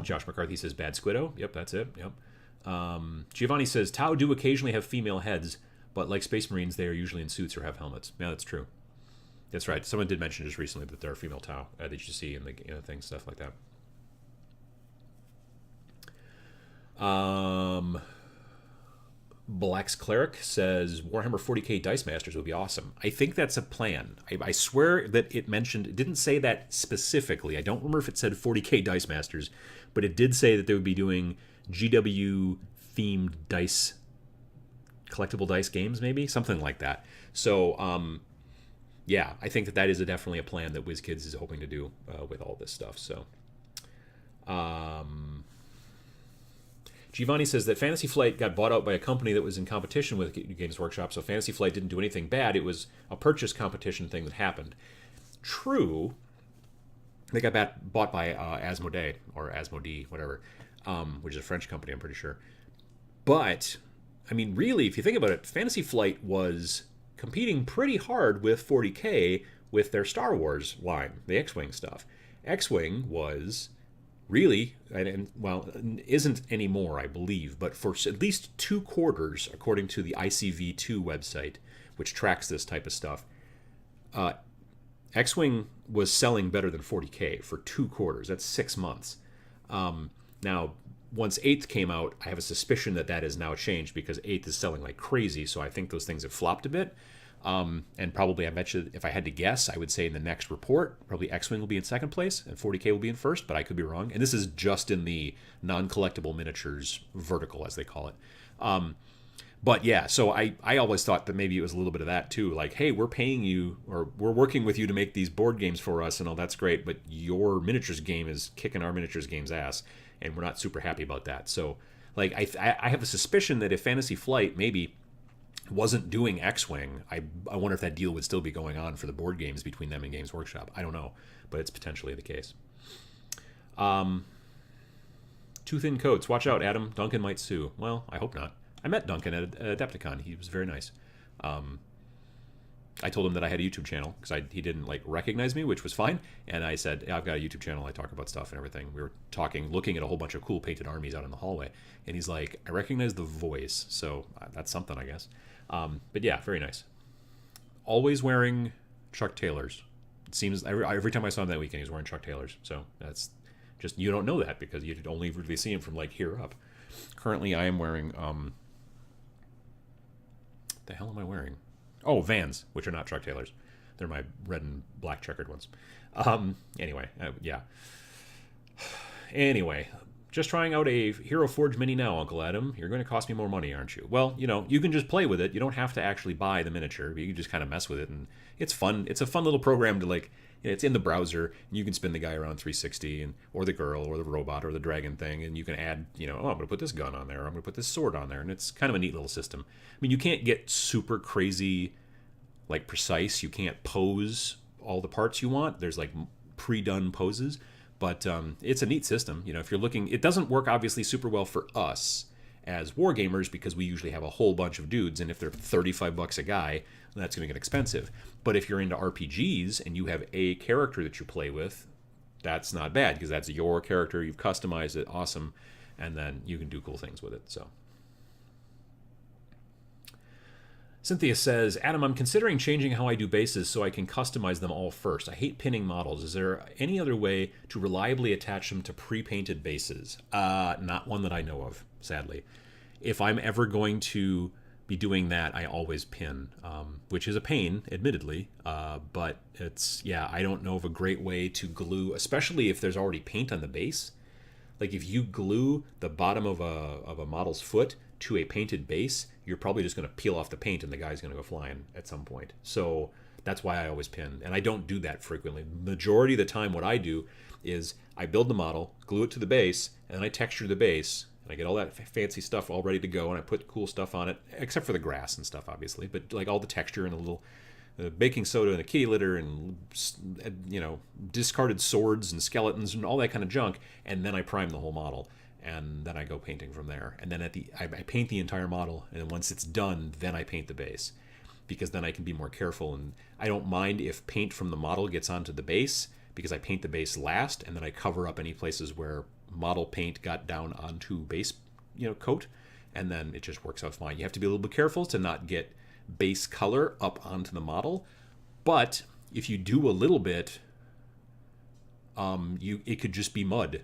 Josh McCarthy says Bad Squiddo. Yep, that's it. Yep. Giovanni says, Tau do occasionally have female heads, but like Space Marines, they are usually in suits or have helmets. Yeah, that's true. That's right. Someone did mention just recently that there are female Tau that you see in the things, stuff like that. Black's Cleric says Warhammer 40k Dice Masters would be awesome. I think that's a plan. I swear that it didn't say that specifically. I don't remember if it said 40k Dice Masters, but it did say that they would be doing GW themed dice, collectible dice games, maybe something like that. So, yeah, I think that is definitely a plan that WizKids is hoping to do with all this stuff. So, Giovanni says that Fantasy Flight got bought out by a company that was in competition with Games Workshop, so Fantasy Flight didn't do anything bad. It was a purchase competition thing that happened. True, they got bought by Asmodee, or Asmodee, whatever, which is a French company, I'm pretty sure. But, I mean, really, if you think about it, Fantasy Flight was competing pretty hard with 40K with their Star Wars line, the X-Wing stuff. X-Wing was really, well, isn't anymore, I believe, but for at least 2 quarters, according to the ICV2 website, which tracks this type of stuff, X-Wing was selling better than 40K for 2 quarters. That's 6 months. Now, once 8th came out, I have a suspicion that has now changed because 8th is selling like crazy, so I think those things have flopped a bit. And probably, I bet you, if I had to guess, I would say in the next report, probably X-Wing will be in 2nd place and 40K will be in 1st, but I could be wrong. And this is just in the non-collectible miniatures vertical, as they call it. But yeah, so I always thought that maybe it was a little bit of that too. Like, hey, we're paying you, or we're working with you to make these board games for us, and all that's great, but your miniatures game is kicking our miniatures game's ass, and we're not super happy about that. So, like, I have a suspicion that if Fantasy Flight maybe wasn't doing X-Wing, I wonder if that deal would still be going on for the board games between them and Games Workshop. I don't know, but it's potentially the case. Too thin coats. Watch out, Adam. Duncan might sue. Well, I hope not. I met Duncan at Adepticon. He was very nice. I told him that I had a YouTube channel because he didn't recognize me, which was fine. And I said, yeah, I've got a YouTube channel. I talk about stuff and everything. We were looking at a whole bunch of cool painted armies out in the hallway. And he's like, I recognize the voice. So that's something, I guess. But yeah, very nice. Always wearing Chuck Taylors. It seems every time I saw him that weekend, he was wearing Chuck Taylors. So that's just, you don't know that because you'd only really see him from here up. Currently, I am wearing, the hell am I wearing? Oh, Vans, which are not Chuck Taylors. They're my red and black checkered ones. Anyway, yeah. Anyway, just trying out a Hero Forge Mini now, Uncle Adam. You're going to cost me more money, aren't you? Well, you can just play with it. You don't have to actually buy the miniature. But you can just kind of mess with it, and it's fun. It's a fun little program to it's in the browser, and you can spin the guy around 360, or the girl, or the robot, or the dragon thing, and you can add, oh, I'm going to put this gun on there, I'm going to put this sword on there, and it's kind of a neat little system. I mean, you can't get super crazy, precise. You can't pose all the parts you want. There's pre-done poses, but it's a neat system. If you're looking, it doesn't work obviously super well for us as wargamers because we usually have a whole bunch of dudes, and if they're $35 a guy, that's going to get expensive. But if you're into RPGs and you have a character that you play with, that's not bad because that's your character. You've customized it, awesome, and then you can do cool things with it. So, Cynthia says, Adam, I'm considering changing how I do bases so I can customize them all first. I hate pinning models. Is there any other way to reliably attach them to pre-painted bases? Not one that I know of, sadly. If I'm ever going to be doing that, I always pin, which is a pain, admittedly, but it's, yeah, I don't know of a great way to glue, especially if there's already paint on the base. If you glue the bottom of a model's foot to a painted base, you're probably just going to peel off the paint and the guy's going to go flying at some point. So that's why I always pin, and I don't do that frequently. Majority of the time what I do is I build the model, glue it to the base, and then I texture the base, and I get all that fancy stuff all ready to go, and I put cool stuff on it, except for the grass and stuff, obviously, but all the texture and the little baking soda and a kitty litter and, discarded swords and skeletons and all that kind of junk, and then I prime the whole model. And then I go painting from there. And then I paint the entire model, and once it's done, then I paint the base. Because then I can be more careful, and I don't mind if paint from the model gets onto the base, because I paint the base last, and then I cover up any places where model paint got down onto base, coat, and then it just works out fine. You have to be a little bit careful to not get base color up onto the model, but if you do a little bit, it could just be mud.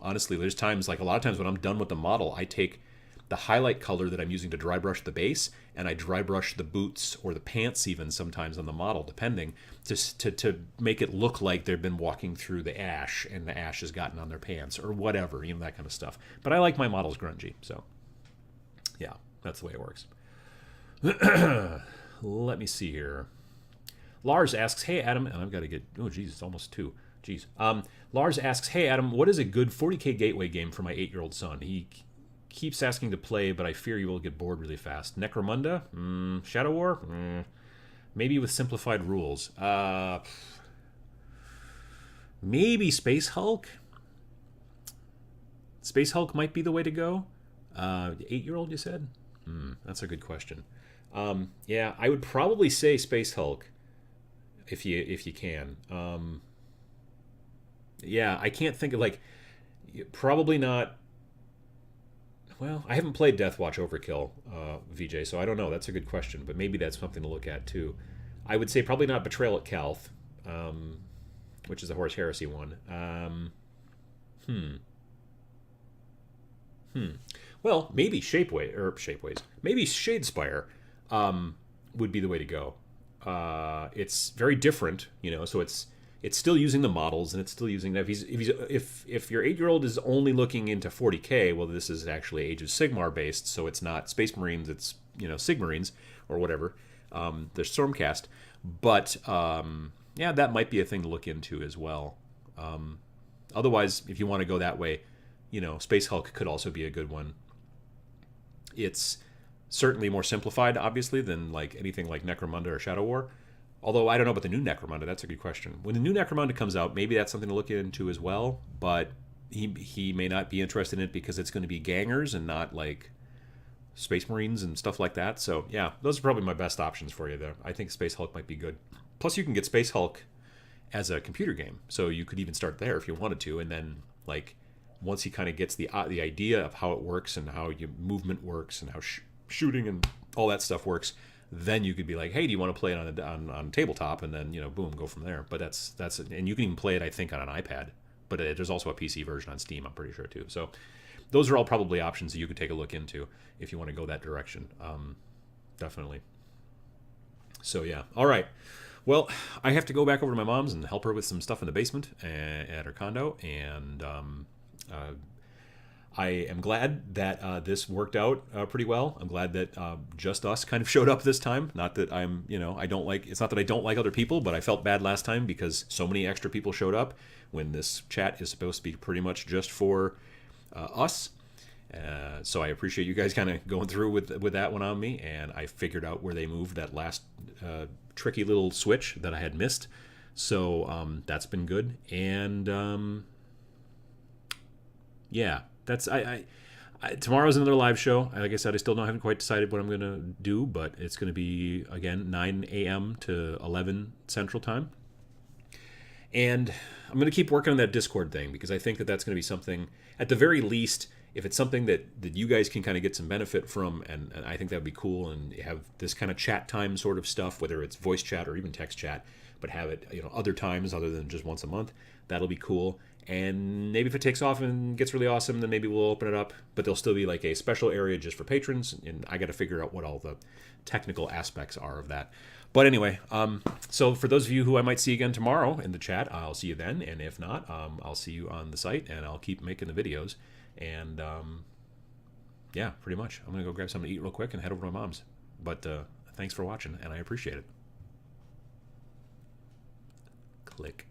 Honestly, there's times, like a lot of times when I'm done with the model, I take the highlight color that I'm using to dry brush the base, and I dry brush the boots or the pants even sometimes on the model, depending, to make it look like they've been walking through the ash and the ash has gotten on their pants or whatever, that kind of stuff. But I like my models grungy, so yeah, that's the way it works. Let me see here. Lars asks, hey Adam, and I've got to get, oh geez, it's almost 2. Jeez. Lars asks, hey Adam, what is a good 40k gateway game for my 8-year-old son? He keeps asking to play, but I fear you will get bored really fast. Necromunda? Shadow War? Maybe with simplified rules. Maybe Space Hulk? Space Hulk might be the way to go. 8-year-old, you said? That's a good question. Yeah, I would probably say Space Hulk, if you can. Yeah, I can't think of, probably not. Well, I haven't played Deathwatch Overkill, VJ, so I don't know. That's a good question, but maybe that's something to look at too. I would say probably not Betrayal at Calth, which is the Horus Heresy one. Well, maybe Shapeways. Maybe Shadespire would be the way to go. It's very different, so it's still using the models, and it's still using that. If your 8-year-old is only looking into 40k, well, this is actually Age of Sigmar based, so it's not Space Marines, it's Sigmarines or whatever. There's Stormcast, but yeah, that might be a thing to look into as well. Otherwise, if you want to go that way, Space Hulk could also be a good one. It's certainly more simplified, obviously, than anything like Necromunda or Shadow War. Although I don't know about the new Necromunda. That's a good question. When the new Necromunda comes out, maybe that's something to look into as well. But he may not be interested in it because it's going to be gangers and not Space Marines and stuff like that. So yeah, those are probably my best options for you there. I think Space Hulk might be good. Plus, you can get Space Hulk as a computer game, so you could even start there if you wanted to. And then once he kind of gets the idea of how it works and how your movement works and how shooting and all that stuff works, then you could be like, hey, do you want to play it on tabletop? And then, boom, go from there. But that's and you can even play it, I think, on an iPad. But there's also a PC version on Steam, I'm pretty sure, too. So those are all probably options that you could take a look into if you want to go that direction. Definitely. So, yeah. All right. Well, I have to go back over to my mom's and help her with some stuff in the basement at her condo. And I am glad that this worked out pretty well. I'm glad that just us kind of showed up this time. Not that I'm, it's not that I don't like other people, but I felt bad last time because so many extra people showed up when this chat is supposed to be pretty much just for us. So I appreciate you guys kind of going through with that one on me, and I figured out where they moved that last tricky little switch that I had missed. So that's been good. And yeah. That's tomorrow's another live show. Like I said, I haven't quite decided what I'm going to do, but it's going to be, again, 9 a.m. to 11 Central Time. And I'm going to keep working on that Discord thing because I think that that's going to be something, at the very least, if it's something that you guys can kind of get some benefit from, and I think that would be cool, and have this kind of chat time sort of stuff, whether it's voice chat or even text chat, but have it other times other than just once a month, that'll be cool. And maybe if it takes off and gets really awesome, then maybe we'll open it up. But there'll still be a special area just for patrons. And I got to figure out what all the technical aspects are of that. But anyway, so for those of you who I might see again tomorrow in the chat, I'll see you then. And if not, I'll see you on the site and I'll keep making the videos. And yeah, pretty much. I'm going to go grab something to eat real quick and head over to my mom's. But thanks for watching, and I appreciate it. Click.